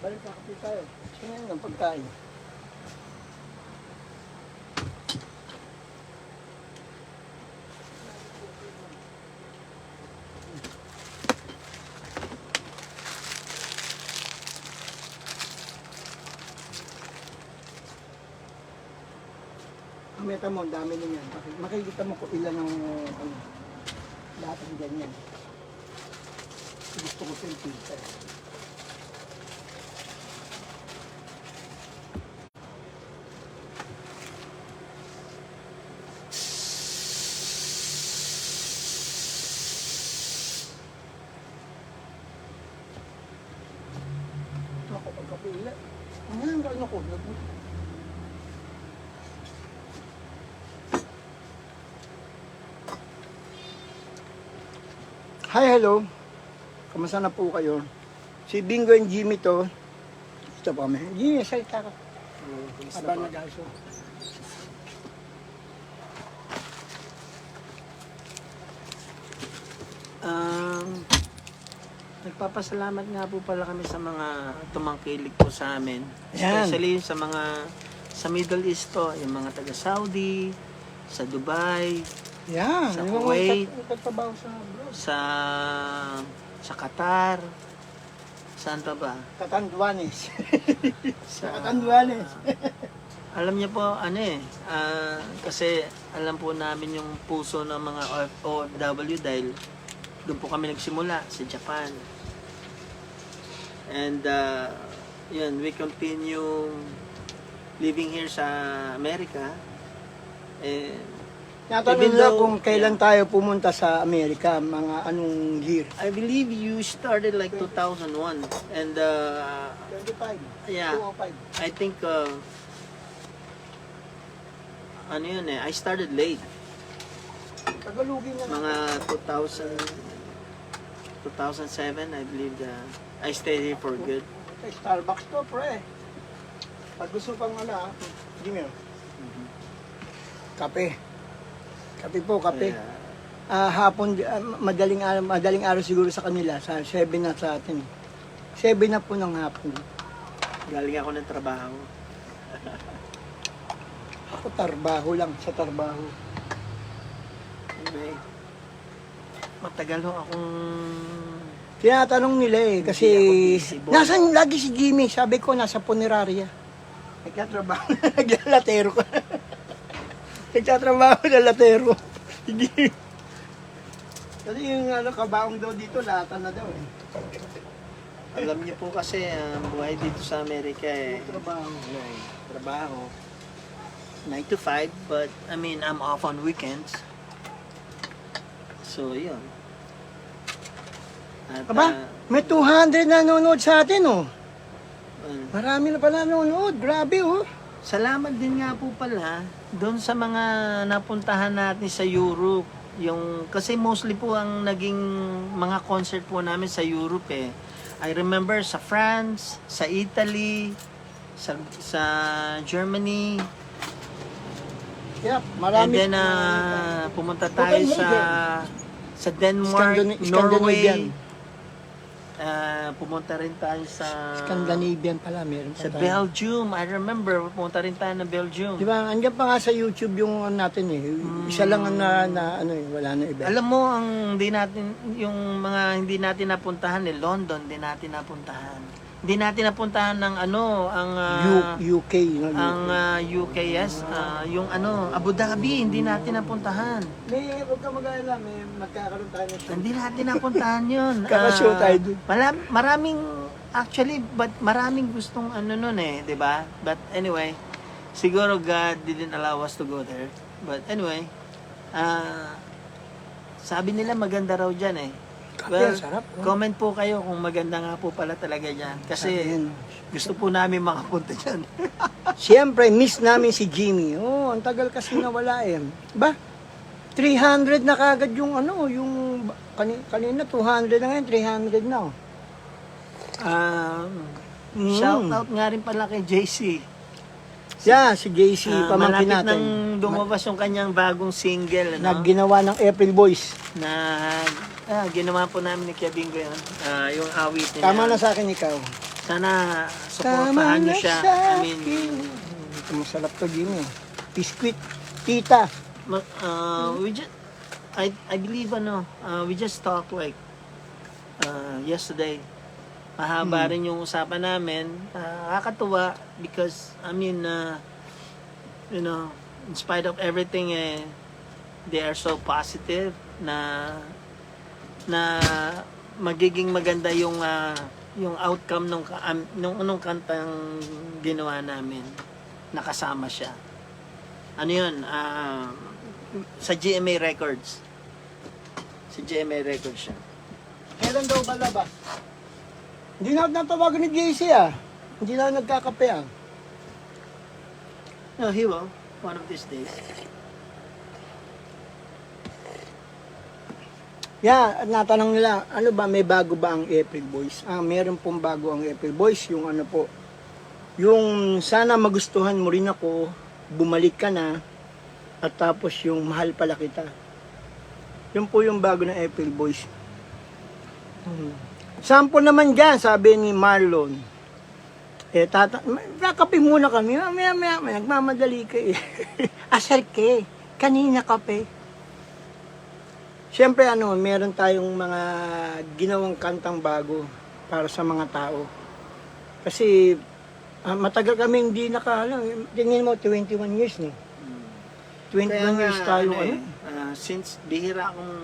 Balik kakapit tayo. Sino yun ang pagkain? Kameta mo, ang dami niyan. Makikita mo kung ilan ang lahat ng ganyan. Gusto ko ito yung filter. Ako, pagkapila. Ano ko? Hi, hello. Kamusta na po kayo? Si Bingo and Jimmy to. Ito pa kami. Jimmy, salita ka. Habang nag-aso. Nagpapasalamat nga po pala kami sa mga tumangkilik po sa amin. Yan. Especially sa mga sa Middle East to, yung mga taga Saudi, sa Dubai, Yan. Sa Yung Kuwait. Nagtatrabaho sa bro. sa Qatar. Saan pa ba? Katanduanes. Sa Katanduanes. alam niyo po kasi alam po namin yung puso ng mga OFW dahil doon po kami nagsimula sa Japan. And yun, we continue living here sa America. And Natanong even nila though- kung kailan tayo pumunta sa Amerika, mga anong year. I believe you started like 2001. And 25. yeah, 205. I think ano yun I started late. Tagalogin na Mga 2007, I believe I stayed here for good. Okay, Starbucks to, pre. Pag gusto pang Jimmy. Kape. Kape po, kape. Yeah. Hapon, madaling araw siguro sa kanila. Sa 7 na sa atin. 7 na po ng hapon. Galing ako ng trabaho. Ako tarbaho lang, sa tarbaho. Anyway, matagal ho akong Tinatanong nila kasi Hindi ako busy, boy. nasan lagi si Jimmy? Sabi ko, nasa punerarya. Nagtatrabaho na, naglalatero ko. Nagtatrabaho na latero. Hindi. Kasi yung kabaong daw dito, latan na daw eh. alam niyo po kasi ang buhay dito sa Amerika Trabaho. trabaho 9 to 5, but I mean I'm off on weekends. So yun. At, Aba, may 200 na nanonood sa atin oh. uh, Marami na pala nanonood. Grabe oh. salamat din nga po pala doon sa mga napuntahan natin sa Europe. Yung, kasi mostly po ang naging mga concert po namin sa Europe eh. I remember sa France, sa Italy, sa Germany. Yep, And marami. then pumunta tayo sa Denmark, Scandinavian. Norway. Pumunta rin tayo sa Scandinavian pala, meron pa sa tayo. Belgium. I remember pumunta rin tayo ng Belgium. Di ba, andyan pa nga sa YouTube yung natin eh. Isa lang ang wala na iba. Alam mo ang yung mga hindi natin napuntahan London, hindi natin napuntahan. Hindi natin napuntahan ng UK. UK, yes. Yung Abu Dhabi, hindi natin napuntahan. Huwag ka mag-alala, may magkakaroon tayo ng show. Hindi natin napuntahan yun. Kakashow tayo dun. Maraming gustong nun di ba? But anyway, siguro God didn't allow us to go there. But anyway, sabi nila maganda raw dyan eh. Kape, sarap. Comment po kayo kung maganda nga po pala talaga dyan. Kasi Sabihin. gusto po namin makapunta dyan. Siyempre, miss namin si Jimmy. Oh, ang tagal kasi nawala eh. Ba? 300 na kagad yung kanina 200 na ngayon, 300 na oh. Shout out nga rin pala kay JC. Yeah, si JC, pamangkin Malapit natin. nang lumabas yung kanyang bagong single. Nagginawa ng April Boys. Na ginawa po namin ni Kevin ko yun. Yung awit niya. Tama na sa akin ikaw. Sana supportahan niyo siya. I mean, ito masarap to, Jimmy. Biscuit. Tita. we just, I believe, we just talked like, yesterday. Mahaba rin yung usapan namin. Nakakatuwa because, I mean, in spite of everything, they are so positive na magiging maganda yung outcome nung kantang ginawa namin. Nakasama siya. Ano yun? Sa GMA Records. Sa GMA Records siya. Kailan daw ba labas? Hindi na natawagan ni JC Hindi na nagkakape No, he will. One of these days. Yeah, natanong nila, ano ba, may bago ba ang April Boys? Meron pong bago ang April Boys, yung ano po, yung sana magustuhan mo rin ako, bumalik ka na, at tapos yung mahal pala kita. Yun po yung bago ng April Boys. Sample naman dyan, sabi ni Marlon. Kakape muna kami, maya, nagmamadali ka Asar ke, kanina kape. Siyempre meron tayong mga ginawang kantang bago para sa mga tao. Kasi matagal kami hindi tingin mo 21 years no. 21 years tayo since bihira akong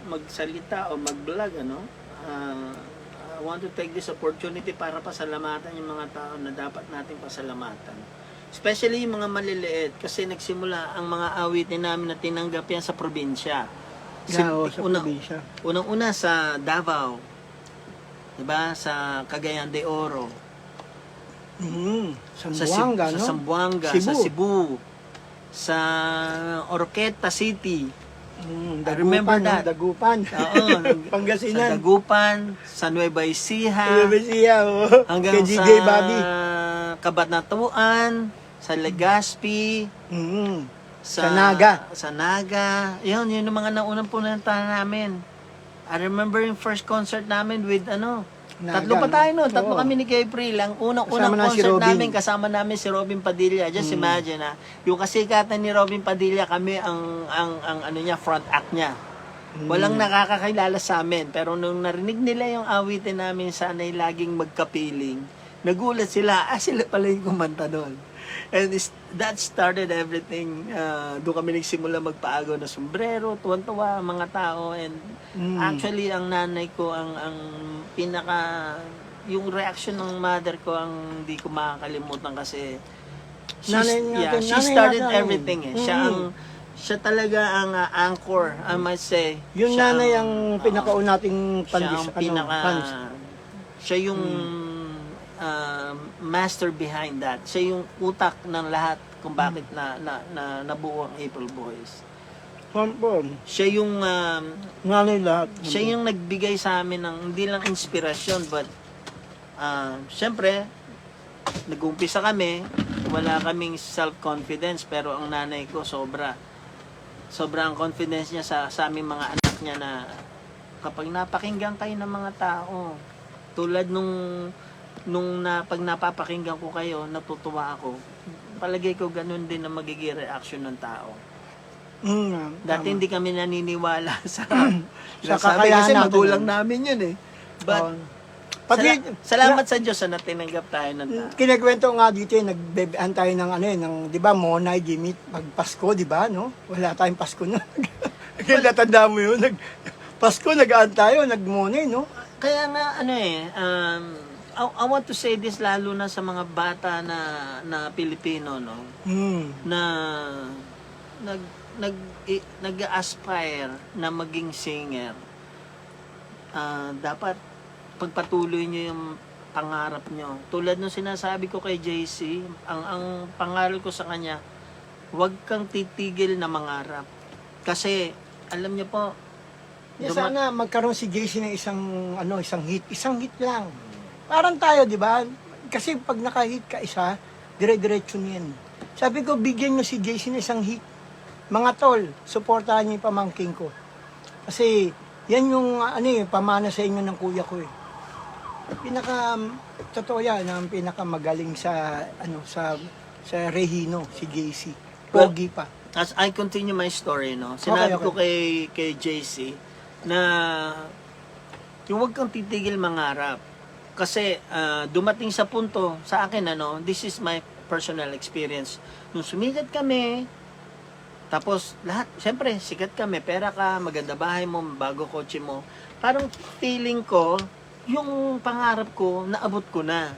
magsalita o mag-vlog I want to take this opportunity para pasalamatan yung mga tao na dapat nating pasalamatan. Especially yung mga maliliit kasi nagsimula ang mga awitin namin na tinanggap yan sa probinsya. Sa probinsya. Unang-una sa Davao, diba? Sa Cagayan de Oro, Zamboanga, sa Zamboanga, sa Cebu, sa Oroqueta City. I remember that. Dagupan. Oo, Pangasinan. Sa Dagupan, sa Nueva Ecija, hanggang kay sa DJ Bobby. Cabanatuan, sa Legazpi, sa Naga. Sa Naga. Yun yung mga naunang punantahan namin. I remember yung first concert namin with Naga, tatlo pa tayo no? Tatlo Oo. kami ni April. Ang unang Kasama si concert Robin. namin, kasama namin si Robin Padilla. Just imagine yung kasikatan ni Robin Padilla, kami ang niya, front act niya. Walang nakakakilala sa amin. Pero nung narinig nila yung awitin namin, sana'y laging magkapiling, nagulat sila, sila pala yung kumanta doon. And that started everything. Doon kami nagsimula magpaago na sombrero, tuwan-tuwa ang mga tao. And actually, ang nanay ko, ang yung reaction ng mother ko, ang hindi ko makakalimutan kasi she started everything. Siya talaga ang anchor, I might say. Yung nanay ang pinakauna nating fans. Siya yung master behind that. Siya yung utak ng lahat kung bakit nabuo ang April Boys. Siya yung nanay lahat. Siya yung nagbigay sa amin ng hindi lang inspirasyon but syempre nag-umpisa kami, wala kaming self-confidence pero ang nanay ko sobrang confidence niya sa aming mga anak niya na kapag napakinggan kayo ng mga tao, tulad nung pag napapakinggan ko kayo, natutuwa ako. Palagay ko ganun din ang magiging reaction ng tao. Dati hindi kami naniniwala sa kakayahan kasi natin magulang namin yun But salamat sa Diyos na tinanggap tayo ng tao. Kinikwento nga dito nagbebean tayo ng 'di ba, Monay, Jimmy, pag Pasko, 'di ba, no? Wala tayong Pasko na. Kaya tanda mo 'yun, Pasko nag-aan tayo, nag-Monay, no? Kaya nga I want to say this lalo na sa mga bata na Pilipino, no? Na nag-aspire na maging singer. Dapat pagpatuloy nyo yung pangarap nyo. Tulad nung sinasabi ko kay JC, ang pangaral ko sa kanya, huwag kang titigil na mangarap. Kasi, alam nyo po, sana magkaroon si JC ng isang hit. Isang hit lang. Parang tayo, di ba? Kasi pag naka-hit ka isa, dire-diretso niyan. Sabi ko, bigyan nyo si JC ng isang hit. Mga tol, supportahan niyo yung pamangking ko. Kasi, yan yung pamana sa inyo ng kuya ko . Totoo yan, ang pinakamagaling sa, sa Regino, si JC. Pogi pa. As I continue my story, no, sinabi ko kay JC na yung huwag kang titigil mangarap. Kasi dumating sa punto, sa akin, this is my personal experience. Nung sumikat kami, tapos lahat, syempre, sikat kami, pera ka, maganda bahay mo, bago kotse mo. Parang feeling ko, yung pangarap ko, naabot ko na.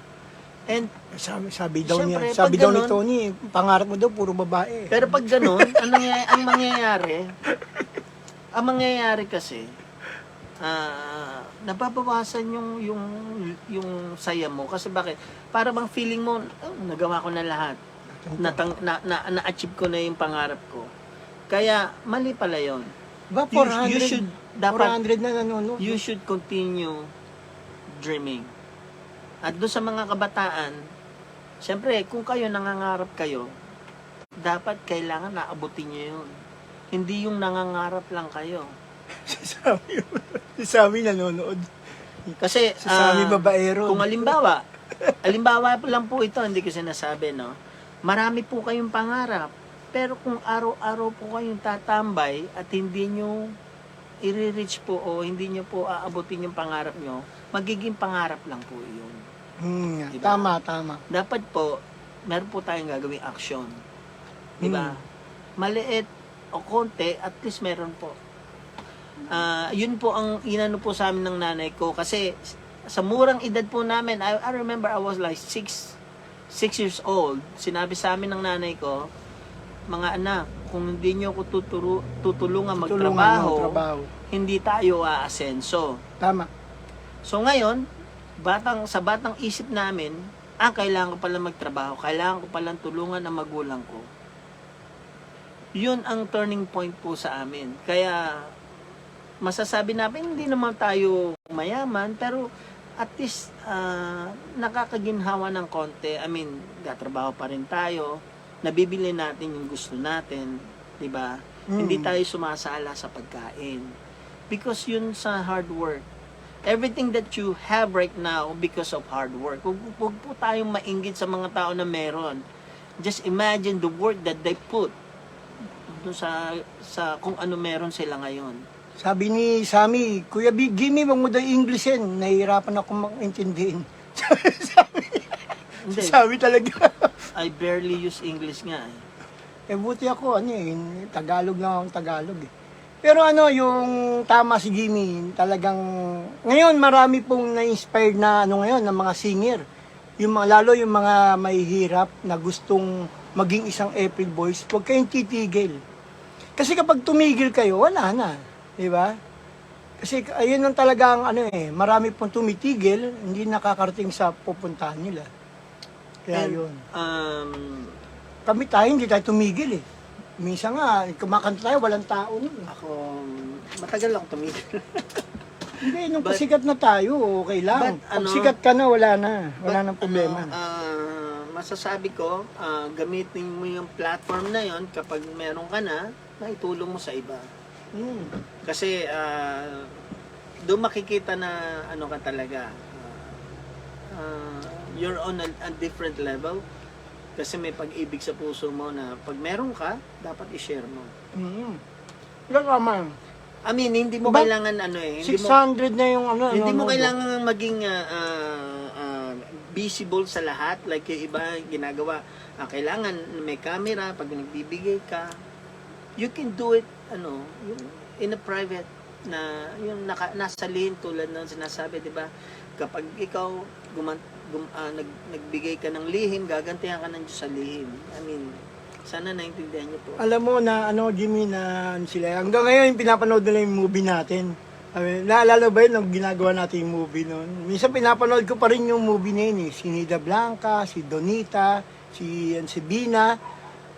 And Sabi daw Siyempre, niya, sabi pag daw ni ganun- Tony, pangarap mo daw puro babae. pero pag ganun, ang mangyayari kasi, nababawasan yung saya mo. Kasi bakit? Para bang feeling mo, nagawa ko na lahat. Na-achieve ko na yung pangarap ko. Kaya, mali pala yun. Ba, You should, dapat, 400 na nanonood. you should continue dreaming. At doon sa mga kabataan, siyempre, kung kayo nangangarap kayo, dapat kailangan naabutin nyo yun. Hindi yung nangangarap lang kayo. Si Sammy nanonood. Kasi, Si Sammy babaero. kung halimbawa lang po ito, hindi ko sinasabi, no? Marami po kayong pangarap, pero kung araw-araw po kayong tatambay at hindi nyo i-reach po o hindi nyo po aabutin yung pangarap nyo, magiging pangarap lang po yun. Diba? Tama. Dapat po, meron po tayong gagawing action. Di ba? Maliit o konti, at least meron po. Yun po ang inano po sa amin ng nanay ko. Kasi sa murang edad po namin, I remember I was like 6 years old. Sinabi sa amin ng nanay ko, mga anak, kung hindi nyo ako tutulungan magtrabaho, hindi tayo aasenso. Tama. So ngayon, sa batang isip namin, kailangan ko pala magtrabaho, kailangan ko palang tulungan ang magulang ko. Yun ang turning point po sa amin. Kaya, masasabi namin, hindi naman tayo mayaman, pero at least, nakakaginhawa ng konti. I mean, gatrabaho pa rin tayo, nabibili natin yung gusto natin, di ba? Hindi tayo sumasala sa pagkain. Because yun sa hard work. Everything that you have right now because of hard work. Huwag po tayong mainggit sa mga tao na meron. Just imagine the work that they put doon sa kung ano meron sila ngayon. Sabi ni Sammy, Kuya B, Jimmy, wag mo daw Englishin. Nahihirapan ako maintindihin. Hindi, Sabi talaga. I barely use English nga. Buti ako, Tagalog lang akong Tagalog eh. Pero yung tama si Jimmy, talagang, ngayon marami pong na-inspired na ngayon, ng mga singer. Lalo yung mga mahihirap na gustong maging isang April Boys, huwag kayong titigil. Kasi kapag tumigil kayo, wala na. Di ba? Kasi ayun ang talagang marami pong tumitigil, hindi nakakarating sa pupuntahan nila. Kaya yun. Kami hindi tayo tumigil eh. Minsan nga, kumakanta tayo, walang tao nun. Ako, matagal lang tumigil. Hindi, nung pasikat na tayo, okay lang. But, Pag sikat ka na, wala na. Wala nang problema. Masasabi ko, gamitin mo yung platform na yon kapag meron ka na, maitulong mo sa iba. Kasi, doon makikita na ka talaga. You're on a different level. Kasi may pag-ibig sa puso mo na pag meron ka, dapat i-share mo. Tama. I mean, hindi mo kailangan hindi 600 na yung hindi mo kailangan maging visible sa lahat like yung iba ginagawa. Kailangan may camera pag nagbibigay ka. You can do it yung in a private na yung nasa lane tulad ng sinasabi, 'di ba? Kapag ikaw nagbigay ka ng lihim, gagantihan ka ng Diyos sa lihim. I mean, sana naintindihan niyo po. Alam mo na Jimmy, na sila. Hanggang ngayon, pinapanood nila yung movie natin. Naalala ba yun nung ginagawa natin yung movie noon? Minsan pinapanood ko pa rin yung movie na yun eh. Si Nida Blanca, si Donita, si Bina.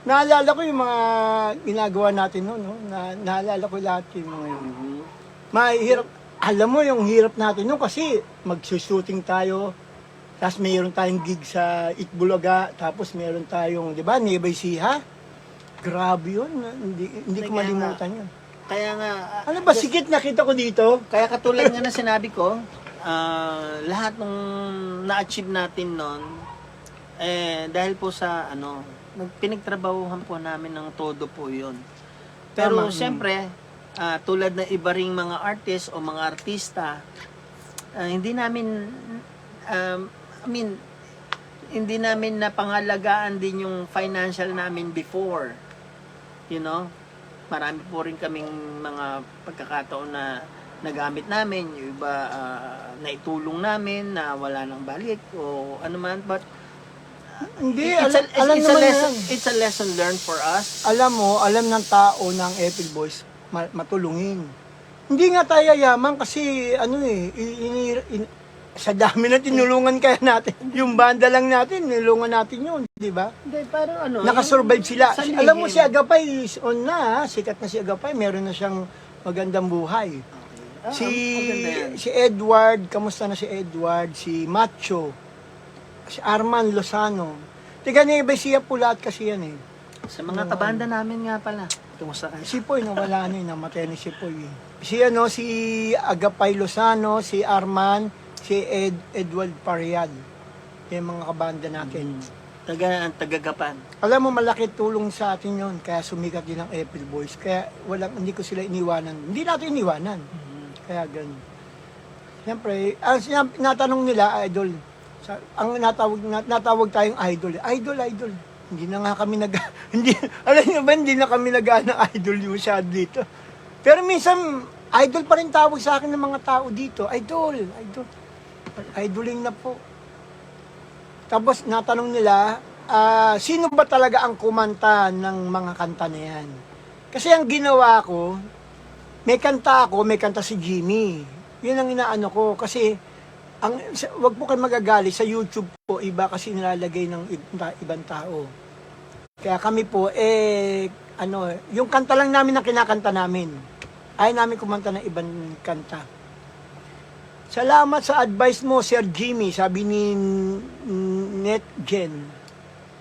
Naalala ko yung mga ginagawa natin noon. No? Naalala ko lahat yung mga yun. Mahirap. Alam mo yung hirap natin noon kasi magsushooting tayo. Tapos mayroon tayong gig sa Itbulaga. Tapos mayroon tayong, di ba, Nueva Ecija. Grabe yun. Hindi ko malimutan yun. Kaya nga... Ano ba, sikit nakita ko dito? Kaya katulad nga na sinabi ko, lahat ng na-achieve natin noon, dahil po sa pinagtrabahuhan po namin ng todo po yon. Pero Tama. siyempre, tulad ng iba ring mga artist o mga artista, hindi namin, hindi namin napangalagaan din yung financial namin before. You know? Marami po rin kaming mga pagkakataon na nagamit namin, yung iba naitulong namin na wala nang balik o ano man, but Hindi, it's a lesson learned for us. Alam mo, alam ng tao ng Epic Boys matulungin. Hindi nga tayo yaman kasi sa dami na tinulungan kaya natin. Yung banda lang natin, nilungan natin yun, di ba? Hindi, parang Nakasurvive sila. sa Alam mo lihim. si Agapay is on na, sikat na si Agapay, meron na siyang magandang buhay. Maganda yan. Si Edward, kamusta na si Edward? Si Macho, si Arman Lozano. Tiga ni siya Pulat kasi yan eh. Sa mga kabanda namin nga pala. Kumusta kayo? Si Poy nawala na namatay na si Poy. Si Agapay Lozano, si Arman, si Edward Pariad. Yung mga kabanda natin. Tagagapan. Alam mo, malaki tulong sa atin yon, kaya sumikat din ang April Boys. Kaya hindi ko sila iniwanan. Hindi natin iniwanan. Kaya ganun. Siyempre, natanong nila, idol. Ang natawag tayong idol. Idol. Hindi na nga kami alam niyo ba, hindi na kami ng idol yung masyado dito. Pero minsan, idol pa rin tawag sa akin ng mga tao dito. Idol. Idoling na po. Tapos natanong nila, sino ba talaga ang kumanta ng mga kanta na yan? Kasi ang ginawa ko, may kanta si Jimmy. Yun ang inaano ko. Kasi, wag po kayo magagali, sa YouTube po, iba kasi nilalagay ng ibang tao. Kaya kami po, yung kanta lang namin na kinakanta namin. Ayaw namin kumanta ng ibang kanta. Salamat sa advice mo, Sir Jimmy, sabi ni NetGen.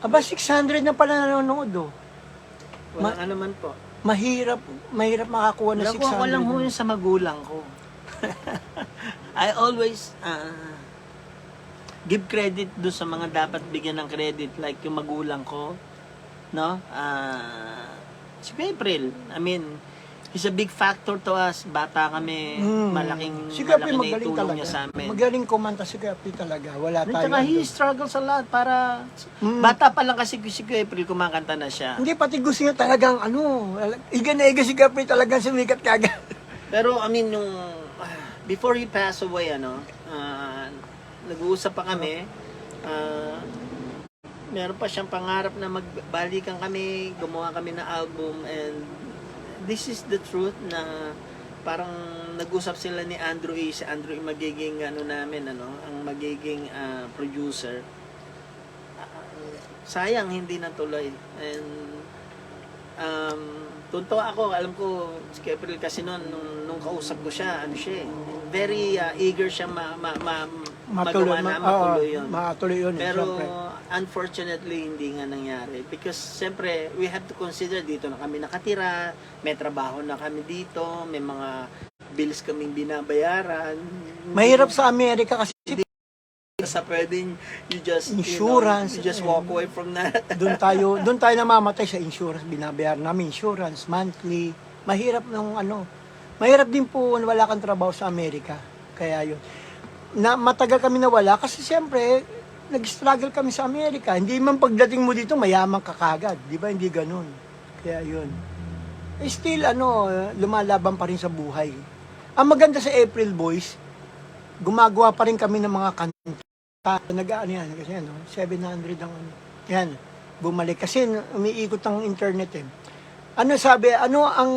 Aba, 600 na pala nanonood, oh. Walang ano man po. Mahirap makakuha na 600. Nakuha ko lang ho yun sa magulang ko. I always give credit do sa mga dapat bigyan ng credit, like yung magulang ko, no? Si April, he's a big factor to us. Bata kami, malaking na itulong niya sa amin. Magaling kumanta si April talaga. Wala tayo. Tsaka he struggles a lot para bata pa lang kasi si April kumakanta na siya. Hindi, pati gusto niya talagang iga na iga si April talagang sumikat kagad. Pero yung before he passed away, nag-uusap pa kami. Meron pa siyang pangarap na magbalikan kami, gumawa kami ng album, and this is the truth na parang nag-usap sila ni Andrew E. Si Andrew E. magiging ang magiging producer. Sayang hindi natuloy. And tunto ako, alam ko si April kasi nung kausap ko siya, very eager siya magawa na matuloy yun. Pero siyempre, unfortunately hindi nga nangyari because siyempre we have to consider dito na kami nakatira, may trabaho na kami dito, may mga bills kaming binabayaran. Mahirap sa Amerika kasi sa pwedeng you just insurance, you just walk away from that. doon tayo namamatay sa insurance, binabayaran namin insurance monthly. Mahirap mahirap din po wala kang trabaho sa Amerika. Kaya yun. Matagal kami nawala kasi siyempre nag-struggle kami sa Amerika. Hindi man pagdating mo dito mayaman ka kagad, di ba? Hindi ganoon. Kaya yun. Still lumalaban pa rin sa buhay. Ang maganda sa April Boys, gumagawa pa rin kami ng mga kanta. Kasi 700 ang yan, bumalik. Kasi umiikot ang internet eh. Ano ang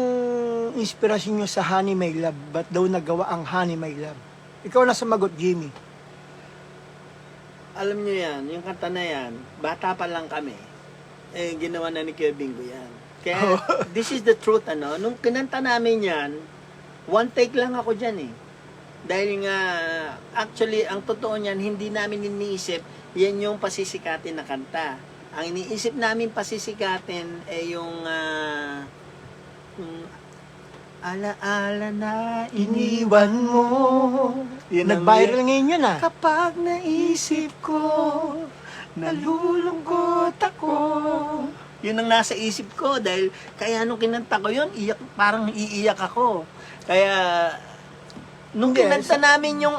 inspirasyon nyo sa Honey My Love? Ba't daw nagawa ang Honey My Love? Ikaw na sumagot, Jimmy. Alam nyo yan, yung kanta na yan, bata pa lang kami. Ginawa na ni Kuya Bingo yan. Kaya, this is the truth, nung kinanta namin yan, one take lang ako dyan eh. Dahil nga, actually, ang totoo niyan, hindi namin iniisip, yan yung pasisikatin na kanta. Ang iniisip namin pasisikatin ay yung alaala na iniwan mo Yun ang- Nag-viral ngayon yun ah. Kapag naisip ko, nalulungkot ako. Yun ang nasa isip ko dahil kaya nung kinanta ko yun, parang iiyak ako. Kaya nung Yes. kinanta namin yung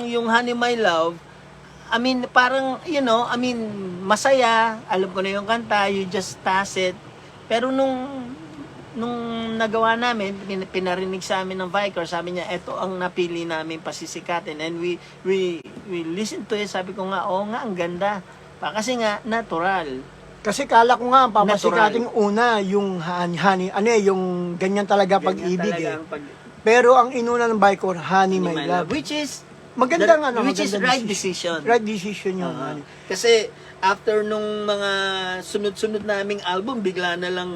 yung Honey My Love, I mean parang masaya, alam ko na yung kanta, you just pass it. Pero nung nagawa namin, pinarinig sa amin ng Vicar, sabi niya, eto ang napili namin pasisikatin. And we listen to it, sabi ko nga, oo nga, ang ganda. Kasi nga, natural. Kasi kala ko nga, ang papasikating una, yung honey, yung ganyan talaga pag-ibig Ganyan eh. talaga ang Pero ang inuna ng Vicor, Honey My Love. Which is, Magandang which is magandang right decision. Right decision yung Oo. honey. Kasi after nung mga sunod-sunod naming album, bigla na lang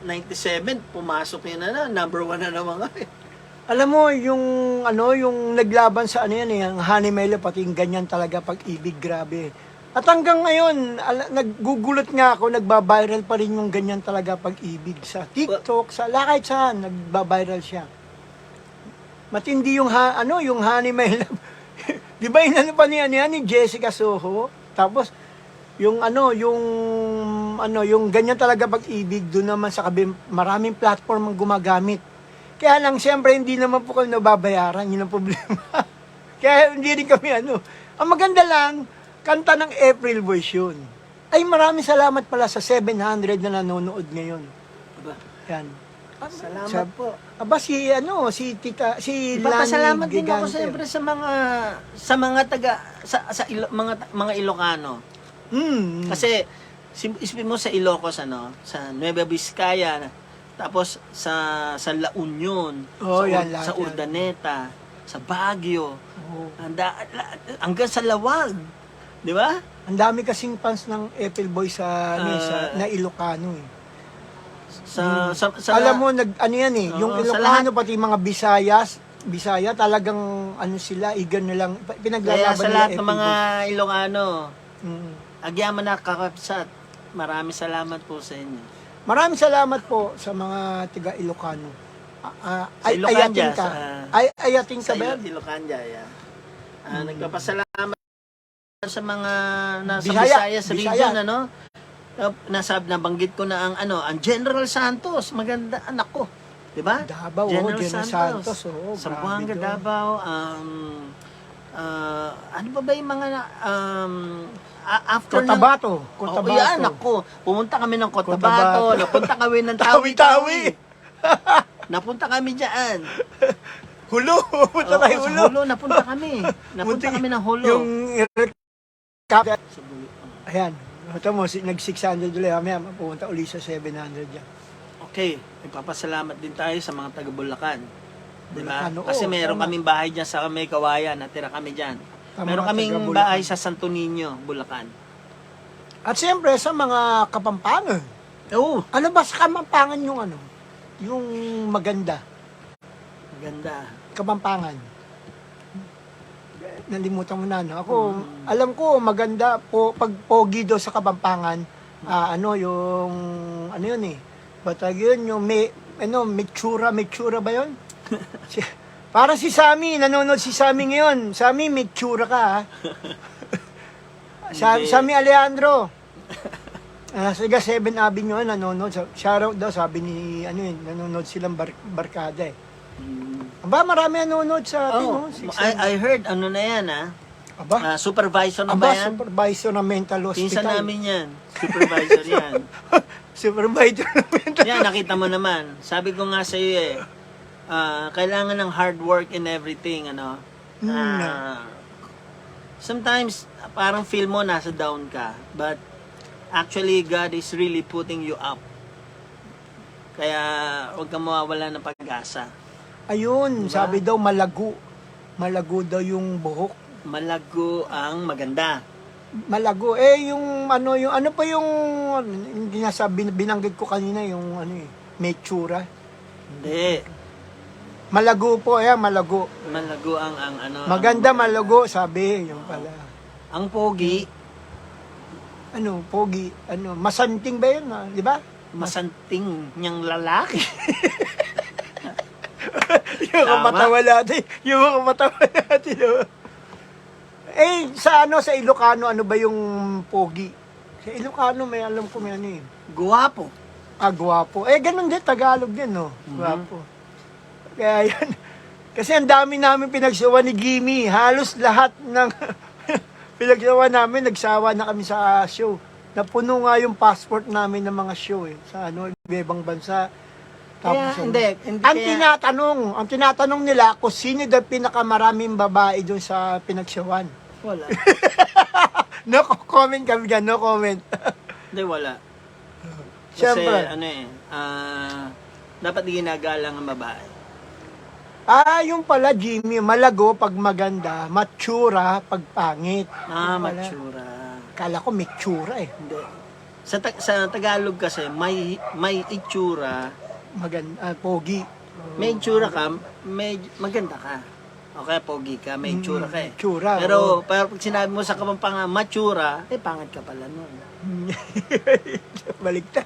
97, pumasok yun na, number 1 na naman nga. Alam mo, yung naglaban sa yan eh, ang Honey My Love, pati yung ganyan talaga pag-ibig, grabe. At hanggang ngayon, naggugulat nga ako, nagba-viral pa rin yung ganyan talaga pag-ibig sa TikTok, sa kahit saan, nagba-viral siya. Matindi yung yung Honey My Love. Di ba inano pa niya ni Jessica Soho? Tapos yung yung ganyan talaga pag-ibig doon naman sa maraming platform ang gumagamit. Kaya lang siyempre hindi naman po kami nababayaran, yun ang problema. Kaya hindi rin kami Ang maganda lang, kanta ng April Boys yun. Ay maraming salamat pala sa 700 na nanonood ngayon. Aba, Yan. salamat po. Aba si si Ipapasalamat Lani din ako Gigante. siyempre sa mga taga mga Ilocano. Kasi isipin mo sa Ilocos sa Nueva Vizcaya, tapos sa La Union, Oh, yan, sa lahat yan. Urdaneta, sa Baguio, Oo. hanggang sa Lawag. Di ba? Ang dami kasing fans ng April Boys Ah. na Ilocano eh. Sa Alam mo yan eh, yung Oo, sa Ilocano pati mga Bisaya talagang sila eager na lang kaya pinaglalaban sa nila lahat ng April mga Boys. Ilocano, Mm. agyaman na kakapsat. Maraming salamat po sa inyo. Maraming salamat po sa mga taga Ilocano. Sa Ilocanja, Ayating ka. sa- Ayating ka Sa ba? Ilocanja, yeah. Nagpapasalamat sa mga nasa Bisaya, Visayas Bisaya. region, nabanggit ko na ang General Santos, maganda anak ko, 'di ba? Davao, General General Santos, oo, Zamboanga, grabe doon. Davao, ano ba yung mga after Cotabato. Oh, yan, ako. Pumunta kami ng Cotabato, Cotabato. napunta kami ng Tawi-tawi. Napunta kami diyan. Hulo, punta Oo, tayo sa hulo. Hulo, napunta kami. Napunta Muntik- kami ng Hulo. Yung recap. Sa Bulu- Ayan. Ito mo, nag-600 ulit. Mamaya, mapupunta ulit sa 700 yan. Okay, nagpapasalamat din tayo sa mga taga Bulacan. Diba? Bulacan, oo, Kasi meron tama. kaming bahay dyan sa May Kawayan, natira kami dyan. Tama, Meron kaming taga Bulacan. bahay sa Santo Niño, Bulacan. At siyempre, sa mga Kapampangan. Oo, Ano ba sa Kapampangan yung yung maganda? maganda. Kapampangan. Nalimutan mo na, Ako, alam ko, maganda po, pag pogi daw sa Kapampangan, yung, yun eh. Batag yun, yung metsura ba yun? Para si Sammy, nanonood si Sammy ngayon. Sammy, metsura ka, ha? Hindi. Sammy Alejandro. Sa 7 Avenue, nanonood. Shoutout daw, sabi ni, nanonood silang barkada eh. Aba, marami nanonood sa atin, Oh, no? 600. I heard, na yan, Aba, supervisor na ba yan? supervisor ng mental hospital. Pinsan namin yan. Supervisor yan. Supervisor ng mental Yan, nakita mo naman. Sabi ko nga sa iyo kailangan ng hard work in everything, sometimes, parang feel mo nasa down ka. But, actually, God is really putting you up. Kaya, huwag kang mawawala ng pag-asa. Ayun, Diba? sabi daw malago. Malago daw yung buhok. Malago ang maganda. Malago. Yung pa yung, hindi binanggit ko kanina, yung metsura. Hindi. Malago po, malago. Malago ang Maganda, malago, sabi. Yung pala. Ang pogi, Pogi. Masanting ba yun, di ba? masanting niyang lalaki. Yung Tama. kamatawa natin. Yung kamatawa natin. Oh. Eh, sa sa Ilocano, ano ba yung pogi? Sa Ilocano, may alam ko may ano eh. Guwapo. Ah, gwapo. Eh, ganun din, Tagalog din, no? Gwapo. Kaya yan. Kasi ang dami namin pinagsawa ni Jimmy. Halos lahat ng pinagsawa namin, nagsawa na kami sa show. Napuno nga yung passport namin ng mga show eh. Sa ibang bansa. Kaya, Tapos, hindi ang tinatanong nila kung sino daw pinakamaraming babae doon sa pinagsawan. wala. No comment kami dyan, no comment. Hindi, wala. Kasi, Siyempre. dapat ginagalang ang babae. Yung pala, Jimmy, malago pag maganda, matsura pag pangit. Yung pala. Matsura. Kala ko mitsura eh. Hindi. Sa Tagalog kasi, may itsura, Maganda, pogi. may itsura ka, maganda ka. Okay, pogi ka, may itsura ka eh. Tsura. Pero pag sinabi mo sa Kapampangan, matsura, pangit ka pala nun. Baliktad.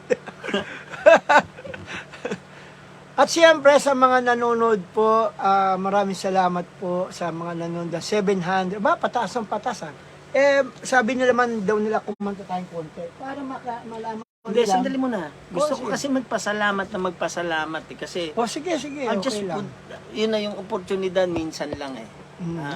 At siyempre sa mga nanonood po, maraming salamat po sa mga nanonood. 700, pataas ang pataas. Eh, sabi nila man daw nila kumanta tayong konti para malaman Hindi, nila. sandali mo na. Gusto ko sige. kasi magpasalamat eh. Kasi Sige, I'm okay just lang. yun na yung oportunidad minsan lang eh.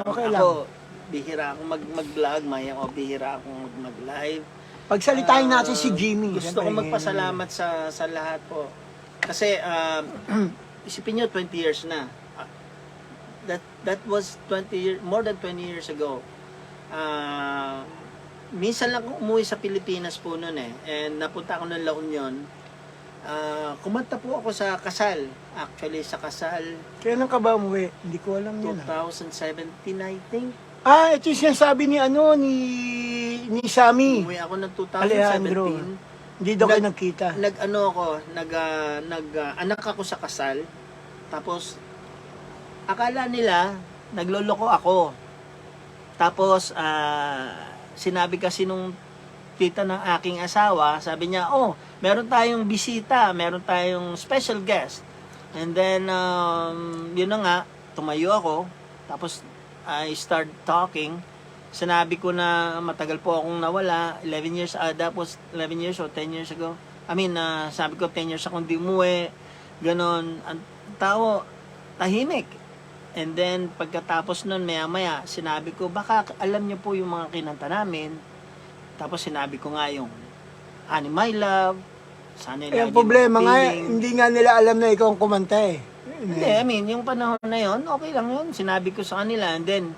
Okay Ako, bihira akong mag-vlog, maya ako bihira akong mag-live. Pagsalitain natin si Jimmy. Gusto ko Siyempre, magpasalamat sa lahat po. Kasi isipin nyo 20 years na. That was 20 years, more than 20 years ago. Minsan lang ako umuwi sa Pilipinas po noon eh. And napunta ako ng La Union. Kumanta po ako sa kasal. Actually, sa kasal, Kailan ka ba umuwi? Hindi ko alam yun. 2017 I think. Ito yung sinasabi ni ni Sammy. Umuwi ako ng Alejandro. 2017. Hindi daw kayo nagkita. Anak ako sa kasal. Tapos, akala nila, nagloloko ako. Tapos, sinabi kasi nung tita ng aking asawa, sabi niya, meron tayong bisita, meron tayong special guest. And then, yun na nga, tumayo ako. Tapos, I start talking. Sinabi ko na matagal po akong nawala, 11 years, tapos 11 years o 10 years ago. Sabi ko 10 years akong di umuwi, ganon. Ang tao, tahimik. And then, pagkatapos nun, maya-maya, sinabi ko, baka alam niyo po yung mga kinanta namin. Tapos sinabi ko nga yung Honey My Love, Sana Ang problema nga, hindi nga nila alam na ikaw ang kumanta eh. Hindi, yung panahon na yon, okay lang yun. Sinabi ko sa kanila, and then,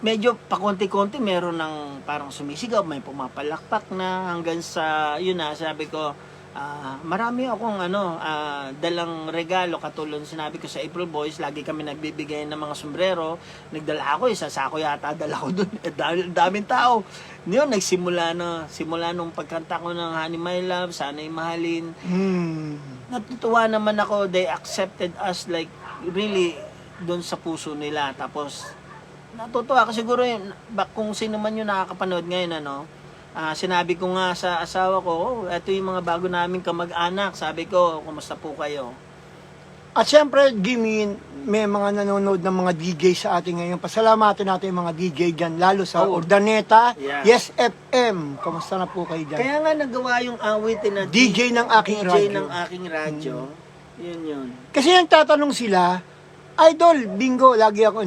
medyo pakonti-konti meron ng parang sumisigaw, may pumapalakpak na hanggang sa, yun na, sabi ko, marami akong dalang regalo, katulad sinabi ko sa April Boys, lagi kami nagbibigay ng mga sombrero, nagdala ako, isa sako yata dala ko dun, daming tao. Yun, simula nung pagkanta ko ng Honey My Love, Sana'y Mahalin, natutuwa naman ako, they accepted us like, really, dun sa puso nila. Tapos, natutuwa ako siguro yun, kung sino man yung nakakapanood ngayon, sinabi ko nga sa asawa ko, ito yung mga bago naming kamag-anak. Sabi ko, kumusta po kayo? At syempre, Jimmy, may mga nanonood ng mga DJ sa atin ngayon. Pasalamatan natin yung mga DJ dyan, lalo sa Urdaneta, Yeah. Yes FM. Kumusta na po kayo dyan? Kaya nga nagawa yung awitin na DJ ng aking DJ radyo. ng aking radyo. Yun. Kasi nagtatanong sila, Idol, bingo, lagi ako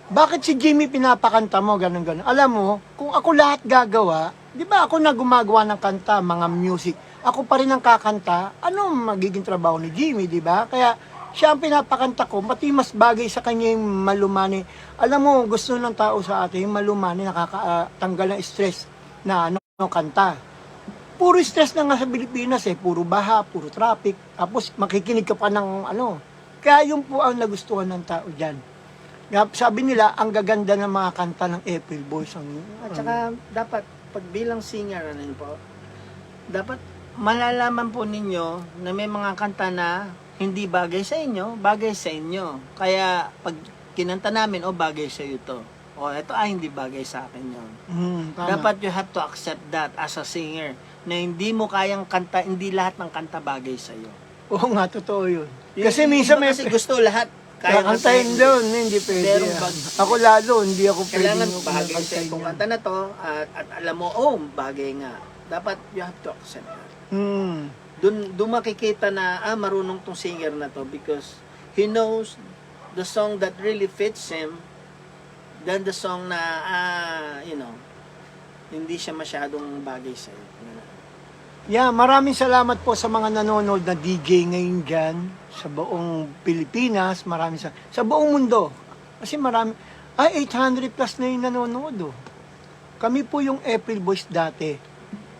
bakit si Jimmy pinapakanta mo, ganun. Alam mo, kung ako lahat gagawa, di ba ako na gumagawa ng kanta, mga music, ako pa rin ang kakanta, ano magiging trabaho ni Jimmy, di ba? Kaya siya ang pinapakanta ko, pati mas bagay sa kanya yung malumani. Alam mo, gusto ng tao sa atin, yung malumani, nakakatanggal ng stress na kanta. Puro stress na nga sa Pilipinas puro baha, puro traffic, tapos makikinig ka pa ng Kaya yun po ang nagustuhan ng tao dyan. Sabi nila, ang gaganda ng mga kanta ng April Boys. At saka, dapat, pag bilang singer, dapat malalaman po ninyo na may mga kanta na hindi bagay sa inyo, bagay sa inyo. Kaya, pag kinanta namin, bagay sa iyo to. Ito hindi bagay sa akin yun. Dapat you have to accept that as a singer, na hindi mo kayang kanta, hindi lahat ng kanta bagay sa iyo. Oo nga, totoo yun. Kasi minsan may... Kasi gusto lahat Kakantayin doon, hindi pwede. Merong Ako lalo, hindi ako pwede. kailangan bagay sa itong kanta na to at alam mo, bagay nga. Dapat you have to accept that. Doon makikita na marunong tong singer na to because he knows the song that really fits him than the song na hindi siya masyadong bagay sa iyo. Yeah, maraming salamat po sa mga nanonood na DJ ngayon dyan sa buong Pilipinas, sa buong mundo. Kasi 800 plus na yung nanonood. Kami po yung April Boys dati.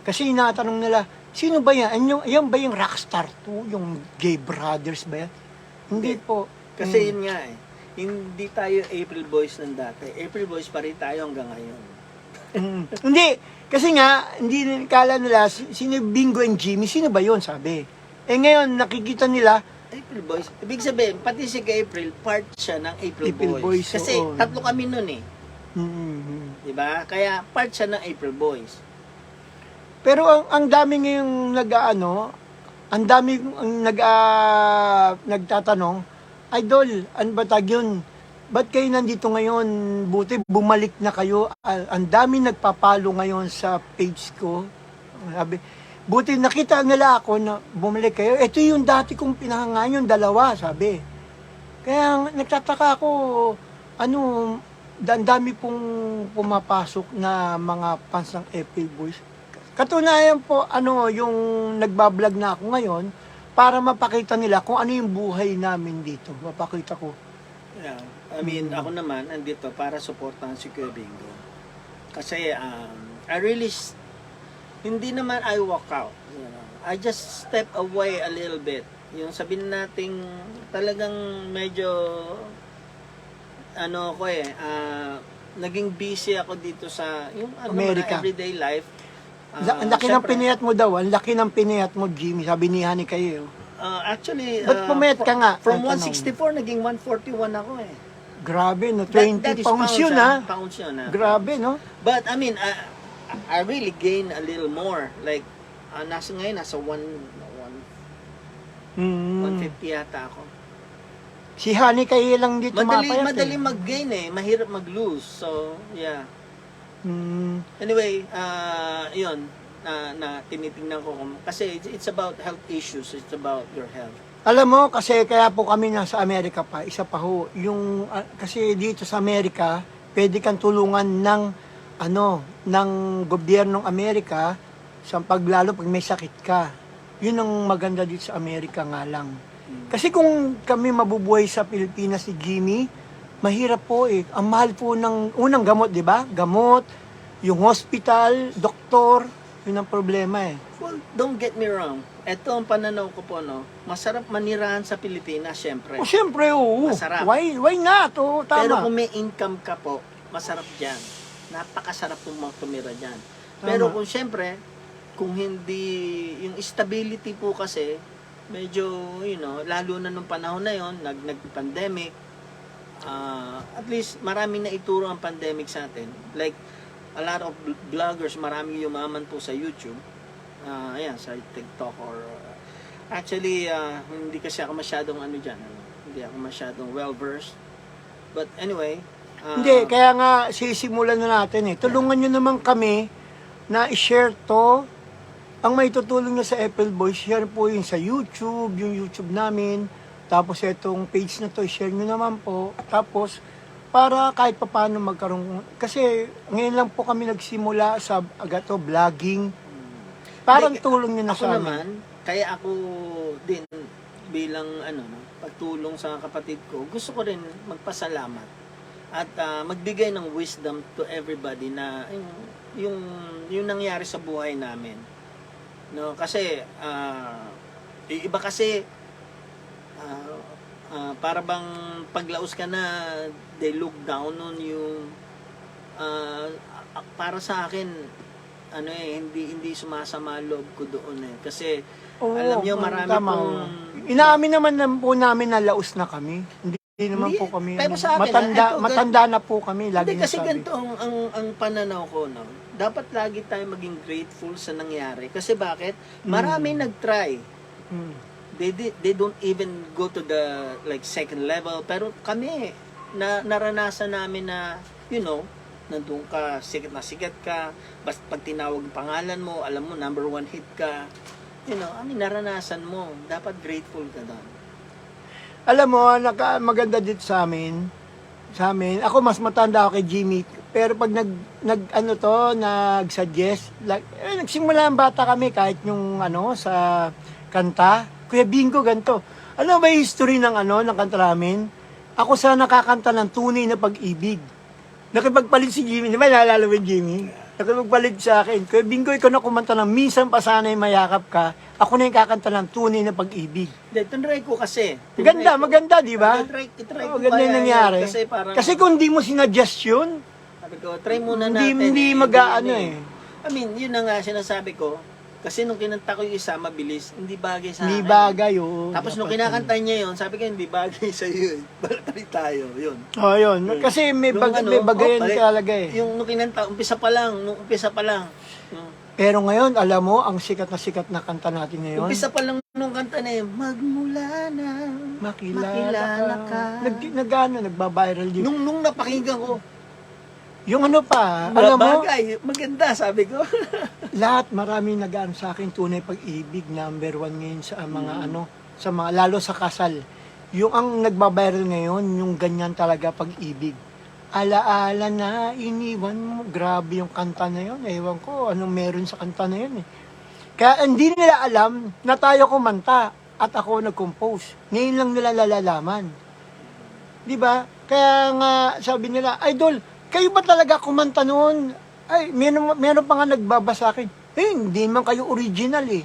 Kasi inatanong nila, sino ba yan? Yan ba yung Rockstar 2? Yung Gay Brothers ba yan? Hindi po. Kasi yun nga hindi tayo April Boys ng dati. April Boys pa rin tayo hanggang ngayon. Hindi. Kasi nga, hindi kala nila, sino Bingo and Jimmy, sino ba yun, sabi. Ngayon, nakikita nila, April Boys. Ibig sabihin, pati si April, part siya ng April Boys. Kasi tatlo kami nun Diba? Kaya part siya ng April Boys. Pero ang dami ngayong ang dami nagtatanong, Idol, ano ba tag yun? Ba't kayo nandito ngayon? Buti bumalik na kayo. Ang dami nagpapalo ngayon sa page ko. Sabi, buti nakita nila ako na bumalik kayo. Ito yung dati kong pinahangaan, yung dalawa, sabi. Kaya nagtataka ako, ang dami pong pumapasok na mga fans ng April Boys. Katunayan po, yung nagbablog na ako ngayon, para mapakita nila kung ano yung buhay namin dito. Mapakita ko. Yeah. I mean, ako naman, andito para supportahan si Kuya Bingo. Kasi, I really, hindi naman I walk out. I just step away a little bit. Yung sabihin nating talagang medyo, naging busy ako dito sa, yung Amerika. Everyday life. Ang laki ng pinayat mo daw. Ang laki ng pinayat mo, Jimmy. Sabi ni Hani kayo. Actually, ba't pumayat ka nga? From 164, naging 141 ako Grabe, no? 20 that is pounds yun, ha? Pounds yun, ha? Grabe, no? But, I mean, I really gain a little more. Like, nasa 150 yata ako. Si Hani kayo lang dito mapayat. Madali mag-gain mahirap mag-lose. So, yeah. Anyway, yun, na tinitingnan ko kasi it's about health issues, it's about your health. Alam mo, kasi kaya po kami nasa Amerika pa, isa pa ho, yung, kasi dito sa Amerika, pwede kang tulungan ng gobyernong Amerika sa paglalo pag may sakit ka. Yun ang maganda dito sa Amerika nga lang. Kasi kung kami mabubuhay sa Pilipinas si Jimmy, mahirap po Ang mahal po ng unang gamot, di ba? Gamot, yung hospital, doktor, yun ang problema Well, don't get me wrong. Ito ang pananaw ko po, masarap manirahan sa Pilipinas, syempre. Siyempre, oo. Masarap. Why not? Tama. Pero kung may income ka po, masarap dyan. Napakasarap po tumira dyan. Pero kung syempre, kung hindi, yung stability po kasi, medyo, lalo na nung panahon na yon, nag-pandemic, at least maraming na ituro ang pandemic sa atin. Like, a lot of vloggers, maraming yumaman po sa YouTube. Sa TikTok or actually hindi kasi ako masyadong hindi ako masyadong well-versed, but anyway hindi, kaya nga sisimulan na natin tulungan nyo naman kami na i-share to. Ang may tutulong nyo sa April Boys, share po yung sa YouTube, yung YouTube namin, tapos itong page na to, share nyo naman po, tapos para kahit pa paano magkaroon, kasi ngayon lang po kami nagsimula sa vlogging. Parang tulong nyo na sa amin. Naman, kaya ako din bilang pagtulong sa kapatid ko, gusto ko rin magpasalamat at magbigay ng wisdom to everybody na yung nangyari sa buhay namin. Kasi iba kasi para bang paglaos ka na, they look down on you. Para sa akin, hindi sumasama loob ko doon kasi alam niyo marami pong inaamin naman po namin na laos na kami. Hindi naman po kami pero sa akin, matanda na po kami lagi kasi nasabi. ganito ang pananaw ko dapat lagi tayo maging grateful sa nangyari kasi bakit marami nag-try They don't even go to the like second level. Pero kami, naranasan namin na, nandun ka, sikat ka, basta pag tinawag ang pangalan mo, alam mo, number 1 hit ka. Naranasan mo. Dapat grateful ka doon. Alam mo, maganda dito sa amin, ako mas matanda ako kay Jimmy, pero pag nag-suggest, nagsimula ang bata kami kahit yung sa kanta, Kuya Bingo ganito. Ano ba yung history ng kanta namin? Ako sana nakakanta ng tunay na pag-ibig. Nakipagpalit si Jimmy, di ba naalala mo yung Jimmy? Nakipagpalit sa akin, Kuya Bingo, ikaw na kumanta ng minsan pa sana yung mayakap ka, ako na yung kakanta ng tunay na pag-ibig. Tinry ko kasi. Maganda, di ba? Tinry Oo, ko ganda yung nangyari. Kasi kung di mo sinadjust yun, sabi ko, try muna natin. Hindi mag-aano eh. I mean, yun na nga sinasabi ko. Kasi nung kinanta ko yung isa, mabilis, hindi bagay sa Hindi akin. bagay, oo. Tapos nung kinakanta niya yun, sabi ko, hindi bagay sa iyo. Balik tayo, yun. Oh, yun. Kasi may bagayan talaga eh. Yung nung kinanta, umpisa pa lang. Pero ngayon, alam mo, ang sikat na kanta natin ngayon. Umpisa pa lang nung kanta na yun, magmula na, makilala ka. Nagbabiral din. Nung napakinggan ko, yung pa, alam mo, bagay, maganda, sabi ko. lahat, marami nag-ano sa akin, tunay pag-ibig, number 1 ngayon sa mga sa mga, lalo sa kasal. Yung ang nagbabiral ngayon, yung ganyan talaga pag-ibig. Alaala na iniwan mo, grabe yung kanta na yun. Ewan ko, anong meron sa kanta na yun eh. Kaya hindi nila alam na tayo kumanta at ako nag-compose. Ngayon lang nila lalalaman. Di ba? Kaya nga, sabi nila, Idol, kayo ba talaga kumanta noon? Ay, meron pa nga nagbabasa akin. Hindi man kayo original eh.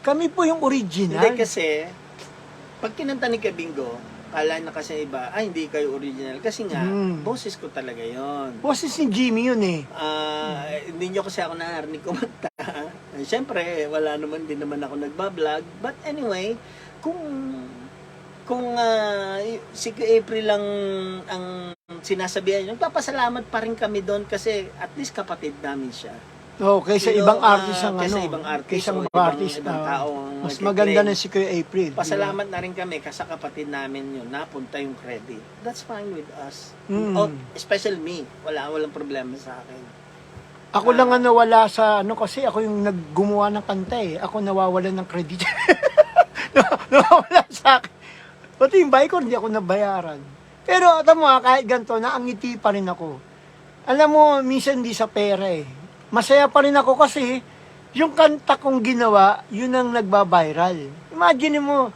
Kami po yung original. Hindi kasi, pag kinanta ni Kabingo, kala na kasi iba, hindi kayo original. Kasi nga, boses ko talaga yon. Boses ni Jimmy yun eh. Hindi nyo kasi ako narinig kumanta. Siyempre, wala naman din naman ako nagbablog. But anyway, kung si April lang ang sinasabihan nyo, nagpapasalamat pa rin kami doon kasi at least kapatid namin siya. Kaysa ibang artist ang kaysa ibang artist kaysa o ibang tao mas maganda na si Kuya April. Pasalamat na rin kami kasi kapatid namin yun, napunta yung credit. That's fine with us. Especially me. Walang problema sa akin. Ako lang ang nawala sa kasi ako yung naggumawa ng kanta eh. Ako nawawalan ng credit. Nawala sa akin. Pati yung bike ko, hindi ako nabayaran. Pero, tamo kahit ganito, naangiti pa rin ako. Alam mo, minsan hindi sa pera eh. Masaya pa rin ako kasi, yung kanta kong ginawa, yun ang nagbabiral. Imagine mo,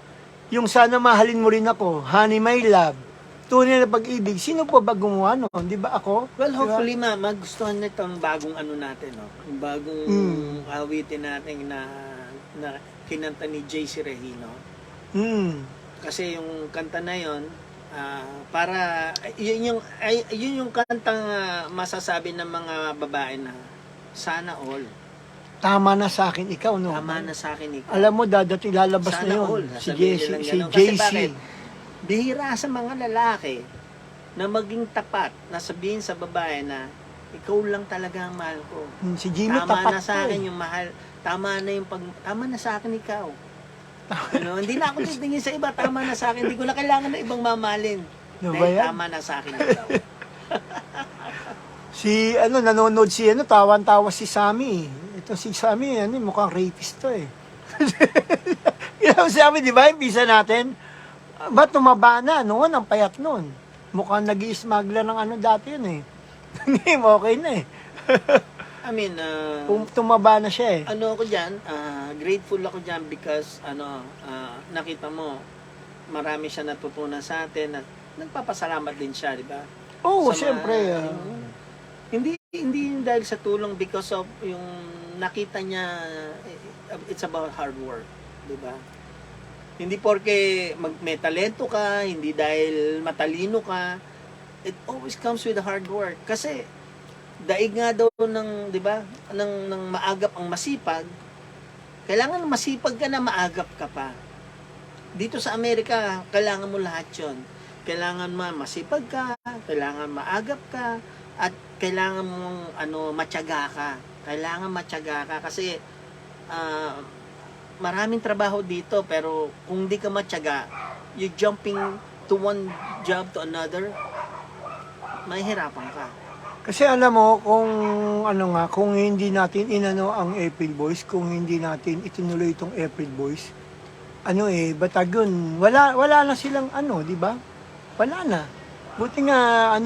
yung Sana Mahalin Mo Rin Ako, Honey My Love, Tunay na Pag-ibig, sino po ba gumawa noon? Di ba ako? Well, hopefully, magustuhan nito ang bagong natin, no? Yung bagong awitin natin na kinanta ni JC Regino. Kasi yung kanta na yon, para yun yung kantang masasabi ng mga babae na sana all. Tama na sa akin ikaw, no? Tama na sa akin ikaw. Alam mo, dadating lalabas sana na yun. all. Si JC. Kasi bakit? Bihira sa mga lalaki na maging tapat, na sabihin sa babae na ikaw lang talaga ang mahal ko. Si Jimmy tama tapat na sa akin yung mahal. Tama na sa akin ikaw. Hindi na ako titingin sa iba, tama na sa akin. Hindi ko na kailangan ng ibang mamahalin. Dahil tama na sa akin ikaw. Nanonood tawan-tawa si Sammy. Ito si Sammy, mukhang rapist to eh. Sabi, di ba, yung pisa natin, ba't tumaba na noon, ang payat noon. Mukhang nag-i-smuggler ng dati yun eh. Okay na eh. I mean, tumaba na siya eh. Ako dyan, grateful ako dyan because, nakita mo, marami siya natutunan sa atin at nagpapasalamat din siya, di ba? Oo, siyempre. Hindi dahil sa tulong because of yung nakita niya, it's about hard work, di ba? Hindi porke may talento ka, hindi dahil matalino ka, it always comes with hard work. Kasi, daig nga daw ng, di ba, ng maagap ang masipag, kailangan masipag ka na maagap ka pa. Dito sa Amerika, kailangan mo lahat yun. Kailangan masipag ka, kailangan maagap ka, at kailangan mong matyaga ka. Kailangan matyaga ka kasi maraming trabaho dito, pero kung di ka matyaga, you jumping to one job to another, mahihirapan ka. Kasi alam mo, kung ano nga, kung hindi natin inano ang April Boys, kung hindi natin itinuloy itong April Boys, ano Batagon, wala na silang ano, di ba? Wala na. Buti nga,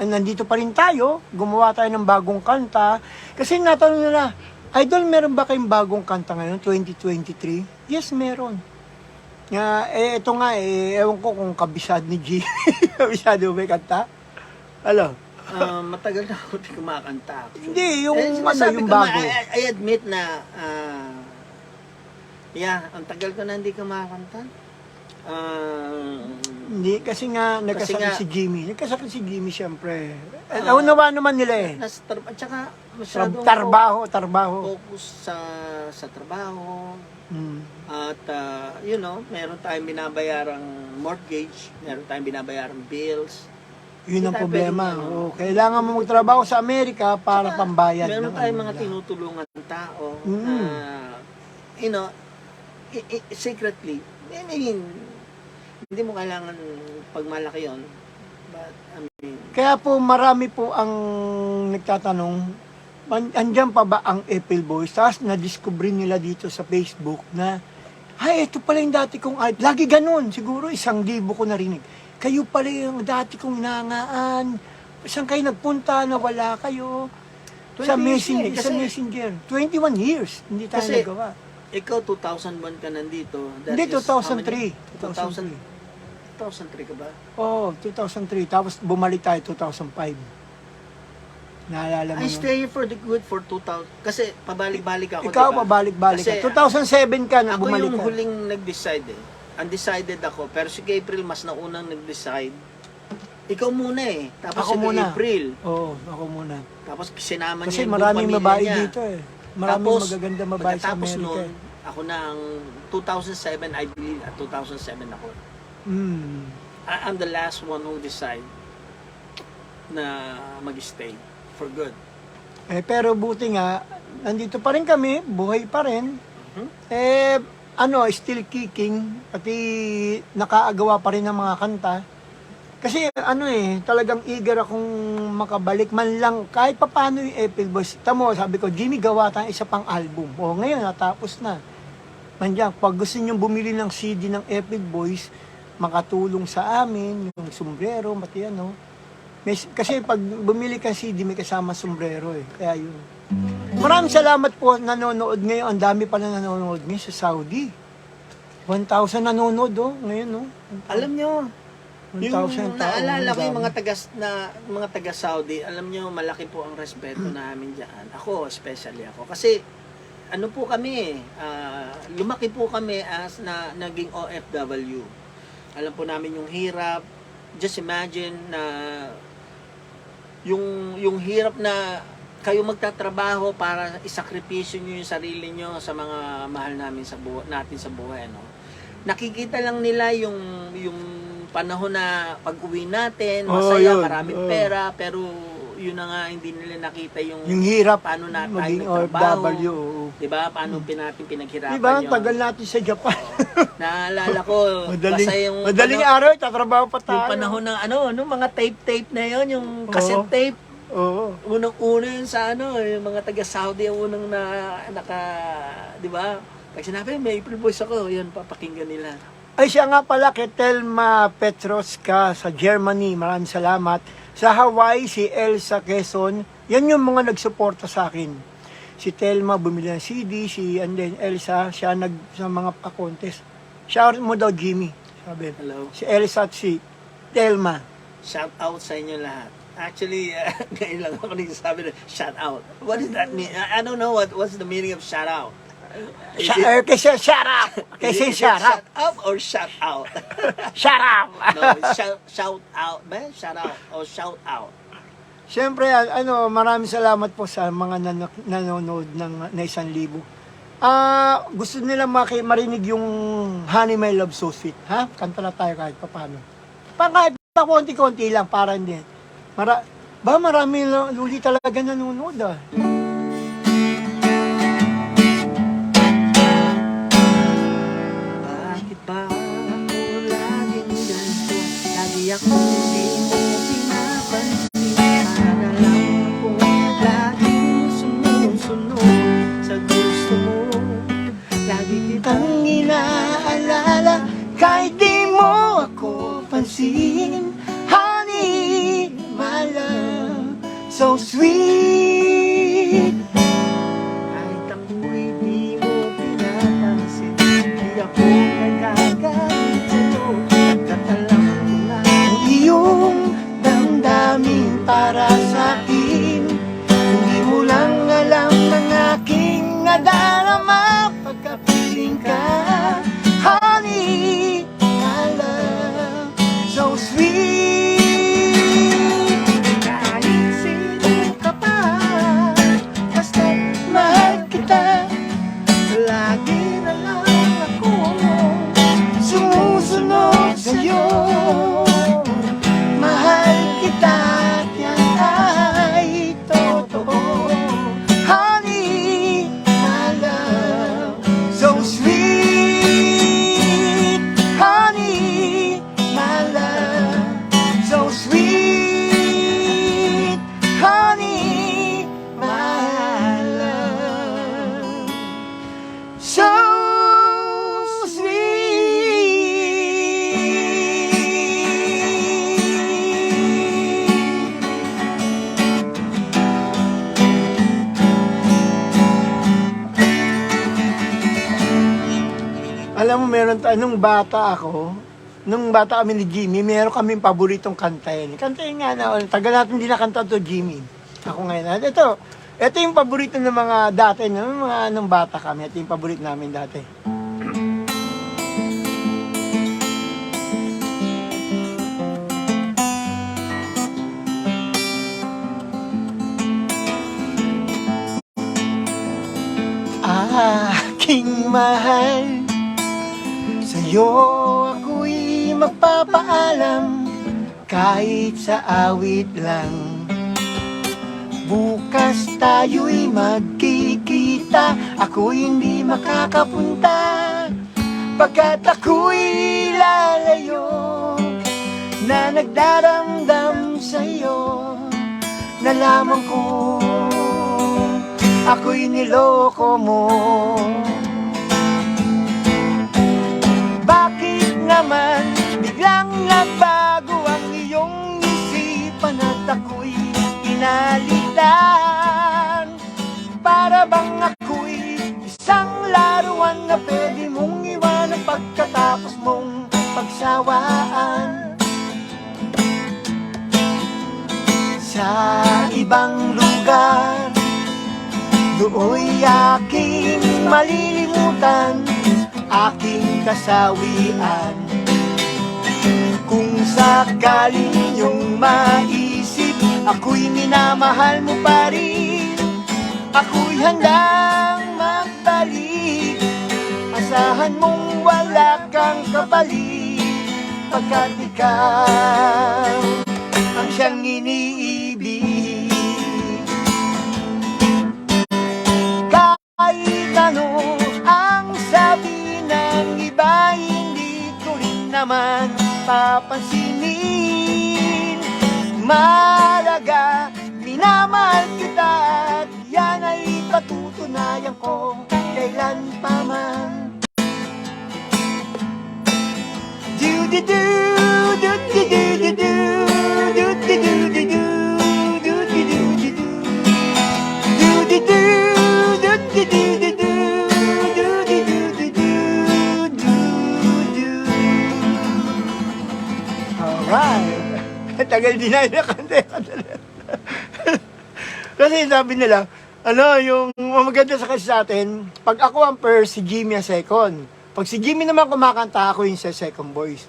nandito pa rin tayo, gumawa tayo ng bagong kanta. Kasi natanong nila, Idol, meron ba kayong bagong kanta ngayon, 2023? Yes, meron. Ito nga, ewan ko kung kabisado ni G. Kabisado ba yung kanta? Ano? Matagal na ako di kumakanta. Hindi, yung sinasabi yung ko bago. I admit na, ang tagal ko na hindi kumakanta. Hindi, kasi nga, nagkasakit nga- si Jimmy. Nagkasakit si Jimmy, syempre. Naunawa naman nila At saka, masyadong Tarbaho. focus sa trabaho. Hmm. At, meron tayong binabayarang mortgage, meron tayong binabayarang bills. Yun ang Hindi tayo problema. pwedeng, Oo, kailangan mo magtrabaho sa Amerika para Saka, pambayad. meron ng tayong ano mga nila. tinutulungan ng tao Mm. na, secretly, I mean, hindi mo kailangan pagmalaki yun. But, I mean, Kaya po marami po ang nagtatanong, andyan pa ba ang April Boys? Tapos na-discover nila dito sa Facebook na, ay, ito pala yung dati kong art. Lagi ganun. Siguro 1,000 ko narinig. Kayo pala yung dati kong nangaan. Saan kayo nagpunta na wala kayo? 20 Sa Messenger. years, Sa kasi- Messenger. 21 years. Hindi tayo Kasi- nagawa. ikaw 2001 ka nandito. That Hindi, is 2003. how many? 2003 ka ba? Oo, 2003. Tapos bumalik tayo 2005. Naalala mo I nun? stay here for the good for 2000. Kasi pabalik-balik ako, Ikaw diba? pabalik-balik Kasi ka. 2007 ka na Ako bumalik yung ka. huling nag-decide Undecided ako. Pero si April mas naunang nag-decide. Ikaw muna Tapos Ako si muna. April. Oo, ako muna. Tapos sinama Kasi niya yung maraming buong pamilya babae niya. dito Maraming Tapos, magaganda babae sa pagkatapos Amerika. nun, ako na ang 2007, I believe, at 2007 ako. I'm the last one who decide na mag-stay for good. Pero buti nga, nandito pa rin kami, buhay pa rin. Mhm. Still kicking, pati nakaagawa pa rin ng mga kanta. Kasi talagang eager akong makabalik man lang kahit papaano yung April Boys. Tamo, sabi ko, Jimmy, gawa tayong isa pang album. Ngayon, natapos na. Nandiyan, pag gusto nyo bumili ng CD ng April Boys, makatulong sa amin, yung sombrero, pati kasi pag bumili ka CD, may kasama sombrero Kaya yun. Maraming salamat po nanonood ngayon. Ang dami pala nanonood ngayon sa Saudi. 1,000 nanonood ngayon Alam nyo, 1,000 yung tao. naalala ko ang yung dami. mga taga Saudi, alam nyo, malaki po ang respeto namin diyan. Ako, especially ako. Kasi, ano po kami, lumaki po kami as na naging OFW. Alam po namin yung hirap. Just imagine na yung hirap na kayo magtatrabaho para isakripisyo nyo yung sarili nyo sa mga mahal namin natin sa buhay, no? Nakikita lang nila yung panahon na pag-uwi natin, masaya, yun. maraming pera, pero yun na nga, hindi nila nakita yung hirap paano na tayo maging nagtrabaho. OFW. Diba? Paano natin pinaghirapan Diba? Ang yun. tagal natin sa Japan. Naalala ko, basta yung madaling araw, tatrabaho pa tayo. yung panahon ng mga tape na yon, yung cassette tape. Oo. Unang-una yun sa yung mga taga-Saudi ang unang di ba? Pag sinabi, may April Boys ako, yun, papakinggan nila. Ay, siya nga pala kay Telma Petroska sa Germany. Maraming salamat. Sa Hawaii, si Elsa Quezon. Yan yung mga nagsuporta sa akin. Si Telma bumili ng CD, and then Elsa, siya sa mga pa-contest. Shout mo daw, Jimmy. Sabi. Hello. Si Elsa at si Telma. Shout out sa inyo lahat. Actually, ngayon lang ako nagsasabi na shout out. What does that mean? I don't know what's the meaning of shout out. Kasi shut up! Kasi shut up! Shut up or shout out? Shut up! No, shout out. Ba? Shout out or shout out. Siyempre, maraming salamat po sa mga nanonood na 1,000. Gusto nila marinig yung Honey My Love So Sweet. Ha? Kanta na tayo kahit paano. Kahit pa konti-konti lang, para hindi. Marami luli talaga nanonood nung bata ako, nung bata kami ni Jimmy, meron kaming paboritong kanta yun. Kanta yun nga na, tagal natin din nakanta to, Jimmy. Ako ngayon. Ito yung paborito ng mga dati, ng mga nung bata kami. Ito yung paborito namin dati. Aking mahal, sa'yo ako'y magpapaalam, kahit sa awit lang. Bukas tayo'y magkikita, ako'y hindi makakapunta, pagkat ako'y lalayo, na nagdaramdam sa'yo. Nalaman ko ako'y niloko mo. Bakit naman biglang nagbago ang iyong isipan at ako'y inalitan? Para bang ako'y isang laruan na pwede mong iwanan pagkatapos mong pagsawaan? Sa ibang lugar, do'y aking malilimutan, aking kasawian. Kung sakaling iyong maisip, ako'y minamahal mo pa rin, ako'y handang magbalik. Asahan mong wala kang kapalit, pagkat ikaw ang siyang iniibig. Kahit ano ang sabi ng iba, hindi ko rin naman papansinin. Mahalaga, minamahal kita, at yan ay patutunayan ko kailan pa man. Do-do-do, do-do-do-do-do, do-do-do-do-do, do-do-do-do-do, do-do-do. Alright. Tagal din na kanta. Kasi sabi nila, yung maganda sa kasi sa atin, pag ako ang first, si Jimmy ang second. Pag si Jimmy naman kumakanta, ako yung sa second voice.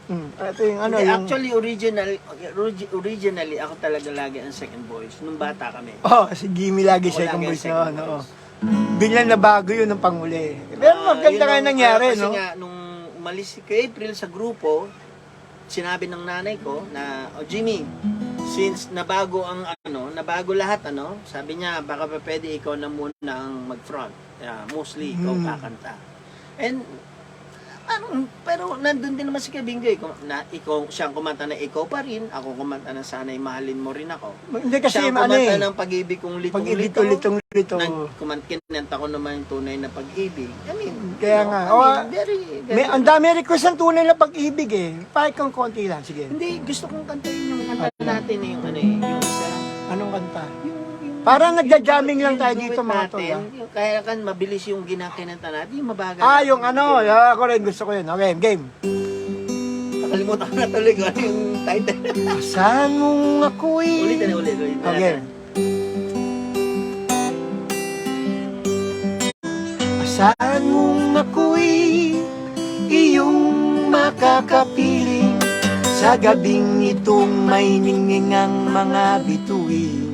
Ito yung Hindi, yung... actually, originally, ako talaga lagi ang second voice. Nung bata kami. Si Jimmy lagi Ako second lagi ang voice second na, voice. Biglang nabago yun ng panghuli. Pero maganda nga nangyari, kasi no? nga, nung umalis si April sa grupo, sinabi ng nanay ko na, Jimmy, since nabago ang nabago lahat, sabi niya, baka pa pwede ikaw na muna ang mag-front. Mostly, ikaw kakanta. And, pero nandun din naman si Kabingo, ikaw, siyang kumanta na ikaw pa rin, ako kumanta na sana'y mahalin mo rin ako. Hindi kasi siyang kumanta ng pag-ibig kong litong-lito. Litong-lito. Kinanta ko naman yung tunay na pag-ibig. I mean, kaya nga, very ang dami request ng tunay na pag-ibig eh. Pakit kang konti lang, sige. Hindi, gusto kong kantahin yung kanta natin yung yung isa. Anong kanta? Parang nagja-jamming lang tayo dito mga tol. Kaya kan mabilis yung ginakinanta natin, yung mabagal. Yung ako rin gusto ko yun. Okay, game. Nakalimutan ko na tuloy kung ano yung title. Saan mong ako'y... Ulitin. Okay. Saan mong ako'y iyong makakapiling, sa gabing itong may ningingang mga bituin.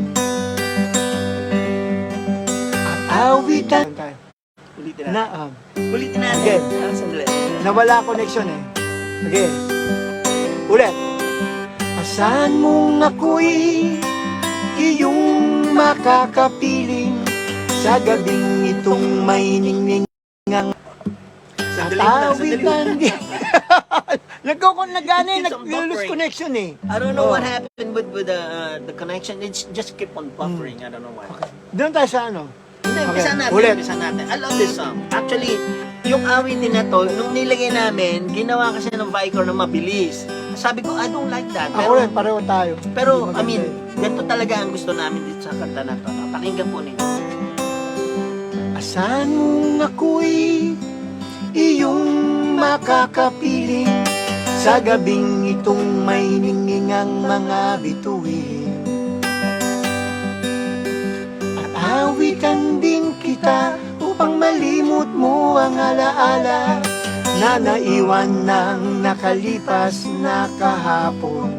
Awitan. Ulitin natin. Ulitin natin. Okay. Sandali. Nawala connection eh. Okay. Ulit. Asan mong ako'y iyong makakapiling, sa gabing itong may ningningang atawitan. Nag-lose connection eh. I don't know what happened with the connection. It's just keep on buffering. I don't know why. Doon tayo sa Hindi, Okay, umpisa natin. I love this song. Actually, yung awitin na to, nung nilagay namin, ginawa kasi ng Vicor na mabilis. Sabi ko, I don't like that. Ako rin, pareho tayo. Pero, I mean, ganito talaga ang gusto namin dito sa kanta na to. Pakinggan po ninyo. Asan mong ako'y iyong makakapiling sa gabing itong may ningingang mga bituin. At awitan din kita upang malimot mo ang alaala na naiwan ng nakalipas na kahapon.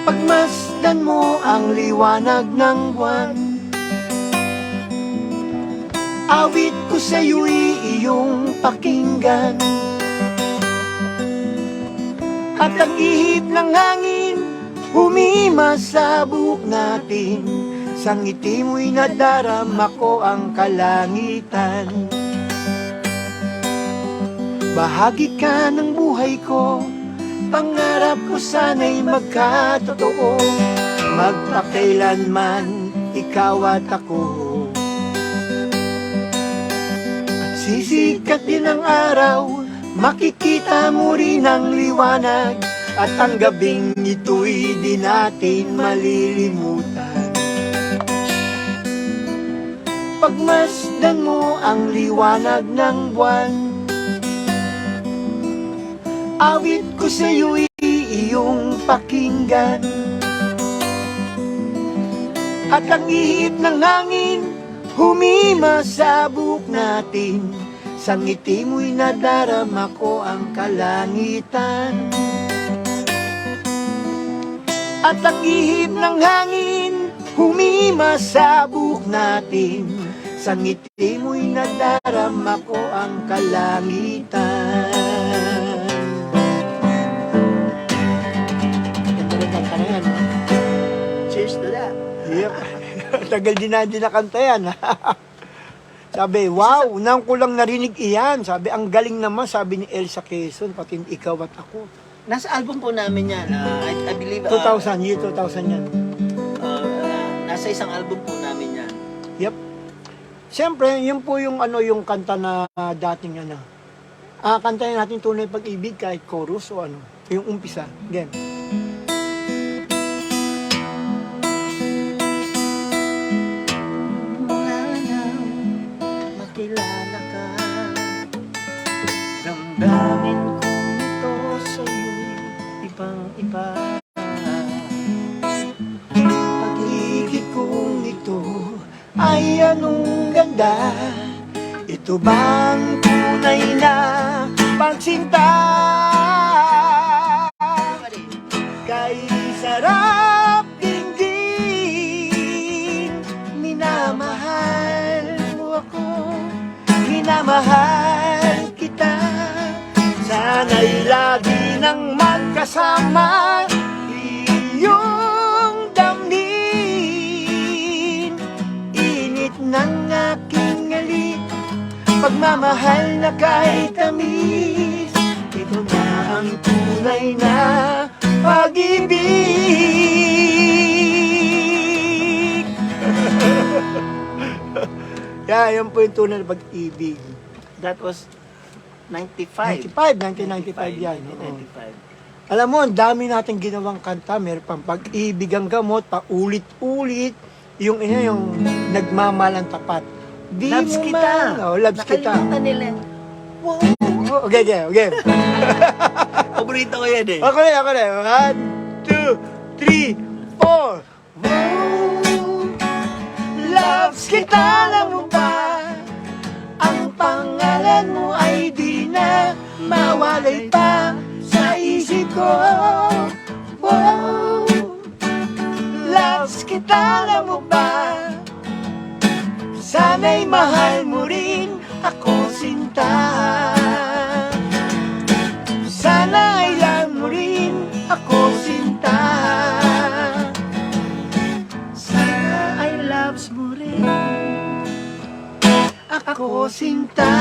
Pagmasdan mo ang liwanag ng buwan, awit ko sa'yo'y iyong pakinggan. At ang ihip ng hangin humimas sa buhok natin, sa ngiti mo'y nadarama ko ang kalangitan. Bahagi ka ng buhay ko, pangarap ko sana'y magkatotoo, magpakailanman ikaw at ako. At sisikat din ang araw, makikita mo rin ang liwanag, at ang gabing ito'y di natin malilimutan. Pagmasdan mo ang liwanag ng buwan, awit ko sa'yo'y iyong pakinggan. At ang ihip ng hangin humimas sa buhok natin, sa ngiti mo'y nadarama ko ang kalangitan. At ang ihip ng hangin humimas sa buhok natin, sa ngiti mo'y nadarama ko ang kalangitan. Cheers to that. Yep. Tagal din natin nakanta yan. Sabi, wow, unang ko lang narinig iyan. Sabi, ang galing naman, sabi ni Elsa Quezon, pati ikaw at ako. Nasa album po namin yan. I believe... 2000, year 2000 yan. Nasa isang album po namin yan. Yep. Siyempre, yun po yung ano yung kanta na dating ano. Kantahin natin Tunay Pag-ibig kahit chorus o ano. Yung umpisa. Again. Mula nang makilala ka, damdamin kong ito sa'yo'y ibang-iba. Pag-ibig kong ito ay anong ganda. Ito bang tunay na pagsinta? Kay sarap dinggin, minamahal mo ako, minamahal kita. Sana'y lagi nang magkasama, iyong damhin, init ng aking halik, pagmamahal na kahit tamis. Ito na ang tunay na pag-ibig. Yeah, yan po yung tunay na pag-ibig. That was 95. 1995 yan. oo. 1995. Alam mo, ang dami natin ginawang kanta. Meron pang Pag-ibig ang gamot, paulit-ulit. Yung nagmamalang tapat. Di Loves mo kita. man- Oh, loves kita. Nakalimutan nila. Oh, okay. Paborito ko yan eh. Ako na. 1, 2, 3, 4. Loves kita, alam mo ba? Ang pangalan mo ay di na mawalay pa sa isip ko. Wow. Loves kita, alam mo ba? Sana'y mahal mo rin ako, sinta. Sana ay alam mo rin ako, sinta. Sana ay loves mo rin ako, sinta.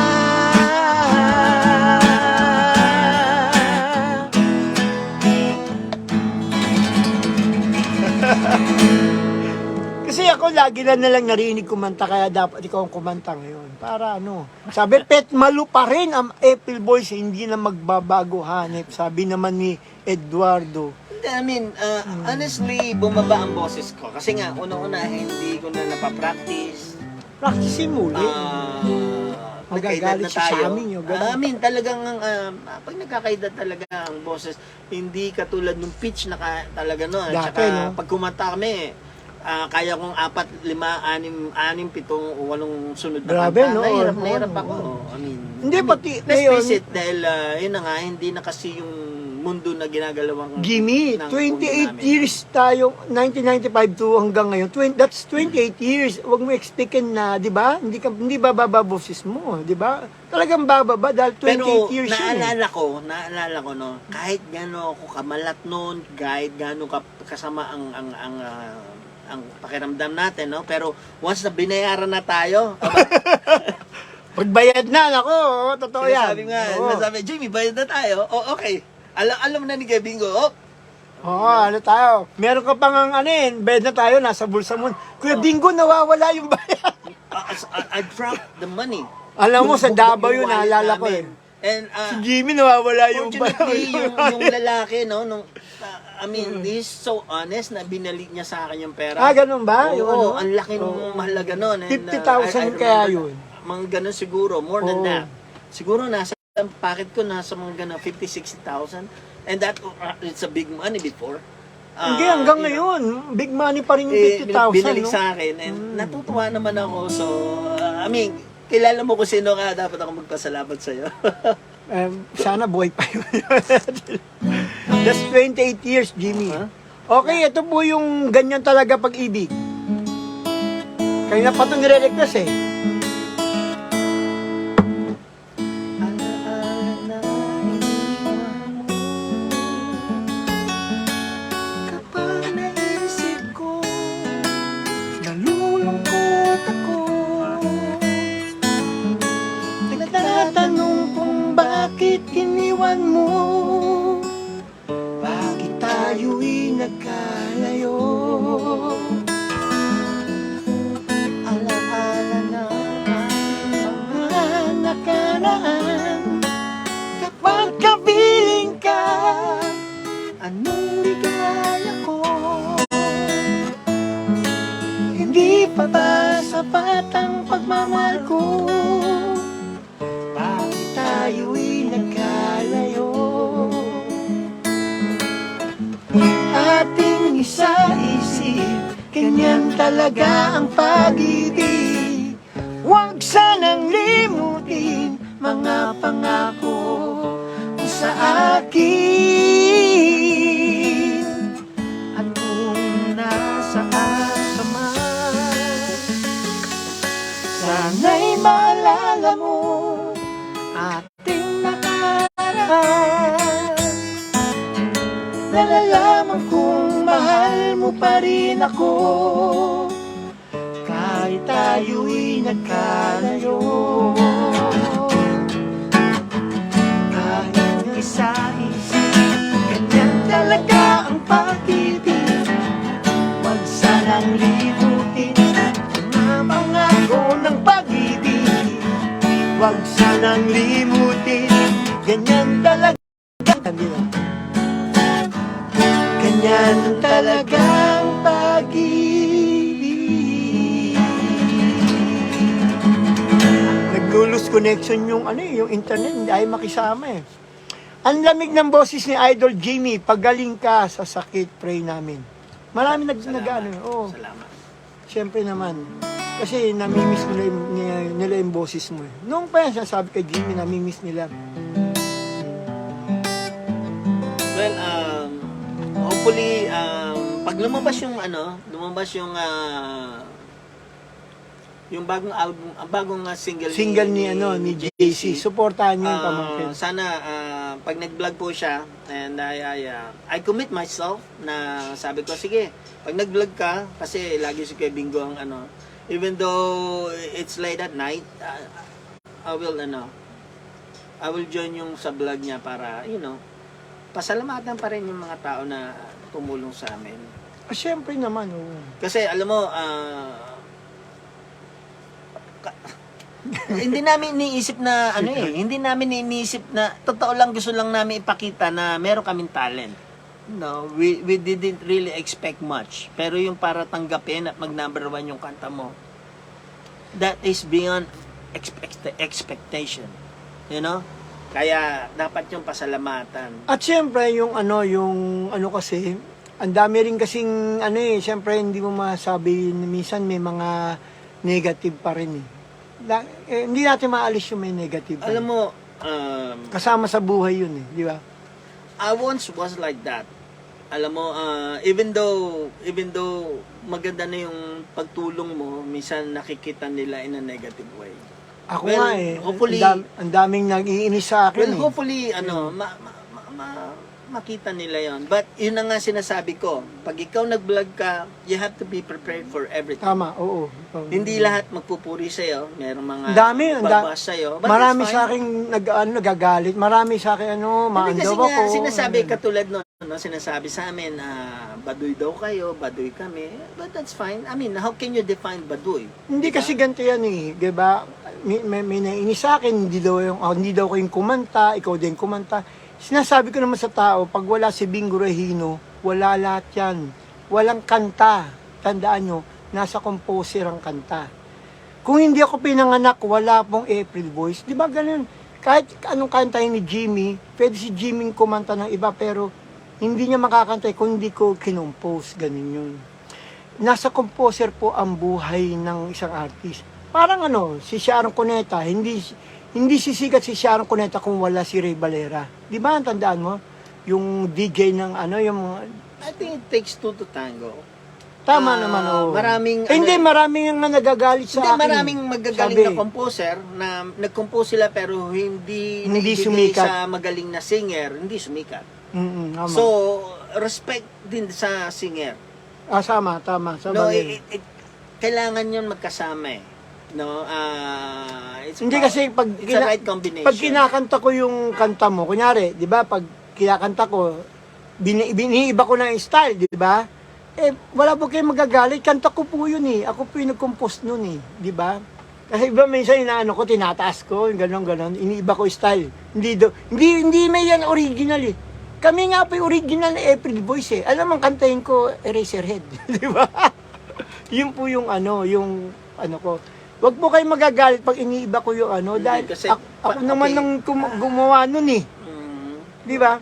Kasi ako lagi na nalang narinig kumanta, kaya dapat ikaw ang kumanta ngayon. Para ano, sabi Pet Malu pa rin ang Apple Boys, hindi na magbabago hanip. Sabi naman ni Eduardo. Hindi, I mean, honestly, bumaba ang boses ko. Kasi nga, unang-una, hindi ko na napapractice. Practicein mo ulit. magkakaedad Magagalit siya sa amin, yung ganun. I mean, talagang, pag nagkakaedad talaga ang boses, hindi katulad nung pitch na talaga, no? At Dati, saka, no? pag kumanta kami, kaya kong 4, 5, 6, 7, 8 sunod na Grabe, kanta. no? Nahirap Oo, ako. oo. I mean, Hindi, pati let's ngayon, face it, dahil, yun na nga, hindi na kasi yung mundo na ginagalawang Jimmy, ng 28 mundo namin. years tayo, 1995 to hanggang ngayon. That's 28 years. Huwag mo expectin na, di ba? Hindi bababa boses mo, di ba? Talagang bababa dahil 28 Pero years yun. naalala ko no, kahit gaano ako kamalat noon, kahit gaano kasama ang pakiramdam natin, no? Pero once na binayaran na tayo, Pagbayad na, nako, totoo yan. sabi nga, Oo. sabi, Jimmy, bayad na tayo. Oh, okay. Alam na ni Bingo, Oo, ano tayo? Meron ka pang bayad na tayo, nasa bulsa mo. Kuya Bingo, nawawala yung bayad. I dropped the money. Alam mo, sa Yung Davao yun, wallet naalala ko namin. And, Si Jimmy, nawawala yung fortunately, bayad. yung lalaki, no, I mean, he's so honest na binalik niya sa akin yung pera. Ganun ba? Oo, Yung ano? ang laki nung mahalaga nun. And, 50,000 kaya yun. Mga ganun siguro, more than Oo. that. Siguro nasa ang packet ko nasa mga ganun, 50,000-60,000. And that, it's a big money before. Hindi, hanggang You know, ngayon, big money pa rin yung eh, 50,000, binalik no? sa akin. And natutuwa naman ako. So, I mean, kilala mo kung sino ka, dapat ako magpasalamat sa'yo. Sana buhay pa yun. That's 28 years, Jimmy. Huh? Okay, ito po yung ganyan talaga pag-ibig. Kaya pa ito nire-request eh. Kapag naisip ko, nalulungkot ako. Nagtatanong kung bakit iniwan mo. Bakit tayo'y nagkalayo? Alaala na ating mga nakaraan. Kapag kapiling ka, anong ligaya ko? Hindi pa ba sapat ang pagmamahal ko? Bakit tayo'y nagkalayo? Ating isa-isip, ganyan talaga ang pag-ibig. Huwag sanang limutin mga pangako mo sa akin. At kung nasa ka man, sana'y maalala mo ating nakaraan. Nalalaman kong mahal mo pa rin ako, kahit tayo'y nagkalayo. Kahit isa-isip, ganyan talaga ang pag-ibig. Huwag sanang limutin mga pangako ng pag-ibig. Huwag sanang limutin, ganyan talaga. Ganyan talagang pag-ibig. Nag-lose connection yung yung internet, hindi ay makisama eh. Ang lamig ng boses ni Idol Jimmy, pagaling ka sa sakit, pray namin. Marami oo. Salamat. Siyempre naman. Kasi namimiss nila yung boses mo eh. Noong pa yan, sabi kay Jimmy, namimiss nila. Well, hopefully, pag lumabas yung bagong album, ang bagong single Ni JC. Suportahan niyo yung pamangkin. sana pag nag-vlog po siya and I commit myself na sabi ko sige, pag nag-vlog ka kasi lagi si Kuya Bingo ang even though it's late at night, I will join yung sa vlog niya para pasalamatan pa rin yung mga tao na tumulong sa amin. Siyempre naman, oo. Kasi alam mo, hindi namin iniisip na hindi namin iniisip na totoo lang, gusto lang namin ipakita na meron kaming talent. No, we didn't really expect much. Pero yung para tanggapin at mag number 1 yung kanta mo, that is beyond expectation. You know? Kaya dapat yung pasalamatan. At siyempre, yung ano kasi, ang dami rin kasing, siyempre, hindi mo masabi, minsan may mga negative pa rin eh. Hindi natin maalis yung may negative pa Alam rin. mo, Kasama sa buhay yun eh, di ba? I once was like that. Alam mo, even though maganda na yung pagtulong mo, minsan nakikita nila in a negative way. Ako Well, nga eh, hopefully- ang daming nag-iinis sa akin Well, eh. hopefully, makita nila yon. But yun na nga sinasabi ko, pag ikaw nag-vlog ka, you have to be prepared for everything. Tama, oo. Hindi lahat magpupuri sa'yo. Merong mga ang babas sa'yo. But marami it's sa fine. akin nagagalit. Marami sa akin Hindi maandaw kasi nga, ako. sinasabi katulad no, sinasabi sa amin, baduy daw kayo, baduy kami. But that's fine. I mean, how can you define baduy? Hindi Diba? kasi ganito yan eh, 'di ba? May naiinis sa akin, hindi daw ko yung kumanta, ikaw din kumanta. Sinasabi ko naman sa tao, pag wala si Bingo Regino, wala lahat yan. Walang kanta. Tandaan nyo, nasa composer ang kanta. Kung hindi ako pinanganak, wala pong April Boys. Di ba ganun? Kahit anong kantahin ni Jimmy, pwede si Jimmy kumanta ng iba, pero hindi niya makakantay kung hindi ko kinompose. Ganun yun. Nasa composer po ang buhay ng isang artist. Parang si Sharon Cuneta, hindi sisikat si Sharon Cuneta kung wala si Ray Valera. Di ba, ang tandaan mo? Yung DJ ng yung mga... I think it takes two to tango. Tama naman, oo. Maraming... Maraming nga nagagalit sa Hindi, akin. maraming magagaling Sabi, na composer na nag-compose sila pero hindi naibigay sumikat. sa magaling na singer, hindi sumikat. tama. So, respect din sa singer. Tama. Sa No, bagay. kailangan yun magkasama eh. No, Hindi kasi pag it's a right combination. pag kinakanta ko yung kanta mo, kunyari, 'di ba, pag kinakanta ko, biniiba ko na yung style, 'di ba? Wala po kayong magagalit, kanta ko po yun eh. Ako po yung nag-compose nun eh, 'di ba? Kasi iba minsan inaano ko, tinataas ko, yung ganon, iniiba ko yung style. Hindi may yan original eh. Kami nga po yung original na April Boys eh. Alam mo, kantahin ko Eraserhead, 'di ba? Yun po yung yung ko. Wag po kayo magagalit pag iniiba ko yung dahil kasi ako naman nang gumawa nun eh. Di ba?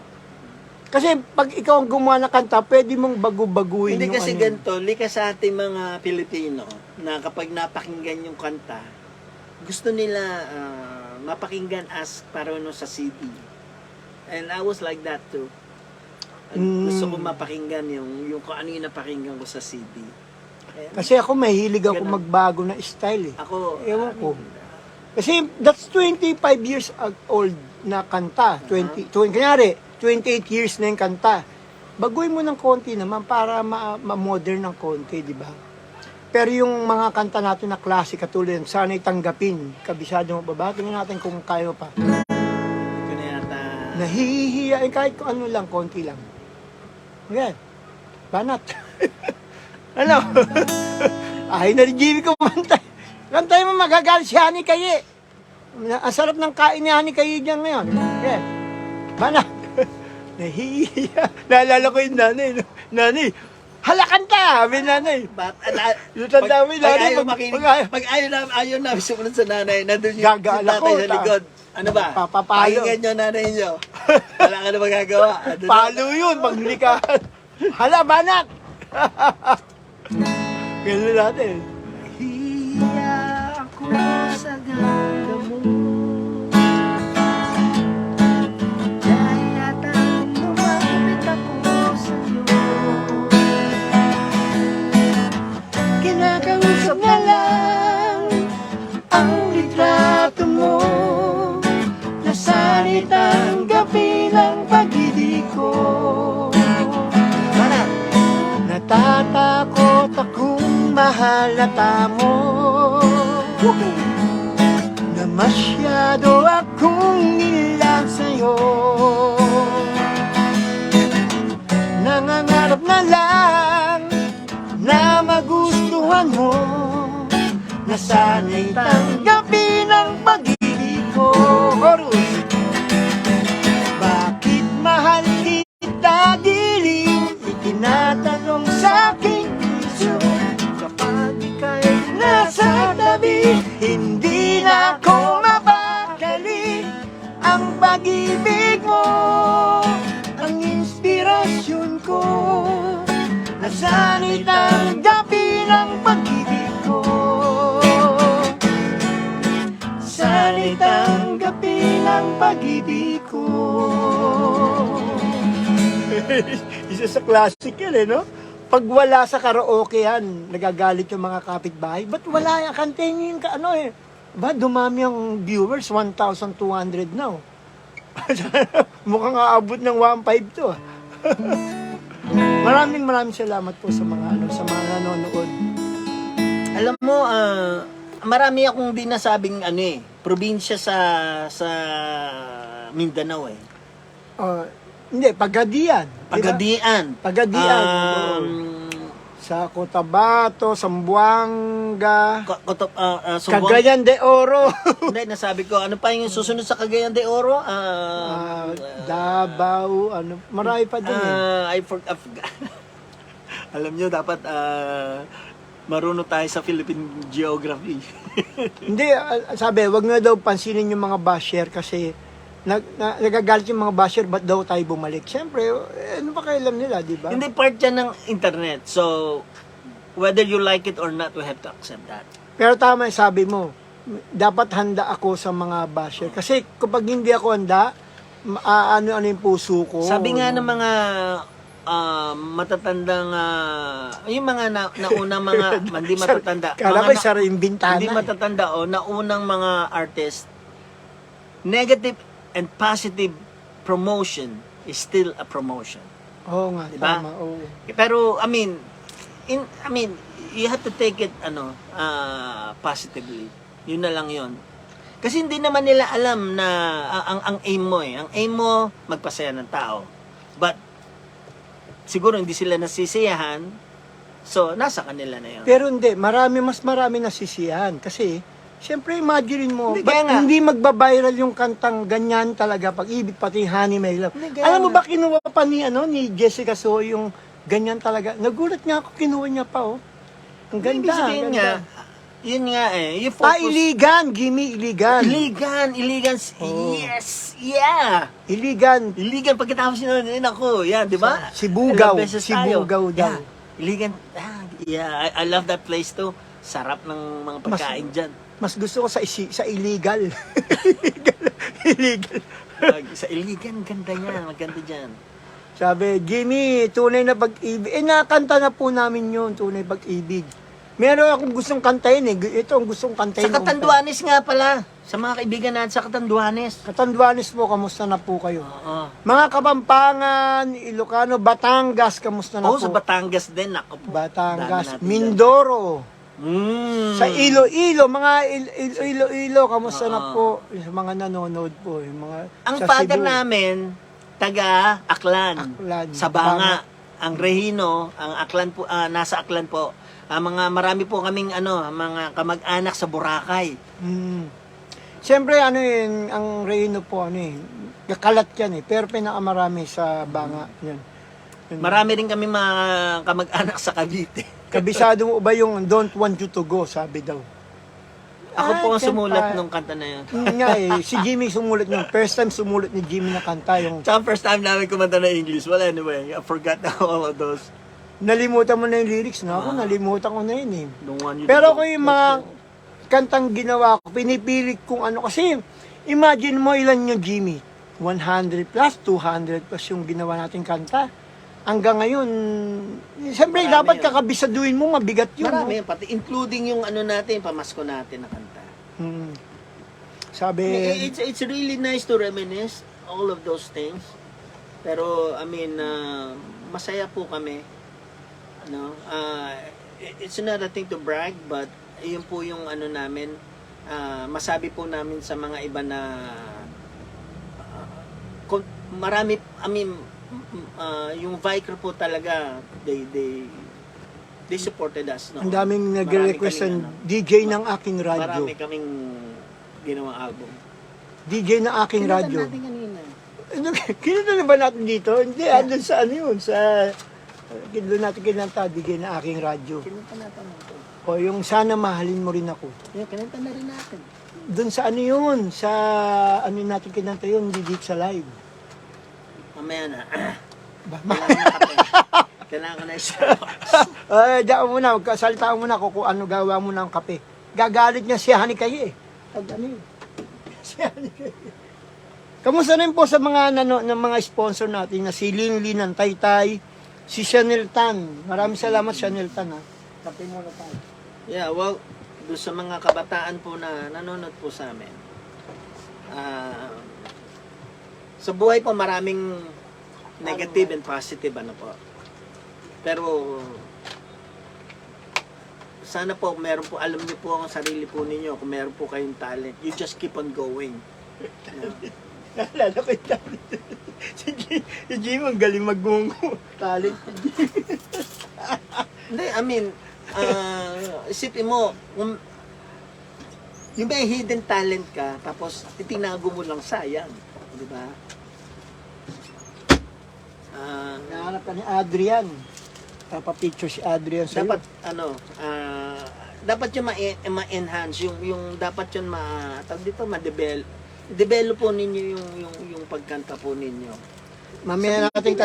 Kasi pag ikaw ang gumawa ng kanta, pwede mong bagu-baguhin Hindi yung kasi ganito, likas sa ating mga Pilipino na kapag napakinggan yung kanta, gusto nila mapakinggan as pareho sa CD. And I was like that too. Gusto ko mapakinggan yung kung ano yung napakinggan ko sa CD. Kasi ako mahilig ako Ganun. magbago na style eh. Ako, Ewan ko. Kasi that's 25 years old na kanta. 20, kanyari, 28 years na yung kanta. Baguhin mo ng konti naman para ma-modern ng konti, di ba? Pero yung mga kanta natin na klase, katulad yan, sana'y tanggapin. Kabisado mo ba ba? Tingnan natin kung kaya pa. ito na yata. Nahihiya, kahit kung ano lang, konti lang. Ayan. Banat. Ano? Ay na rin Jimmy kumanta. Kantay mo magagalit si Hani Kaye. Ang sarap ng kain ni Hani Kaye dyan ngayon. Yes. Banat. Nahihiya. Naalala ko yung nanay. Nanay, hala kanta! Sabi nanay. Yung tanda mo yung nanay. Pag ayaw na sumunod sa nanay, nandun yung Gagala ko, tatay sa likod. Ano ba? Papapalo. Pakinggan nyo nanay nyo. Wala ka na magagawa. Andun Palo yun, maglikahan. Hala, banat! Ganun natin. Hiya ako sa ganda mo. Kaya tang lumapit ako sa'yo. Kinakausap na lang ang litrato mo. Nasanit ang gabi ng pag-ibig ko. Natatakot akong mahalata mo na masyado akong nilang sa'yo. Nangangarap na lang na magustuhan mo, na sana'y tanggapin ang pag-ibig ko. Chorus! Bakit mahal kita dilim? Itinatanong sa aking puso. Kapag ika'y nasa tabi, hindi na ako ang pag-ibig ko. Isa sa classic yan eh, no? Pag wala sa karaoke yan, nagagalit yung mga kapitbahay. Ba't wala yan? Kantingin ka, ano eh. Ba, dumami ang viewers, 1,200 na. Mukhang aabot ng 1,500 to. Maraming salamat po sa mga nanonood. Alam mo, marami akong di nasabing probinsya sa Mindanao eh. Hindi, Pagadian. Pagadian. Pagadian. Sa Cotabato, Zamboanga, Cagayan de Oro. Hindi, nasabi ko, ano pa yung susunod sa Cagayan de Oro? Davao, marami pa din eh. I forgot. Alam nyo, dapat marunong tayo sa Philippine geography. Hindi, sabi, wag nga daw pansinin yung mga basher kasi nagagalit yung mga basher, ba't daw tayo bumalik? Siyempre, ano ba kailan nila, di ba? Hindi, part yan ng internet. So, whether you like it or not, we have to accept that. Pero tama yung sabi mo, dapat handa ako sa mga basher. Kasi kapag hindi ako handa, ano yung puso ko. Sabi nga ng mga matatandang, yung mga naunang mga, hindi matatanda. Kala ko isa rin bintana. Hindi matatanda, naunang mga artist, negative and positive promotion is still a promotion. Oo nga, diba? tama. Oo. Pero, I mean, you have to take it, positively. Yun na lang yun. Kasi hindi naman nila alam na ang aim mo eh. Ang aim mo, magpasaya ng tao. But, siguro hindi sila nasisiyahan, so, nasa kanila na yun. Pero hindi, mas marami nasisiyahan. Kasi, siyempre, imagine mo, Hindi, ba't kaya nga. hindi magbabiral yung kantang ganyan talaga, pag-ibig pati Honey My Love. Hindi, kaya Alam mo nga. ba, kinuha pa ni Jessica So yung ganyan talaga. Nagulat nga ako, kinuha niya pa, oh. Ang Ibig ganda, sabihin ang nga, ganda. yun nga eh, you focus. Iligan, Gimme, Iligan. Iligan. Oh. Yes, yeah. Iligan. Iligan, pagkatapos yun ako, yan, di ba? Sibugaw, Ilang beses Sibugaw tayo. daw. Yeah. Iligan, yeah, I love that place too. Sarap ng mga pagkain dyan. Mas gusto ko sa illegal. illegal. Sa Iligan, ganda yan, maganda dyan. Sabi, Jimmy, tunay na pag-ibig. Nakanta na po namin yun, tunay pag-ibig. Meron akong gustong kantahin eh. Ito ang gustong kantahin. Sa Catanduanes nga pala, sa mga kaibigan natin sa Catanduanes. Catanduanes po, kamusta na po kayo? Oo. Mga Kapampangan, Ilocano, Batangas, kamusta na po? Sa Batangas din, ako po. Batangas, Dami natin Mindoro. dyan. Sa Iloilo, mga Iloilo, kamusta na Oo. po? Yung mga nanonood po. Yung mga, Ang sa father Cebu. namin, taga Aklan. Aklan. Sa Banga. Ang Rehino, ang Aklan po, nasa Aklan po. Marami po kaming mga kamag-anak sa Boracay. Siyempre, ang Reyno po, kalat yan eh. Pero pinakamarami sa Banga. Yan. Marami rin kami mga kamag-anak sa Cavite. Kabisado mo ba yung Don't Want You To Go, sabi daw. Ako po ang kanta. sumulat nung kanta na yun. Nga eh, si Jimmy sumulat yung first time sumulat ni Jimmy na kanta yung Tsaka first time namin kumanta na English. Well, anyway, I forgot all of those. nalimutan mo na yung lyrics, no? Ako nalimutan ko na yun eh. Don't want you to Pero go. ako yung mga kantang ginawa ko, pinipilit kung kasi imagine mo ilan yung Jimmy, 100 plus, 200 plus yung ginawa nating kanta. Hanggang ngayon, siyempre Marami dapat yun. kakabisaduhin mo, mabigat yun. Marami no? yan, pati including yung natin, pamasko natin na kanta. Sabi, It's really nice to reminisce all of those things. Pero, masaya po kami. It's not a thing to brag, but yun po yung namin, masabi po namin sa mga iba na marami, yung Vicar po talaga, they supported us. No? ang daming Marami nagre-request kaming, ng DJ ng aking radyo. Marami kaming ginawang album. DJ ng aking Kinanta radyo. natin kanina. Kinanta na ba natin dito? Hindi, andun sa yun, sa doon natin kinanta, DJ ng aking radyo. Kinanta natin ito. O yung sana mahalin mo rin ako. Yeah, kinanta na rin natin. Doon sa yun, sa natin kinanta yun, hindi sa live. Mamaya na. Ba- Kailangan na kape. Kailangan ko na isa. Diyan ka muna, magkasalita muna ko kung ano gawa mo ng kape. Gagalit niya si Hani kayo eh. Pag yun. Si Hani kayo. Kamusta rin po sa mga ng mga sponsor natin na si Linlin ng Taytay, si Chanel Tan. Maraming salamat Chanel Tan ha. Kape muna tayo. Yeah, well, doon sa mga kabataan po na nanonood po sa amin. Sa buhay po maraming negative and positive ano po. Pero sana po meron po, alam niyo po ang sarili po ninyo kung meron po kayong talent. You just keep on going. Naalala ko yung talent. Si Jim ang galing magmungo. Talent. Hindi, I mean, isipin mo, yung may hidden talent ka, tapos itinago mo lang, sayang. Di ba? Nahanap ka ni Adrian. Papa-picture si Adrian sa'yo. Dapat, dapat yung ma-enhance, yung dapat yung tawag dito, ma-develop po ninyo yung pagkanta po ninyo. Mamaya natin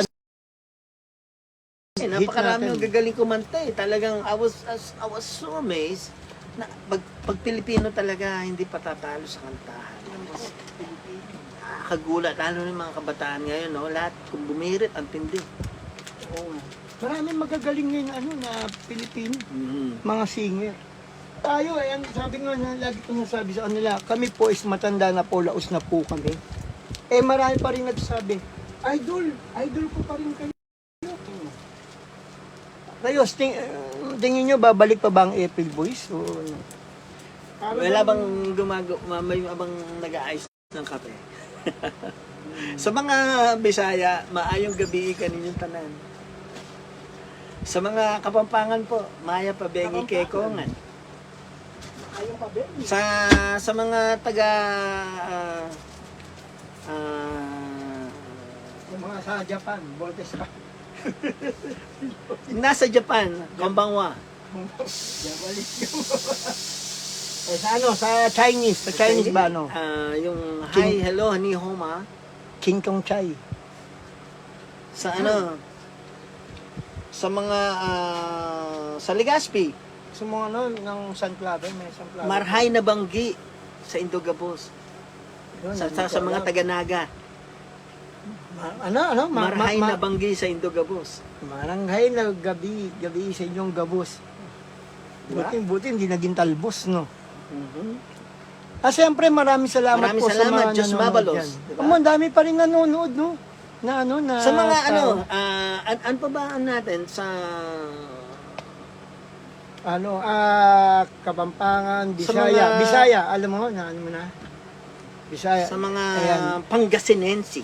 Napakarami natin. yung gagaling kumanta eh. Talagang I was so amazed na pag Pilipino talaga hindi patatalo sa kantahan. Nakakagulat, lalo ng mga kabataan ngayon, no? Lahat, kung bumirit, ang tindi. Oo. Maraming magagaling ngayon na Pilipino. Mga singer. Tayo, ayan, sabi nga na, lagi ko nasabi sa kanila, kami po is matanda na po, laos na po kami. Eh, marami pa rin nagsasabi, idol ko pa rin kayo. Kayo, tingin nyo, babalik pa ba ang April Boys? O, ano? Wala bang may abang nag-aayos ng kape? Sa mga Bisaya, maayong gabi kaninyong tanan. Sa mga Kapampangan po, maya pa bengi kekongan. Ayaw pa ba? Sa mga taga Yung mga sa Japan, Voltes pa. nasa Japan, konbanwa. Jabalik ka mo. Eh, sa ano, sa Chinese ba ano? Yung hi, hello, ni homa. King Kong Chai. Sa ano, sa mga sa Legazpi, Sa mga ano, ng Sunflower, may Sunflower. marhay na banggi sa Indogabos. Yun, Sa mga taga-Naga, marhay na banggi sa Indogabos. Maranghay na gabi sa inyong gabos. Diba? Buti hindi naging talbos, no? Siyempre, maraming salamat Maraming po salamat, sa mga Diyos nanonood mabalos, dyan. diba? Ang dami pa rin nanonood, no? Sa mga ano pa ba natin sa Kapampangan, Sa Bisaya. mga- Bisaya, alam mo, ano mo na? Bisaya. sa mga Ayan. Pangasinense,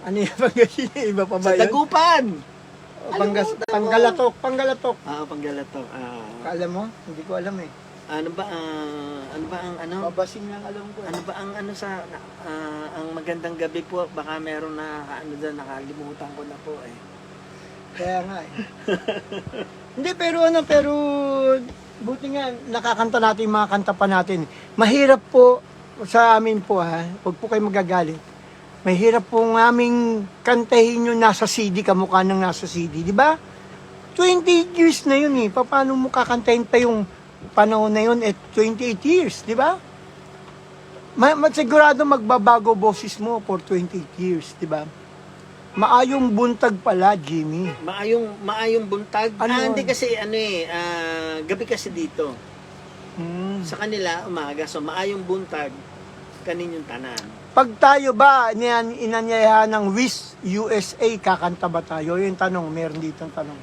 Ano yung Pangasinan? Iba pa ba sa yun? Dagupan. Panggalatok. Panggalatok. Alam mo? Hindi ko alam eh. Ano ba ang ano? Babasing lang alam ko. Ano ba ang ano sa ang magandang gabi po, baka meron na ano doon, nakalimutan ko na po eh. Kaya nga eh. Hindi, pero buti nga nakakanta natin yung mga kanta pa natin. Mahirap po sa amin po huwag po kayo magagalit. Mahirap po ng aming kantahin yung nasa CD, kamukha ng nasa CD, di ba? 28 years na yun eh. Paano mo kakantahin pa yung panahon na yun 28 years, di ba? Sigurado magbabago boses mo for 28 years, di ba? Maayong buntag pala, Jimmy. Maayong buntag. Ano? Hindi kasi gabi kasi dito. Hmm. Sa kanila umaga, so maayong buntag kaninyong tanan. Pag tayo ba inanyayahan ng Wish USA, kakanta ba tayo? Yung tanong, meron dito ang tanong.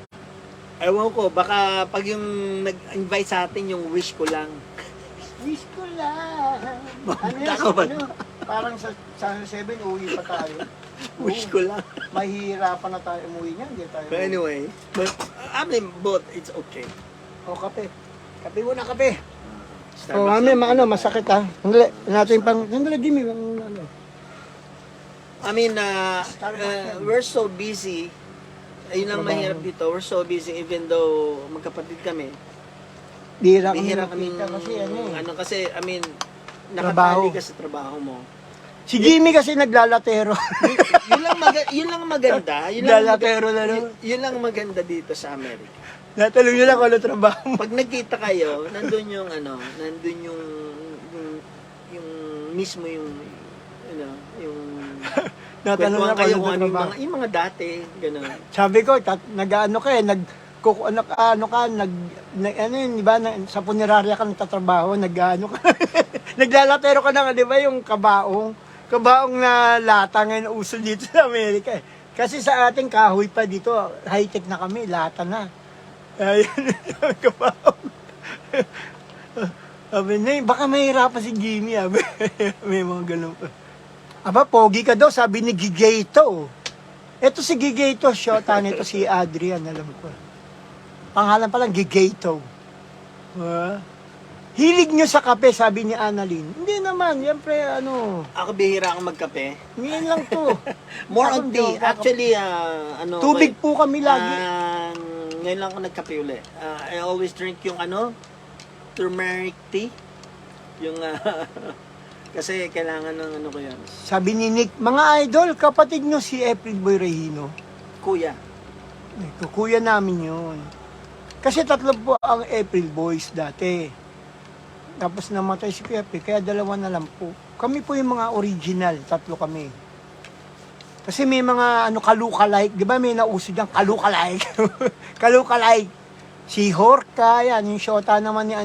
Ewan ko, baka pag yung nag-invite sa atin yung wish ko lang. Wish ko lang. Ako ba? Parang sa 7, uwi pa tayo. Wish ko lang. Mahihirapan na tayo umuwi niyan. Hindi tayo. But anyway, I mean, both, it's okay. O, kape. Kape muna, kape. Starbucks Mami, lang. masakit Sandali, natin sandali, Jimmy. I mean, we're so busy. Ayun lang Trabaho. mahirap dito. We're so busy even though magkapatid kami. Bihira kami Bihira kami nakita kasi kasi, I mean, Trabaho. nakatali ka sa trabaho mo. Si Jimmy kasi naglalatero. Yun lang maganda. Lalatero na, no? Yun lang maganda dito sa Amerika. Natanong nyo lang kung ano trabaho mo. Pag nagkita kayo, nandun yung mismo yung Kwentuhan ako, kayo kung ano nagtatrabaho. yung mga dati, gano'n. Sabi ko, nag-ano ka eh, ano yun, di ba, sa punerarya ka nagtatrabaho, nag-ano ka, naglalatero ka na, di ba, yung kabaong na lata ngayon uso dito sa Amerika eh. Kasi sa ating kahoy pa dito, high-tech na kami, lata na. Ayun, kabaong. Sabi na, baka mahirapan si Jimmy, sabi. May mga ganun pa. Aba, pogi ka daw, sabi ni Gigato. Ito si Gigato, shota nito si Adrian, alam ko. Pangalan pa lang, Gigato. Hilig nyo sa kape, sabi ni Annalyn. Hindi naman, siyempre, ano, Ako bihira akong magkape. ngayon lang to. More Ako on tea. joke, Actually, Tubig po kami lagi. ngayon lang ako nagkape uli. I always drink yung turmeric tea. Yung, kasi kailangan ng ko yan. Sabi ni Nick, mga idol, kapatid nyo si April Boy Regino. Kuya. Kuya namin yun. Kasi tatlo po ang April Boys dati. Tapos namatay si Pepe, kaya dalawa na lang po. Kami po yung mga original, tatlo kami. Kasi may mga kaluka-like, di ba may nauso dyan, kaluka-like. Kaluka-like. Si Horka, yan, yung shota naman ni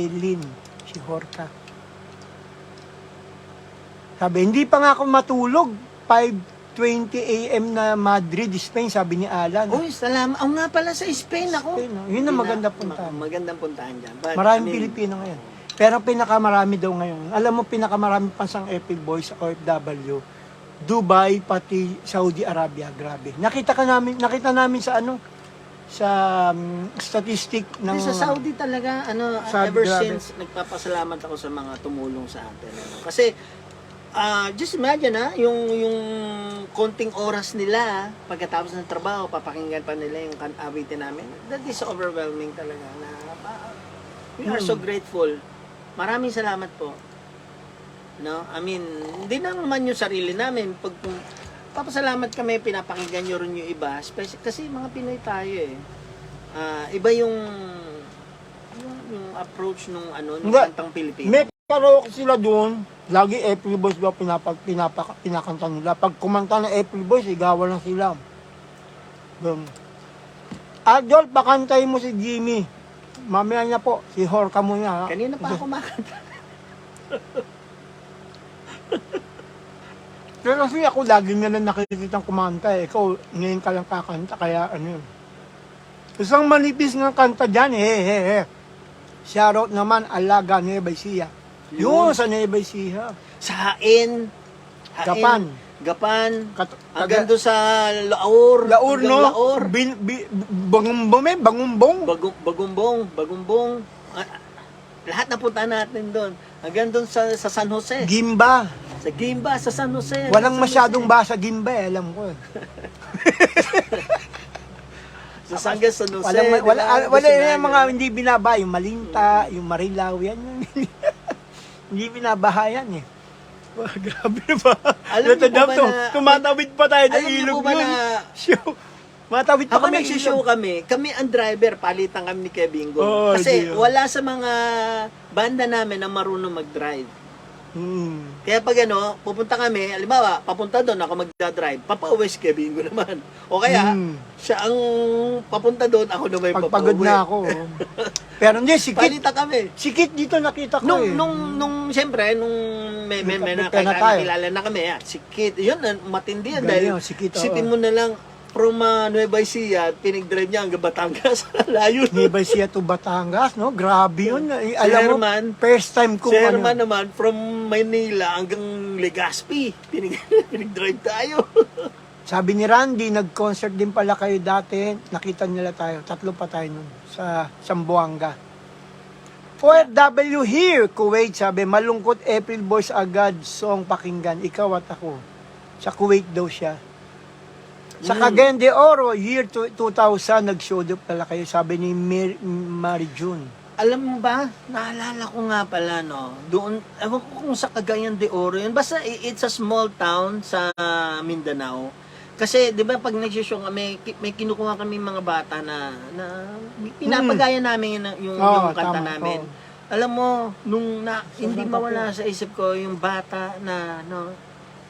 Lynn. Si Horka. Sabi, hindi pa nga ako matulog. 5:20 a.m. na Madrid, Spain, sabi ni Alan. Uy, salamat. Nga pala sa Spain ako. Spain, no? Yun ang maganda puntahan. Magandang puntahan dyan. But, Maraming Pilipino ngayon. Pero pinakamarami daw ngayon. Alam mo, pinakamarami pansang April Boys sa OFW. Dubai, pati Saudi Arabia. Grabe. Nakita namin sa sa statistic ng... Sa Saudi talaga, Saudi, ever grabe. since, nagpapasalamat ako sa mga tumulong sa atin. Kasi, just imagine yung konting oras nila, pagkatapos ng trabaho, papakinggan pa nila yung awitin namin. That is overwhelming talaga. We are so grateful. Maraming salamat po. No? I mean, hindi naman yung sarili namin. Papasalamat kami, pinapakinggan nyo rin yung iba. Kasi mga Pinoy tayo eh. Iba yung approach nung kantang Pilipino. May karaoke sila doon. Lagi April Boys daw pinakanta nila. Pag kumanta ng April Boys, igawan lang sila. Adol, pakantay mo si Jimmy. Mamaya niya po, si Horka muna. Kanina pa ako makanta. Pero kasi ako lagi na lang nakikitang kumanta eh. Ikaw, ngayon ka lang kakanta, kaya ano yun. Isang manipis ng kanta dyan, Shoutout naman, Alaga, Nueva Ecija. Yun, sa Nueva Ecija. Sa Hain. Gapan. Hanggang doon sa Laur. Laur, no? Laur. Bangumbong. Bagumbong. Lahat na punta natin doon. Hanggang doon sa San Jose. Gimba. Sa Gimba, sa San Jose. Walang San masyadong Jose. basa Gimba alam ko. Sa Sangga, San Jose. Wala yung mga hindi binaba. Yung Malinta, yung Marilao, yan. Hindi binabaha yan eh. Wow, grabe ba? Alam niyo po ba na... Tumatawid pa tayo ng Alam niyo ilog po ba yun. na... Show. Matawid pa Ako kami nagsishow ilog. kami ang driver, palitan kami ni Kebingo. Oh, Kasi dear. wala sa mga banda namin na marunong mag-drive. Kaya pag pupunta kami, halimbawa, papunta doon, ako magdadrive, papauwi si Kebingo naman. O kaya, siya ang papunta doon, ako naman yung Pagpagod papauwi. na ako. Pero hindi, Palitan kami. sikit dito nakita ko eh. Siyempre, may nakilala na kami, sikit. Yun, matindi yan. Galing, Dahil, sikit, oo. sipin mo na lang, from Nueva Ecija, pinag-drive niya hanggang Batangas. Layo. Nueva Ecija to Batangas, no? Grabe yun. Alam mo, Herman, first time kong Si Herman naman, from Manila hanggang Legazpi, pinag-drive tayo. Sabi ni Randy, nag-concert din pala kayo dati. Nakita nila tayo. Tatlo pa tayo nun sa Zamboanga. OFW here, Kuwait. Sabi, malungkot April Boys agad song pakinggan. Ikaw at ako. Sa Kuwait daw siya. Sa Cagayan de Oro, year 2000, nag-show up pala kayo. Sabi ni Mary June. Alam mo ba, naalala ko nga pala, doon, ewan ko kung sa Cagayan de Oro yun. Basta it's a small town sa Mindanao. Kasi, di ba, pag nagsishow kami, may kinukuha kami mga bata na pinapagaya namin yung kanta tama, namin. Alam mo, hindi mawala sa isip ko yung bata na,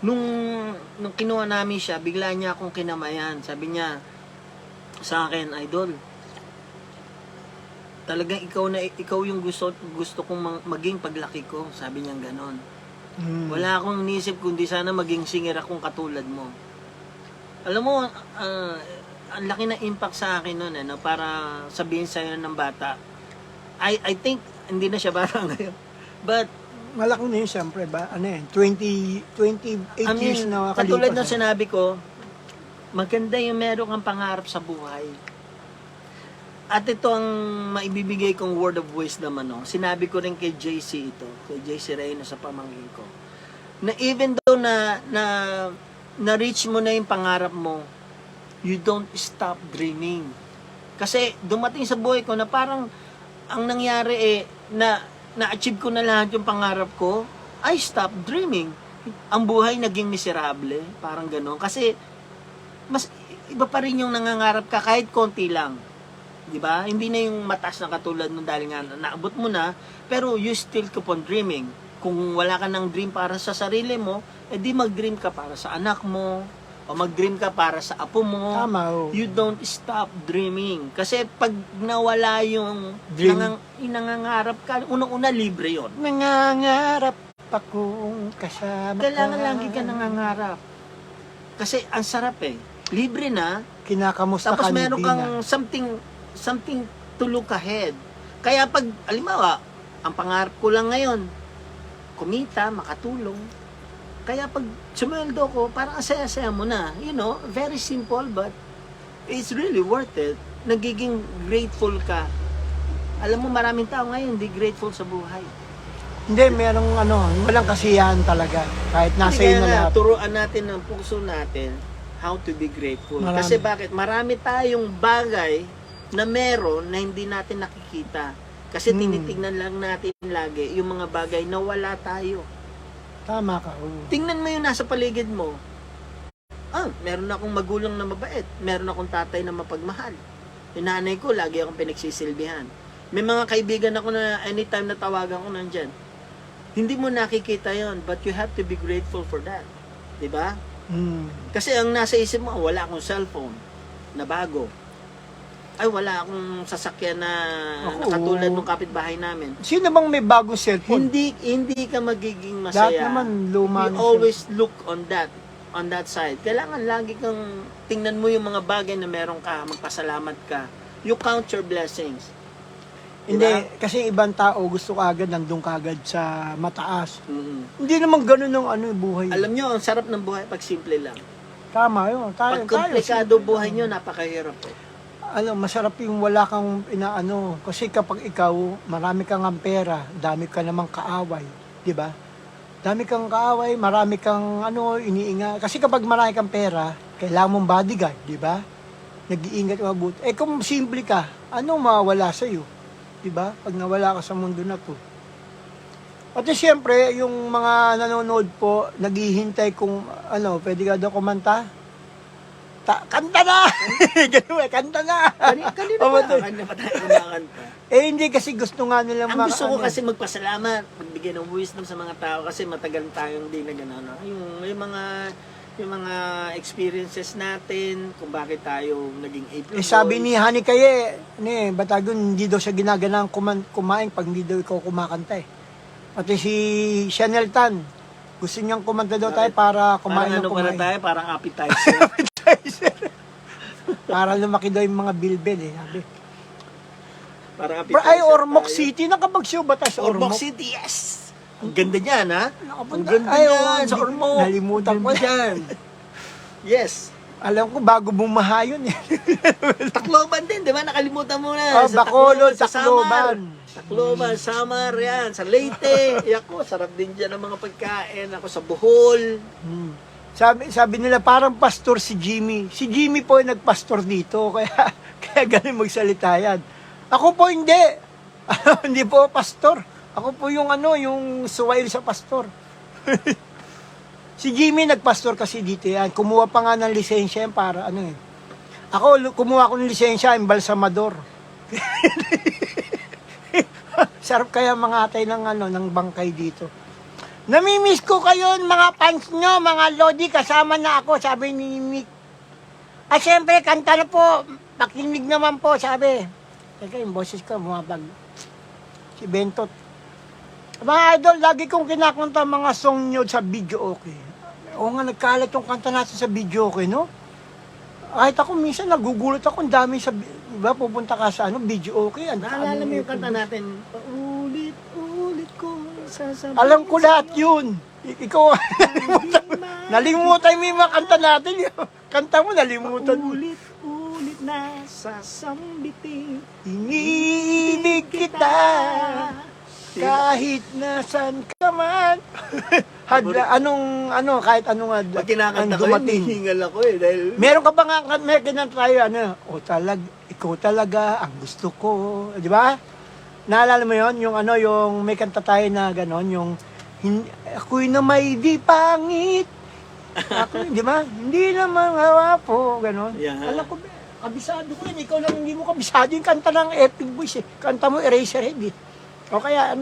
nung kinuha namin siya, bigla niya akong kinamayan. Sabi niya sa akin, idol, talagang ikaw yung gusto kong maging paglaki ko. Sabi niya ganon. Wala akong inisip kundi sana maging singer akong katulad mo. Alam mo, ang laki na impact sa akin noon, no, para sabihin sa'yo ng bata. I think, hindi na siya bata ngayon. But, Malaki na yun, siyempre ba? Ano yan? 28 years na makalipas. katulad ng sinabi ko, maganda yung meron kang pangarap sa buhay. At ito ang maibibigay kong word of wisdom, no? Sinabi ko rin kay JC ito, kay JC Reyna sa pamangkin ko, na even though na-reach mo na yung pangarap mo, you don't stop dreaming. Kasi dumating sa buhay ko na parang ang nangyari na-achieve ko na lahat yung pangarap ko, I stop dreaming. Ang buhay naging miserable, parang gano'n. Kasi mas iba pa rin yung nangangarap ka kahit konti lang. 'Di ba? Hindi na yung mataas na katulad nung dahil nga naabot mo na, pero you still keep on dreaming. Kung wala ka ng dream para sa sarili mo, edi mag-dream ka para sa anak mo, o mag-dream ka para sa apo mo. Tama, oh. You don't stop dreaming. Kasi pag nawala yung Dream. nangangarap ka, unang-una libre yon. Nangangarap akong kasama Kailangan ka. lagi ka nangangarap. Kasi ang sarap eh. Libre na, Kinakamusta tapos ka ni meron Bina. kang something to look ahead. Kaya pag, alimawa, ang pangarap ko lang ngayon, kumita, makatulong. Kaya pag sumweldo ko, parang ang saya-saya mo na. You know, very simple but it's really worth it. Nagiging grateful ka. Alam mo, maraming tao ngayon hindi grateful sa buhay. Hindi, merong walang kasiyahan talaga. Kahit nasa iyo Kaya na nga, lahat. turuan natin ng puso natin how to be grateful. Marami. Kasi bakit? Marami tayong bagay na meron na hindi natin nakikita. Kasi tinitingnan lang natin lagi yung mga bagay na wala tayo. Tama ka. Oh. Tingnan mo yung nasa paligid mo. Meron akong magulang na mabait. Meron akong tatay na mapagmahal. Yung nanay ko, lagi akong pinagsisilbihan. May mga kaibigan ako na anytime na tawagan ko nandyan. Hindi mo nakikita yon, but you have to be grateful for that. Diba? Kasi ang nasa isip mo, wala akong cellphone na bago. Ay, wala akong sasakyan na katulad ng kapitbahay namin. Sino bang may bagong cellphone? Hindi ka magiging masaya. Lahat naman luma You na always look on that side. Kailangan lagi kang tingnan mo yung mga bagay na meron ka, magpasalamat ka. You count your blessings. Hindi, Diba? kasi ibang tao gusto kagad nandun kagad sa mataas. Mm. Hindi naman ganun ng buhay. Alam nyo, ang sarap ng buhay pag simple lang. Tama yun. Pag komplikado buhay nyo, napakahirap eh. Masarap yung wala kang inaano. Kasi kapag ikaw, marami kang ang pera, dami ka namang kaaway. Di ba? Dami kang kaaway, marami kang iniinga. Kasi kapag marami kang pera, kailangan mong bodyguard, di ba? Nag-iingat mabuti. Kung simple ka, anong mawawala sa'yo? Di ba? Pag nawala ka sa mundo na to. At siyempre, yung mga nanonood po, naghihintay kung pwede ka daw kumanta. Kanta na! Ganun kanta na! Kanina pa tayo kumakanta. Hindi kasi gusto nga nila Ang gusto ko kasi magpasalamat, magbigay ng wisdom sa mga tao kasi matagal tayong di na gano'n. Yung mga experiences natin, kung bakit tayo naging April sabi Boys. ni Hani Kaye, Batagon, hindi daw siya ginaganang kumain pag hindi daw ikaw kumakanta eh. Pati si Chanel Tan, gusto niyang kumanta daw tayo para kumain ng kumain. Tayo, parang appetizer. Para lumaki daw yung mga bilbil eh. Sabi. Parang appetizer Ay, Ormoc tayo. City, nakapag-show ba tayo sa Ormoc Ormoc? City, yes! Ang ganda niyan, ha? Ang Nakapunta- ganda Ay, niyan, sa hindi- Ormoc. nalimutan ko Ganda yan. yan. Yes. Alam ko, bago bumaha yun eh. Tacloban din, di ba? Nakalimutan mo na. Oh, Bacolod, sa Tacloban. Tacloban, Samar, yan. Sa Leyte. Ako, sarap din dyan ang mga pagkain. Ako sa Bohol. Sabi nila parang pastor si Jimmy. Si Jimmy po ay nagpastor dito, kaya ganun magsalita yan. Ako po hindi. Hindi po pastor. Ako po yung yung suwail sa pastor. Si Jimmy nagpastor kasi dito yan. Kumuha pa nga ng lisensya yan para Ako, kumuha ko ng lisensya, embalsamador. Sarap kaya mga atay ng bangkay dito. Namimiss ko kayo, mga fans nyo, mga Lodi, kasama na ako, sabi ni Mick. At syempre, kanta na po, pakinig naman po, sabi. Teka, yung boses ko, bumabag. Si Bentot. Mga idol, lagi kong kinakanta mga song nyo sa video okay. Oo nga, nagkalat yung kanta natin sa video okay, no? Kahit ako, minsan nagugulat ako, ang dami sa, diba, pupunta ka sa video okay. Naalala mo yung kanta natin, paulit-ulit ko sasabihin. Alam ko lahat yun. Ikaw, nalimutan mo yung mga kanta natin. Kanta mo, nalimutan mo. Ulit na sasambitin. Iniibig kita kahit nasan ka man. Kahit anong Pag kinakanta ko yun, hihingal ako eh. Dahil Meron ka ba nga, may ganyan tayo, ikaw talaga ang gusto ko. Di ba? Naalala mo yon yung yung may kanta tayo na gano'n, yung ako'y na may di pangit. Ako, di ba? Hindi naman hawa po, gano'n. Yeah. Alam ko, kabisado ko yun. Ikaw lang hindi mo kabisado yung kanta ng Epic Boys eh. Kanta mo Eraserhead eh. O kaya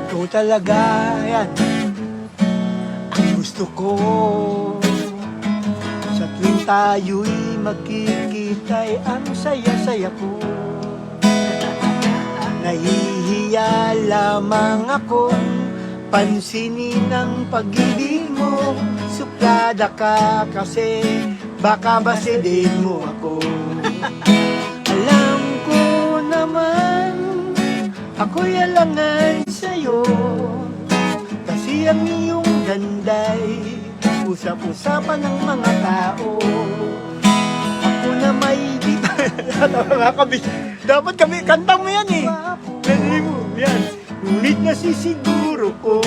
ikaw talaga, yan. Ang gusto ko sa tuwing tayo'y magkikita'y ang saya-saya ko. Nahihiya lamang akong pansinin ang pag-ibig mo. Suplada ka kasi baka basilin mo ako. Alam ko naman ako'y alangan sa'yo, kasi ang iyong ganda'y usap-usapan ng mga tao. Ako na may di ba? Dapat kami, kanta mo yan eh. Nandali mo, yan. Ngunit nasisiguro ko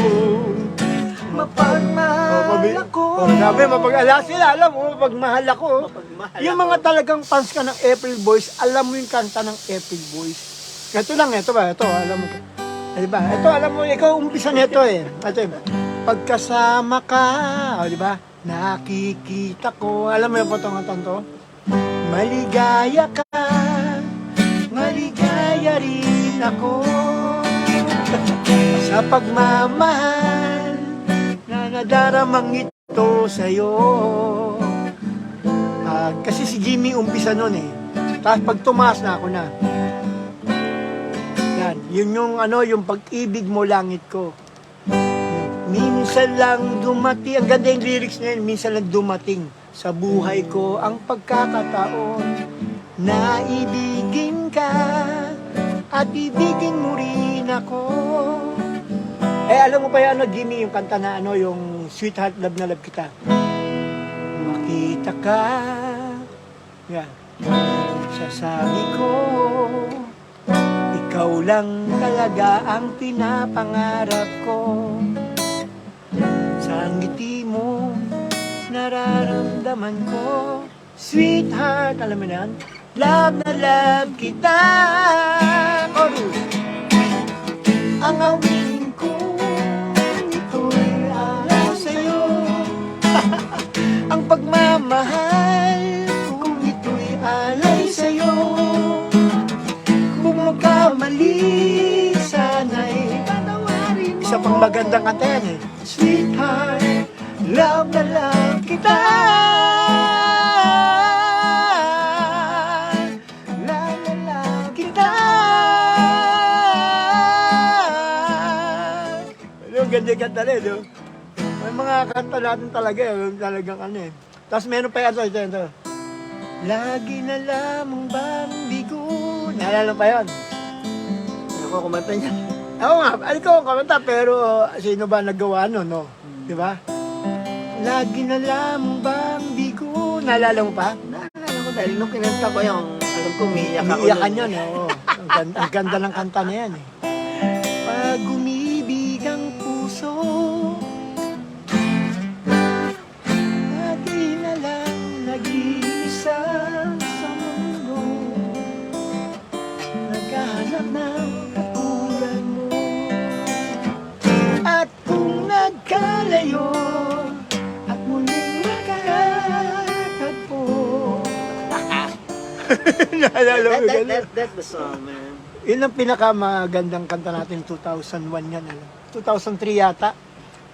mapagmahal ako. Sabi, mapag-ala sila, alam mo, mapagmahal ako. Yung mga talagang fans ka ng April Boys, alam mo yung kanta ng April Boys. Ito lang, ito ba? Ito, alam mo. Diba? Ito, alam mo, ikaw umpisa nito eh. Ito, pagkasama ka, diba? Nakikita ko, alam mo yung patong-atong to? Maligaya ka, maligaya rin ako. Sa pagmamahal na nadaramang ito sa'yo. Kasi si Jimmy umpisa nun eh. Tapos pag tumaas na ako na. Yan, yun yung yung pag-ibig mo langit ko. Minsan lang dumating, ang ganda yung lyrics na yun, minsan lang dumating sa buhay ko ang pagkakataon na ibigin ka at ibigin mo rin ako. Alam mo pa yan, Jimmy, yung kanta na yung Sweetheart, Love na Love Kita. Makita ka, yan, sasabi ko, ikaw lang talaga ang pinapangarap ko. Sa ngiti mo, nararamdaman ko, sweetheart, alam mo na yan? Love na love kita. Ang awin ko, ito'y alam sa'yo. Ang pagmamahal kung ito'y alay sa'yo. Kung magkamali, sana'y patawarin mo. Isa pang magandang kanta yan eh. Sweetheart, love na love kita. Love na love kita. Yung ganda kanta rin, no? May mga kanta natin talaga, talagang eh. Tapos meron pa yan, ito. Lagi na lamang bang bigo. Naalala pa yan? Ako kumanta niya. Oo nga, ikaw ang kumanta, pero sino ba nagawa no? Di ba? Lagi na lamang bang bigo. Naalala mo pa? Naalala ko dahil nung kinanta ko yung, alam ko, umiiyak ako. Umiiyakan yun, oo. Ang ganda ng kanta na yan eh. Pag umibig ang puso, lagi na lang nag-iisa sa mundo. Naghahanap ng katulad mo. At kung nagkalayo at muling makatagpo. Naalala mo ganun? That's the song, man. Yun ang pinakamagandang kanta natin 2001 yan. 2003 yata.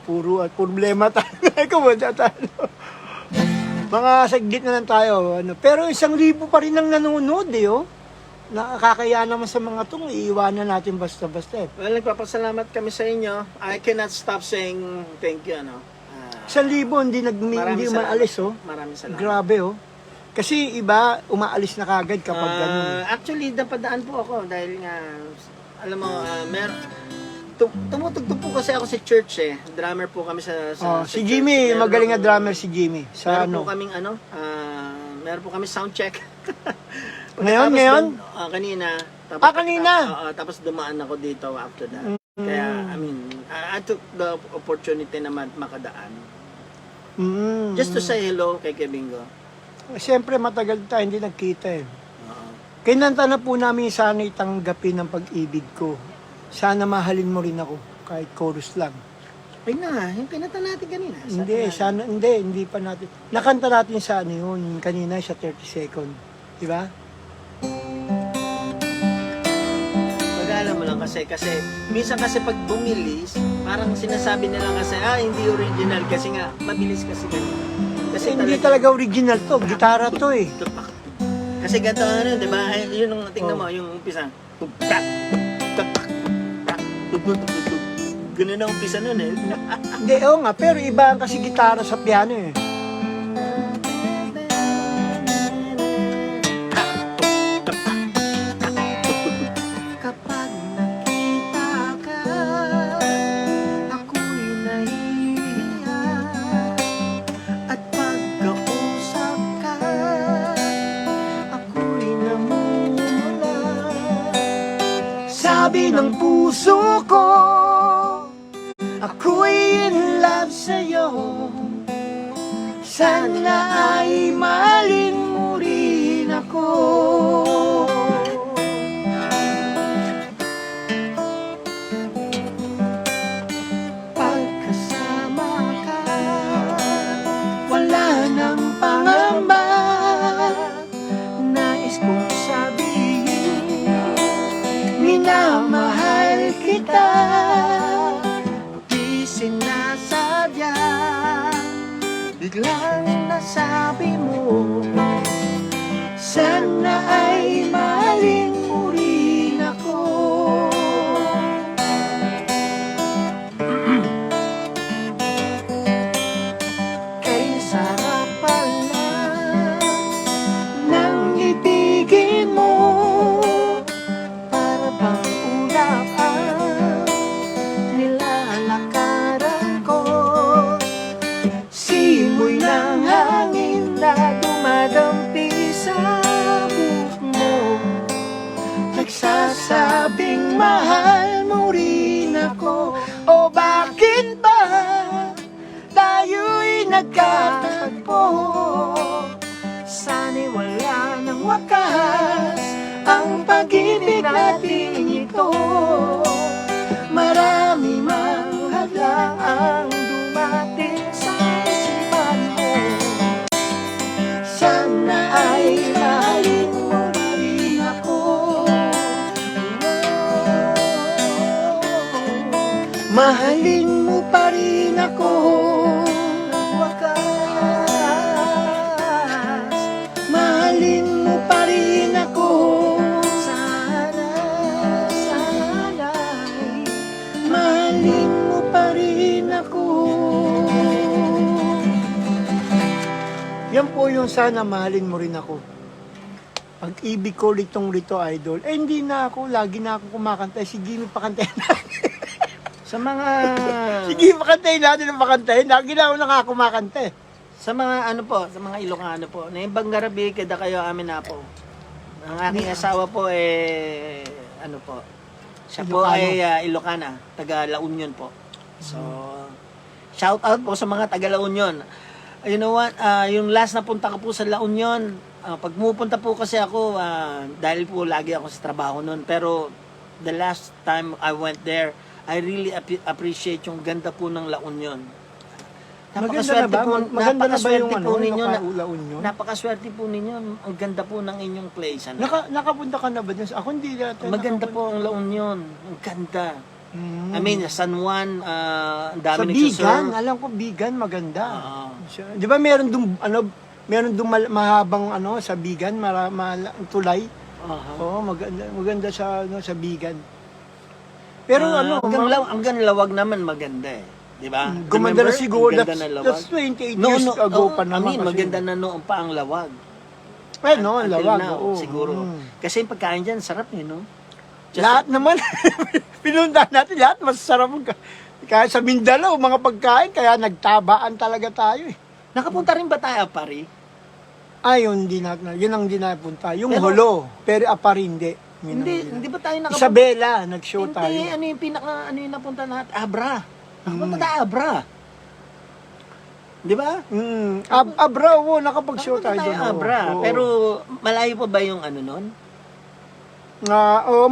Puro at problema tayo. Kumunta tayo. Mga saglit na lang tayo. Ano. Pero 1,000 pa rin ang nanonood eh. Oh. Nakakaya naman sa mga itong iiwanan natin basta-basta eh. Well, nagpapasalamat kami sa inyo. I cannot stop saying thank you, ano. 1,000 hindi Maraming umaalis oh. Maraming salamat. Grabe oh. Kasi iba umaalis na kagad kapag ganun. Eh. Actually, napadaan po ako dahil nga, alam mo, tumutugtog po kasi ako sa church eh. Drummer po kami sa Si church. Jimmy, Meron magaling na akong- drummer si Jimmy. Sa Meron ano? po kaming meron po kami sound check. Ngayon? Kanina. Kanina? Tapos dumaan ako dito after that. Kaya, I mean, I took the opportunity naman makadaan. Just to say hello kay Kebingo. Siyempre matagal tayo hindi nagkita eh. Oo. Kinanta na po namin sana itanggapin ang pag-ibig ko. Sana mahalin mo rin ako kahit chorus lang. Ay na, yung pinata natin kanina. Hindi pa natin. Nakanta natin sa ano yun, kanina sa 30 second. Di ba? Pag-alam mo lang kasi minsan kasi pag bumilis, parang sinasabi nila kasi, hindi original kasi nga, mabilis kasi ganyan. Kasi Hindi talaga original to, gitara to eh. tupak. Kasi ganito ano, di ba? Ay, yun ang tingnan mo, yung umpisa. Tupak, tupak, tupak, tupak, tupak. Ganun ang umpisa nun eh. Hindi, oo nga, pero iba ang kasi gitara sa piano eh. Kapag nakita ka, ako'y naiiyak. At pagkausap ka, ako'y namumula. Sabi ng puso ko, ako'y in love sa'yo. Sana ay mahalin mo rin ako. Pagkasama ka, Wala nang pangamba. nais kong sabihin, Minamahal kita. di sinasadya, biglang nasabi mo, Sana ay mahalin mo rin ako. kay sarap pala Nang ibigin mo, para bang ulap ang nilalakaran ko. simoy ng hangin Na dumadampi sa buhok mo, nagsasabing mahal mo rin ako. O bakit ba tayo'y nagkatagpo? sana'y wala ng Wakas ang pag-ibig natin ito. Marami mang hadlang ang dumating sa isipan mo. sana ay mahalin mo rin ako. Mahalin mo pa rin ako. Wakas, Mahalin mo pa rin ako. sana'y Mahalin mo pa rin ako. Yan po yung sana mahalin mo rin ako. Pag-ibig ko litong-lito, idol. Eh, hindi na ako. Lagi na ako kumakanta. Si Jimmy pakantayin natin. sa mga Si Jimmy pakantayin natin ang pakantayin. Lagi na ako nakakumakanta eh. sa mga ano po, sa mga Ilocano po, na ibang garabi kada kayo amin na po. Ang aking asawa po ano po, siya po Ilocano. ay Ilocana, taga La Union po. So, shout out po sa mga taga La Union. You know what, yung last na punta ko po sa La Union, pag pumupunta po kasi ako, dahil po lagi ako sa trabaho noon, pero the last time I went there, I really appreciate yung ganda po ng La Union. Maganda na ba? Maganda na ba yung ano, ninyo Naka-Ula Union? napakaswerte po ninyo. Ang ganda po ng inyong place. Ano? Nakapunta ka na ba dyan? Ako hindi yata. Maganda nakapunta. po ang La Union. Ang ganda. I mean, San Juan, ang Sa dami Bigan, nagsusurf. alam ko Bigan maganda. Oo. Di ba meron dum mahabang sa Bigan, tulay. Oo, maganda sa sa Bigan. Pero hanggang lawag naman maganda eh. Di ba? gumanda na Remember? siguro, Ang ganda ng lawag. that's 28 years ago pa naman. Maganda na noon pa ang lawag. Eh, no, ang Until lawag. now, Oo. siguro. Kasi yung pagkain dyan, sarap eh, no? Lahat naman, pinuntahan natin lahat, masarap. Kaya sa Mindanao, mga pagkain, kaya nagtabaan talaga tayo eh. Nakapunta rin ba tayo, Pari? Yun, yun ang hindi napunta. Yung Pero- Holo, pero Apari hindi. Yun ang Hindi ba tayo nakapunta? Isabela, nag-show Hindi, tayo. ano yung napunta natin? Abra. Nakapunta tayo, Abra. Di ba? Abra, nakapag-show Nakapunta tayo. tayo, doon, Abra. oo. Pero malayo pa ba yung ano nun?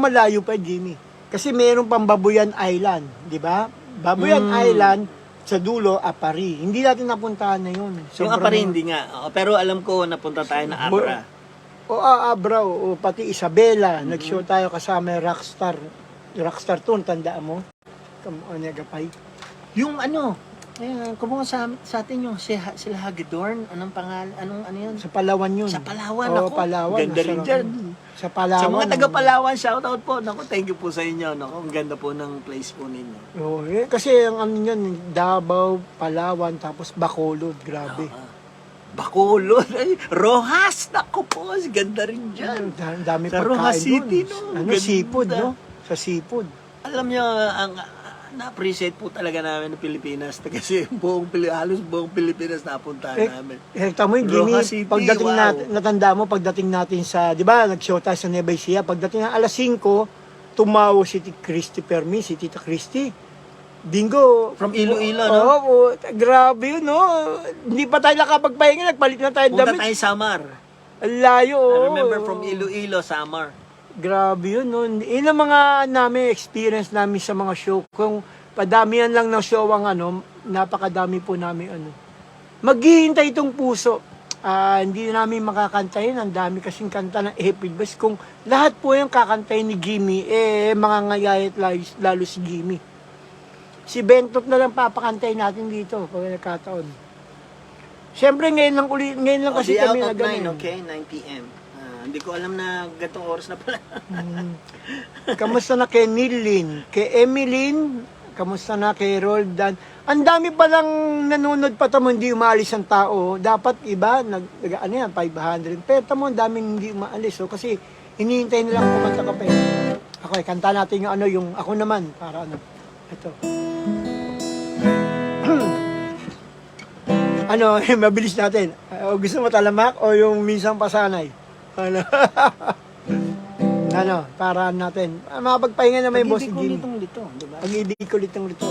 Malayo pa, Jimmy. Kasi meron pang Babuyan Island, di ba? Babuyan Island, sa dulo, Apari. Hindi natin napuntahan na yun. Yung Sobrang- Apari hindi nga. Oo, pero alam ko napunta tayo na Abra. Abra, pati Isabela. Nag-show tayo kasama yung Rockstar. Rockstar to, tandaan mo? Gapay. Yung ano, kumuha sa atin yung sila Hagedorn. Anong pangalan? Ano yun? Sa Palawan yun. Sa Palawan, Oo, ako. Palawan. Ganda rin Masarap dyan. yun. Sa Palawan. Sa mga taga Palawan, shoutout po. Naku, thank you po sa inyo. Naku, ang ganda po ng place po ninyo. Kasi ang ano yun, Davao, Palawan, tapos Bacolod. Grabe. Bacolod, ay, Rojas, naku po, ganda rin dyan. Dami Sa Rojas pagkain City, dun. no? Ano, Ganda. seafood, no? Sa seafood. Alam nyo, na-appreciate po talaga namin ng Pilipinas kasi halos buong Pilipinas napuntahan namin. Tama yung Gini, Rojas City, pagdating wow. natin, natanda mo, pagdating natin sa, di ba, nag-show tayo sa Nueva Ecija, pagdating ng alas 5, tumawo si Christy Permi, si Tita Christy. Bingo. From Iloilo, no? Oo, grabe yun, no? Hindi pa tayo nakapagpahinga, nagpalit na tayo Punta damit. tayo Samar. Ang layo, I oo. remember from Iloilo, Samar. Grabe yun, no? Yun ang mga namin, experience namin sa mga show. Kung padamihan lang ng show ang napakadami po namin maghihintay itong puso. Hindi namin makakantayin. Ang dami kasing kanta ng April Boys. Kung lahat po yung kakantayin ni Gimme, mga ngayayat lalo si Gimme. Si Bentot na lang papakantayin natin dito pag nagkataon. Siyempre ngayon lang kasi Be kami out at 9, ganun. okay? 9 p.m. Hindi ko alam na gatong oras na pala. Kamusta na kay Nilin? Kay Emeline? Kamusta na kay Roldan? Ang dami palang nanonood pa tamo, hindi umaalis ang tao. Dapat iba, 500. Pero tamo, ang daming hindi umaalis. So, kasi hinihintay nilang kumanta ka pa. Okay, kanta natin yung ako naman. Para ito. Mabilis natin. Gusto mo talamak o yung minsang pasanay? Para natin. Mapagpahinga na may boss Jimmy. Lito, di ba? Pag-ibig ko litong lito.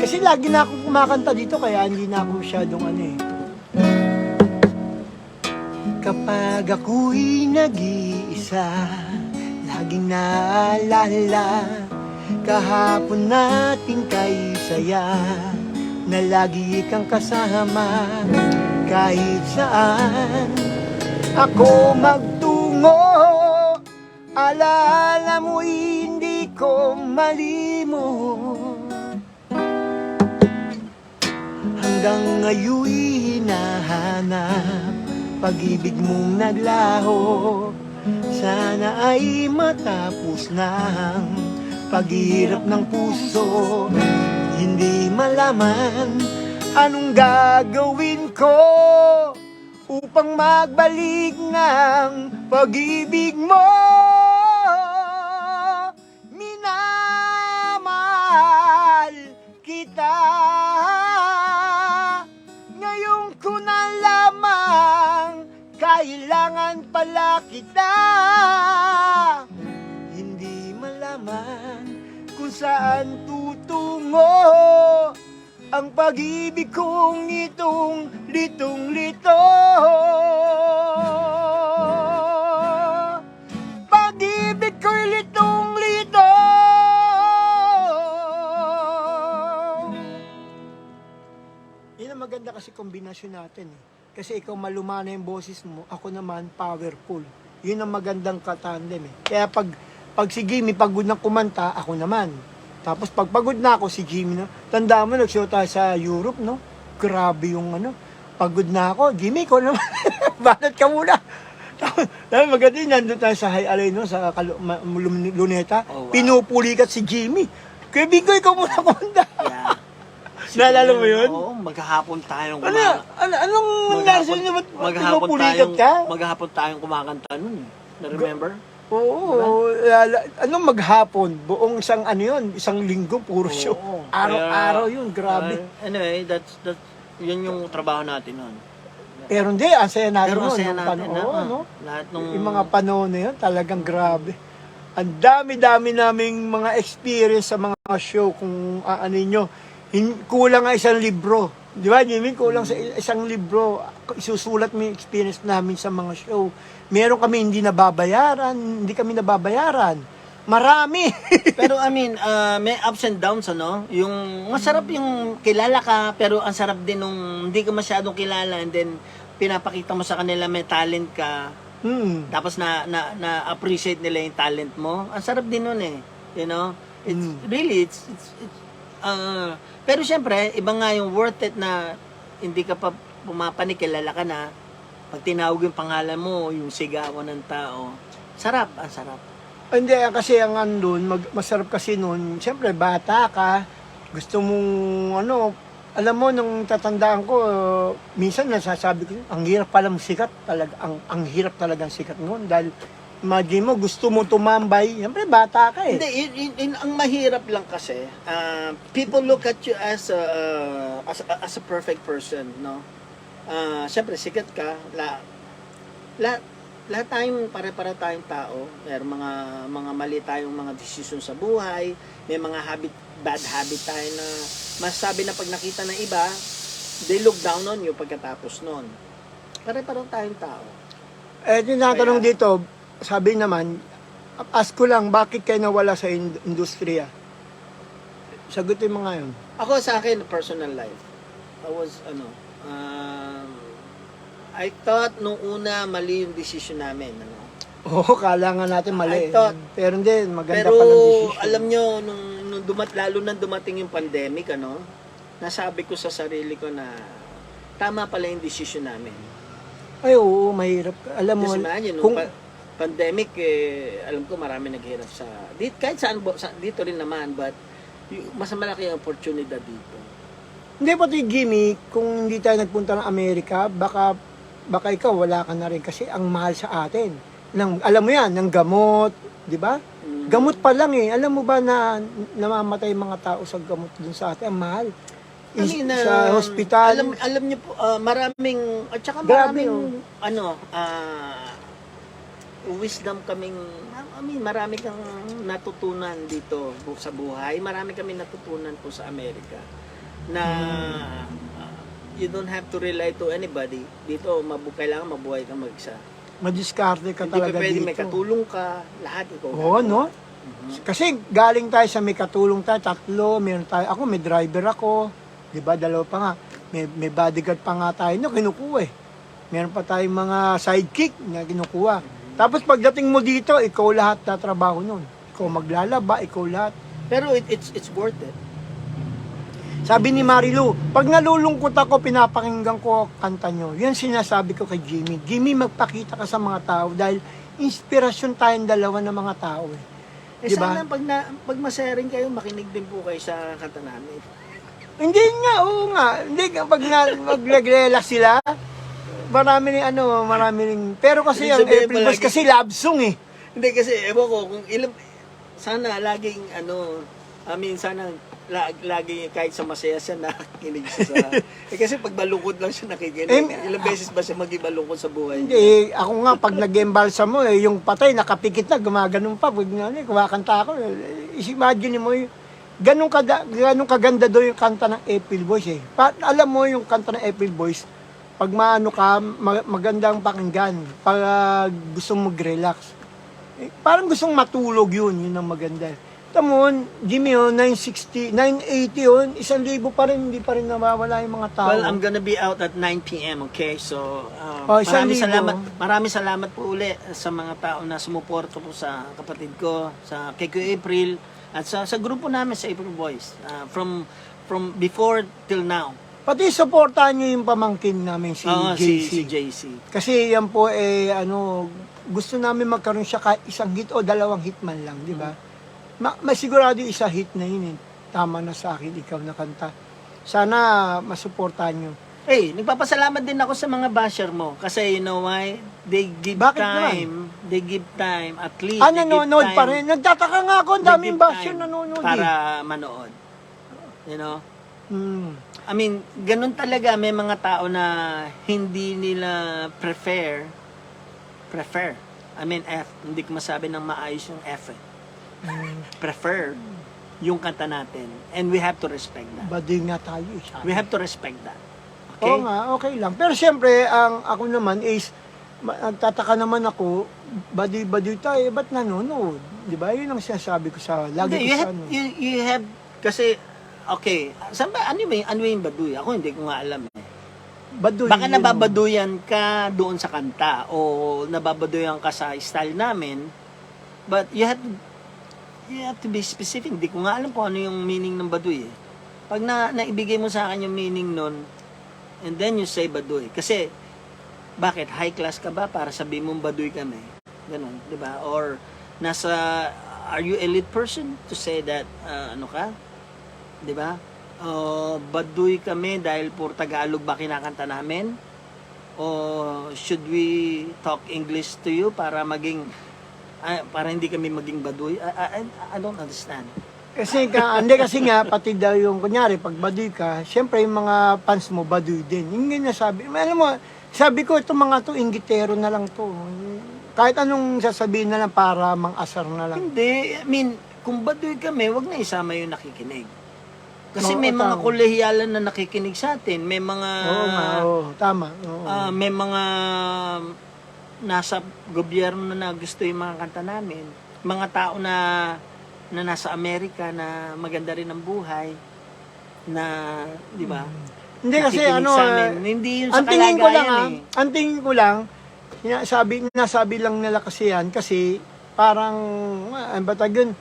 Kasi lagi na akong kumakanta dito kaya hindi na ako masyadong Kapag ako'y nag-iisa, laging naalala kahapon natin kay saya na lagi kang kasama kahit saan ako magtungo. Alaala mo hindi ko malimot. Hanggang ngayon hinahanap pag-ibig mong naglaho. Sana ay matapos ng paghihirap ng puso. Hindi malaman anong gagawin ko upang magbalik ng pag-ibig mo. Minamahal kita. Ngayon ko na lamang kailangan pala kita. Hindi malaman kung saan tutungo ang pag-ibig kong itong litong-lito. Pag-ibig ko'y litong-lito. Yun ang maganda kasi kombinasyon natin. Kasi ikaw malumana yung boses mo, ako naman powerful. Yun ang magandang katandem eh. Kaya pag si Jimmy pagod ng kumanta, ako naman. Tapos pag pagod na ako, si Jimmy na. Tandaan mo, nag-show tayo sa Europe, no? Grabe yung ano. Pagod na ako. Jimmy, ikaw naman. Banat ka muna. Tapos maganda yun, nandun tayo sa High Alay, no? Sa Luneta. Oh, wow. Pinupulikat si Jimmy. Kaya Bingo, ikaw muna kumanta. Yeah. Naalala mo yun? Oo, maghahapon tayong Anong nangyari sa inyo? Ba't pinupulikat ka? Maghahapon tayong kumakanta nun. Na-remember? Oo. Anong maghapon? Buong isang ano yun? Isang linggo, puro show. Oo. Araw-araw yun, grabe. Anyway, yun yung trabaho natin nun. Pero hindi, ang saya natin. Pero nun, masaya nung natin. panahon, no? Lahat nung... Yung mga panahon na yun, talagang grabe. Ang dami-dami naming mga experience sa mga show kung ano nyo. Kulang nga isang libro. Di ba, Jimmy? Kulang sa isang libro. Isusulat mo yung experience namin sa mga show. Meron kami hindi nababayaran. Hindi kami nababayaran. Marami. Pero I mean, may ups and downs, ano? Yung masarap yung kilala ka, pero ang sarap din nung hindi ka masyadong kilala and then pinapakita mo sa kanila may talent ka. Tapos na-appreciate nila yung talent mo. Ang sarap din nun eh. You know? It's really, pero syempre, iba nga yung worth it na hindi ka pa pumapanik, kilala ka na. Pag tinawag yung pangalan mo, yung sigawan ng tao. Sarap, ang sarap. Hindi, kasi ang andun, masarap kasi nun, siyempre, bata ka, gusto mong, ano, alam mo, nung tatandaan ko, minsan nasasabi ko, ang hirap palang sikat, talaga, ang hirap talagang sikat noon, dahil, imagine mo, gusto mo tumambay, siyempre, bata ka eh. Hindi, ang mahirap lang kasi, people look at you as a perfect person, no? Siyempre, sikat ka, lahat tayong pare-para tayong tao, may mga mali tayong mga decision sa buhay, may mga bad habit tayo na masasabi na pag nakita ng iba, they look down on you pagkatapos nun. Pare-para tayong tao. Tinatanong dito, sabi naman, ask ko lang, bakit kayo nawala sa industriya? Sagutin mo nga yun. Ako sa akin, personal life. I thought nung una mali yung decision namin. Ano? Oo, kala nga natin mali. I thought, pero hindi, maganda pero palang decision. alam nyo, nung lalo na dumating yung pandemic, ano, nasabi ko sa sarili ko na tama pala yung decision namin. Ay, oo, mahirap. Alam mo, Kasi imagine, kung, pandemic, alam ko marami naghirap kahit saan, dito rin naman, but mas malaki ang opportunity dito. hindi pati Jimmy, kung hindi tayo nagpunta ng Amerika, baka ikaw wala ka na rin kasi ang mahal sa atin. Alam mo yan, ng gamot, di ba? Gamot pa lang eh. Alam mo ba na namamatay mga tao sa gamot dun sa atin? Ang mahal. Sa hospital. Alam niyo po, maraming, at saka Grabe, maraming, wisdom kaming, marami kang natutunan dito sa buhay. Marami kami natutunan po sa Amerika na you don't have to rely to anybody. Dito, kailangan mabuhay kang mag-isa. Madiskarte ka Hindi talaga pa pwede, dito. may katulong ka, lahat ikaw. Oo, no? Kasi galing tayo sa may katulong tayo, tatlo, meron tayo, ako may driver ako, di ba, dalawa pa nga, may bodyguard pa nga tayo, no, kinukuha eh. Meron pa tayong mga sidekick na kinukuha. Tapos pagdating mo dito, ikaw lahat tatrabaho nun. Ikaw maglalaba, ikaw lahat. Pero it's worth it. Sabi ni Marilu, pag nalulungkot ako, pinapakinggan ko kanta nyo. Yan sinasabi ko kay Jimmy. Jimmy, magpakita ka sa mga tao dahil inspirasyon tayong dalawa ng mga tao eh. Diba? Sana pag masaya rin kayo, makinig din po kayo sa kanta namin. Hindi nga, oo nga. Hindi nga, pag mag-relax sila, marami rin. Pero kasi ang Sabihin April mo Boys lagi- kasi love song eh. Hindi kasi, ewan ko, kung sana laging, sana lagi kahit sa masaya siya nakikinig siya sa... kasi pag malungkot lang siya nakikinig. Ilang beses ba siya maging malungkot sa buhay niya? Hindi, ako nga, pag nag-embalsa mo, yung patay, nakapikit na, gumaganon pa. Pag kumakanta ako, imagine mo, ganun kaganda doon yung kanta ng April Boys eh. Alam mo yung kanta ng April Boys, pag maano ka, magandang pakinggan, pag gusto mo mag-relax. Parang gustong matulog yun ang maganda. Tamon, Jimmy, 960, 980 yun, 1,000 pa rin, hindi pa rin nawawala yung mga tao. Well, I'm gonna be out at 9 p.m., okay? So, Oh, maraming salamat po uli sa mga tao na sumuporto po sa kapatid ko, kay Kuya April, at sa grupo namin sa April Boys, from before till now. Pati supportahan nyo yung pamangkin namin, si Oo, JC. si JC. Kasi yan po, gusto namin magkaroon siya kahit isang hit o dalawang hit man lang, di ba? Masigurado yung isa hit na yun, eh. Tama na sa akin, ikaw na kanta. Sana masuportahan nyo. Hey, nagpapasalamat din ako sa mga basher mo kasi you know why? They give Bakit time. They give time at least. Nanonood pa rin. Nagtataka nga ako, ang they daming give basyo time nanonood. para manood. You know? I mean, ganun talaga may mga tao na hindi nila prefer. I mean, hindi ko masabi ng maayos yung F. Prefer yung kanta natin. And we have to respect that. Baduy nga tayo. We have to respect that. Okay? Oo nga, okay lang. Pero siyempre, ako naman is, nagtataka naman ako, baduy tayo, ba't nanonood? Di ba? Yun ang sinasabi ko sa, lagi Hindi, ko sa ano. you have, kasi, okay, saan ba, ano yung baduy? Ako hindi ko nga alam eh. Baduy. Baka yun. nababaduyan ka doon sa kanta o nababaduyan ka sa style namin, but you have to be specific. Hindi ko nga alam kung ano yung meaning ng baduy eh. Pag naibigay mo sa akin yung meaning nun, and then you say baduy. Kasi, bakit? High class ka ba para sabihin mong baduy kami? Ganun, di ba? Or, are you elite person to say that, ano ka? Di ba? Baduy kami dahil puro Tagalog ba kinakanta namin? O should we talk English to you para para hindi kami maging baduy? I don't understand. Kasi nga, pati daw yung, kunyari, pag baduy ka, syempre yung mga fans mo, baduy din. Yung nga sabi, alam mo, sabi ko, itong mga to, inggitero na lang to. Kahit anong sasabihin na lang para mang-asar na lang. Hindi, I mean, kung baduy kami, wag na isama yung nakikinig. Kasi Oo, may mga tama. kolehiyalan na nakikinig sa atin, may mga Oo nga, tama. Oo. may mga nasa gobyerno na gusto yung mga kanta namin. Mga tao na nasa Amerika na maganda rin ang buhay na, di ba? Hindi kasi nakikinig sa amin. Hindi yun sa ang tingin ko lang kalagayan eh. ang tingin ko lang, nasabi lang nila kasi yan, kasi parang, ang batag yun,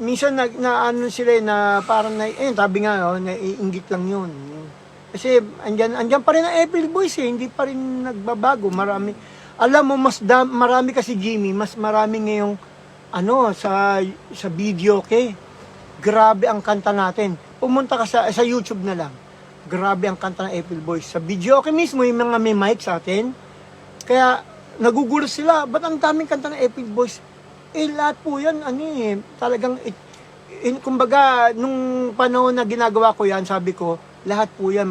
minsan ano sila na parang, sabi nga, naiinggit lang yun. Kasi andyan pa rin ang April Boys eh, hindi pa rin nagbabago. Marami, alam mo, marami kasi Jimmy, mas marami ngayong, sa video, okay? Grabe ang kanta natin. Pumunta ka sa YouTube na lang. Grabe ang kanta ng April Boys. Sa video, okay mismo, yung mga may mic sa atin. Kaya, nagugulo sila, ba't ang daming kanta ng April Boys? Lahat po yan, talagang, kumbaga, nung panahon na ginagawa ko yan, sabi ko, lahat po yan,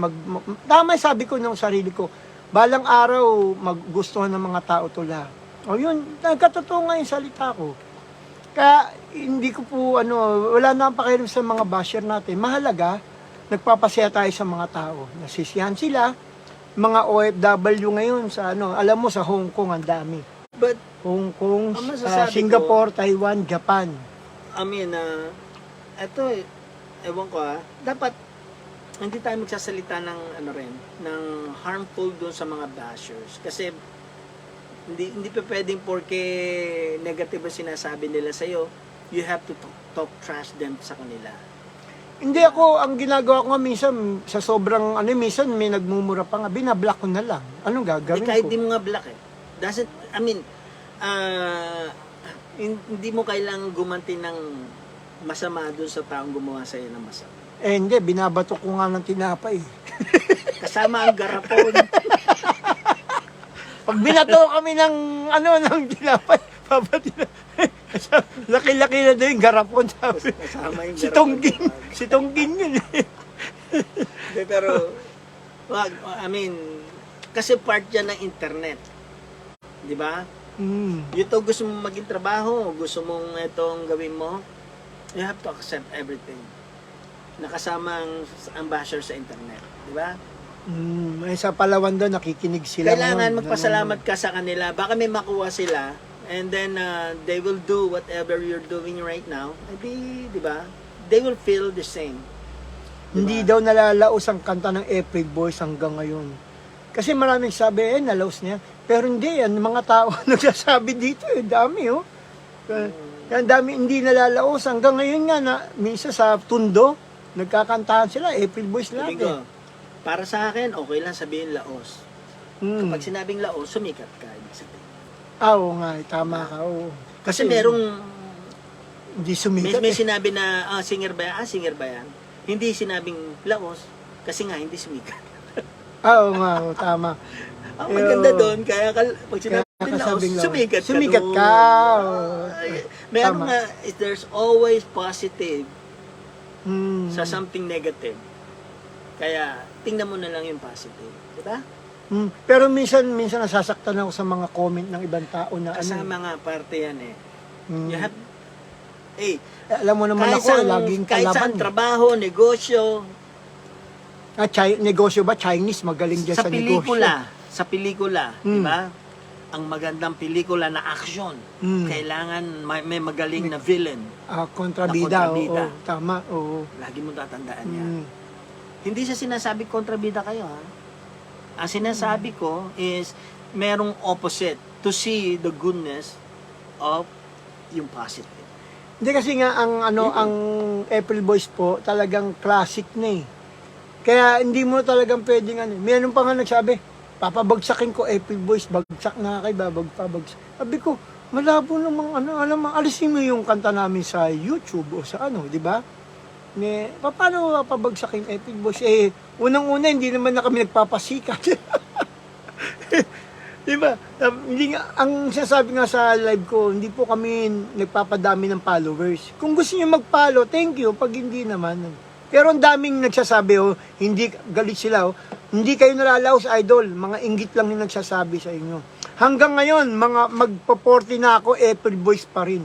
tama sabi ko ng sarili ko, balang araw, maggustuhan ng mga tao to lahat. O yun, nagkatotoo nga yung salita ko. Kaya, hindi ko po, wala na ang pakialam sa mga basher natin. Mahalaga, nagpapasaya tayo sa mga tao. Nasisiyahan sila, mga OFW ngayon sa alam mo, sa Hong Kong, ang dami. But, Hong Kong, ang masasabi Singapore, Taiwan, Japan. I mean, eto, ewan ko dapat hindi tayo magsasalita ng ng harmful doon sa mga bashers. Kasi hindi pa pwedeng porke negative ang sinasabi nila sa'yo, you have to talk trash them sa kanila. Hindi ako, ang ginagawa ko nga minsan, sa sobrang, minsan may nagmumura pa nga, binablock ko na lang. Anong gagawin ko? Kahit di mo nga black hindi mo kailangang gumanti ng masama doon sa taong gumawa sa'yo ng masama. Hindi, binabato ko nga ng tinapay. Kasama ang garapon. Pag binato kami ng, ng tinapay, babati na. Laki-laki na doon yung garapon, sabi. Kasama yung Si garapon. Tongging. Si Tongging yun eh. De, pero, kasi part yan ng internet. Di ba? Ito gusto mong maging trabaho, gusto mong itong gawin mo, you have to accept everything. Nakasama ang basher sa internet. Di ba? May sa Palawan doon, nakikinig sila. Kailangan ngayon. magpasalamat ka sa kanila. Baka may makuha sila. And then they will do whatever you're doing right now. Di ba? They will feel the same. Hindi daw nalalaos ang kanta ng April Boys hanggang ngayon. Kasi maraming sabi, nalaos niya. Pero hindi, yan mga tao nagsasabi dito, dami, oh. Kaya dami hindi nalalaos. Hanggang ngayon nga, minsan sa Tundo, nagkakantahan sila, April Boys lahat. Sabi ko, para sa akin, okay lang sabihin laos. Kapag sinabing laos, sumikat ka. Ibig sabihin. Oo nga, tama ka, oo. Kasi merong, hindi sumikat. may sinabi na, singer ba yan? Singer ba yan? Hindi sinabing laos, kasi nga hindi sumikat. Oo nga, oo, tama. Ang maganda doon, kaya pag sinabing laos, sumikat ka. Sumikat ka. Meron nga, there's always positive sa Sa something negative. Kaya, tingnan mo na lang yung positive. Diba? Pero minsan nasasaktan ako sa mga comment ng ibang tao na Kasama nga parte yan eh. Mm. You have, alam mo naman kahit ako, saan, laging kahit saan kalaban. trabaho, negosyo, Negosyo ba? Chinese, magaling dyan sa, pelikula, sa pelikula, Mm. di ba? Ang magandang pelikula na action, Mm. kailangan may magaling na villain. negosyo. Kontrabida, kontrabida. oo. Tama, oo. Lagi mo tatandaan yan. Mm. Hindi siya sinasabi kontrabida kayo, ha? Ang sinasabi ko is, merong opposite to see the goodness of yung positive. Hindi kasi nga ang April Boys po talagang classic na eh. Kaya hindi mo talagang pwedeng Meron pa nga nagsabi, papabagsakin ko April Boys, bagsak na kayo, babagsak. Sabi ko, malabo namang alam mo, alisin mo yung kanta namin sa YouTube o sa di ba? Paano papabagsakin April Boys? Unang-una, hindi naman na kami nagpapasikat. Diba? Hindi nga, ang sinasabi nga sa live ko, hindi po kami nagpapadami ng followers. Kung gusto niyo mag-follow, thank you. Pag hindi naman. Pero ang daming nagsasabi, hindi galit sila, hindi kayo nalalaos, idol. Mga inggit lang yung nagsasabi sa inyo. Hanggang ngayon, magpa-40 na ako, April Boys pa rin.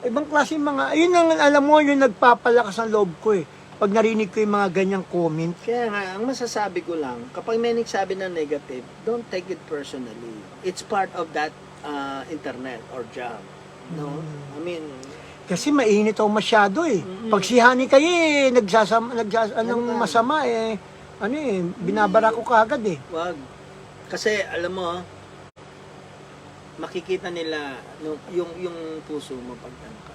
Ibang klase ayun ang alam mo, yung nagpapalakas ang loob ko eh. Pag narinig ko yung mga ganyang comment. Kaya nga, ang masasabi ko lang, kapag may nagsabi ng negative, don't take it personally. It's part of that internet or job. No? I mean, Kasi mainit ako masyado eh. Pag si Honey kayo masama binabara ko kagad eh. wag. Kasi, alam mo, makikita nila yung puso mo pag ka.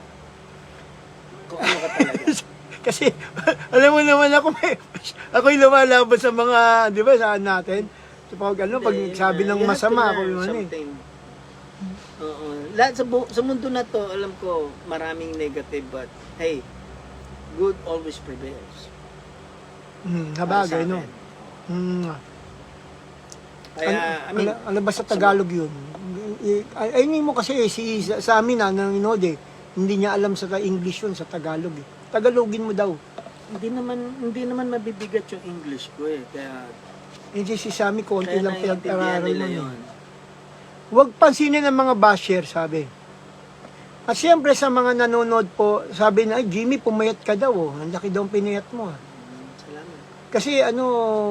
Kung ano ka talaga. Kasi, alam mo naman ako'y lumalaban sa mga, di ba, saan natin? So, pag sabi ng You have to masama, ako learn yung something. Oo. Lahat sa mundo na to, alam ko, maraming negative, but hey, good always prevails. Habagay, Para sa no? akin. Kaya, I mean, ano ba sa Tagalog yun? Ayun mo kasi sa amin nanonood hindi niya alam sa English yun, sa Tagalog eh. Tagalogin mo daw. hindi naman mabibigat yung English ko eh. Kaya, Hindi si Sammy, konti lang naiintindihan pinag-araral nila mo. yun. Huwag pansinin ng mga basher, sabi. At siyempre sa mga nanonood po, sabi na, Jimmy, pumayat ka daw. Ang laki daw ang pinayat mo. Salamat. Kasi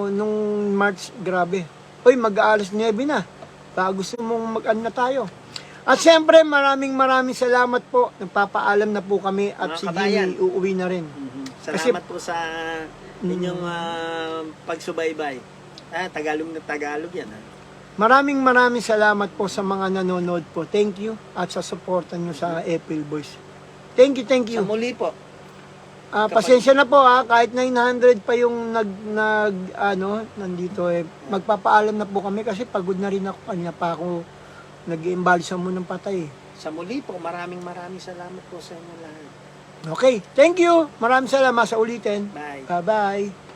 nung March, grabe. Uy, mag-aalas 9 na. Baka gusto mong mag-an na tayo. At siyempre, maraming salamat po. Nagpapaalam na po kami at Mga si kabayan. Jimmy uuwi na rin. Salamat po sa inyong pagsubaybay. Tagalog na Tagalog yan. Maraming salamat po sa mga nanonood po. Thank you at sa suporta nyo sa April Boys. Thank you. Sa muli po. Pasensya na po kahit 900 pa yung nandito magpapaalam na po kami kasi pagod na rin ako. Kanina pa ako nag-iimbalsa mo ng patay. Sa muli po, maraming salamat po sa inyo lahat. Okay, thank you. Maraming salamat sa ulitin. Bye. Bye-bye.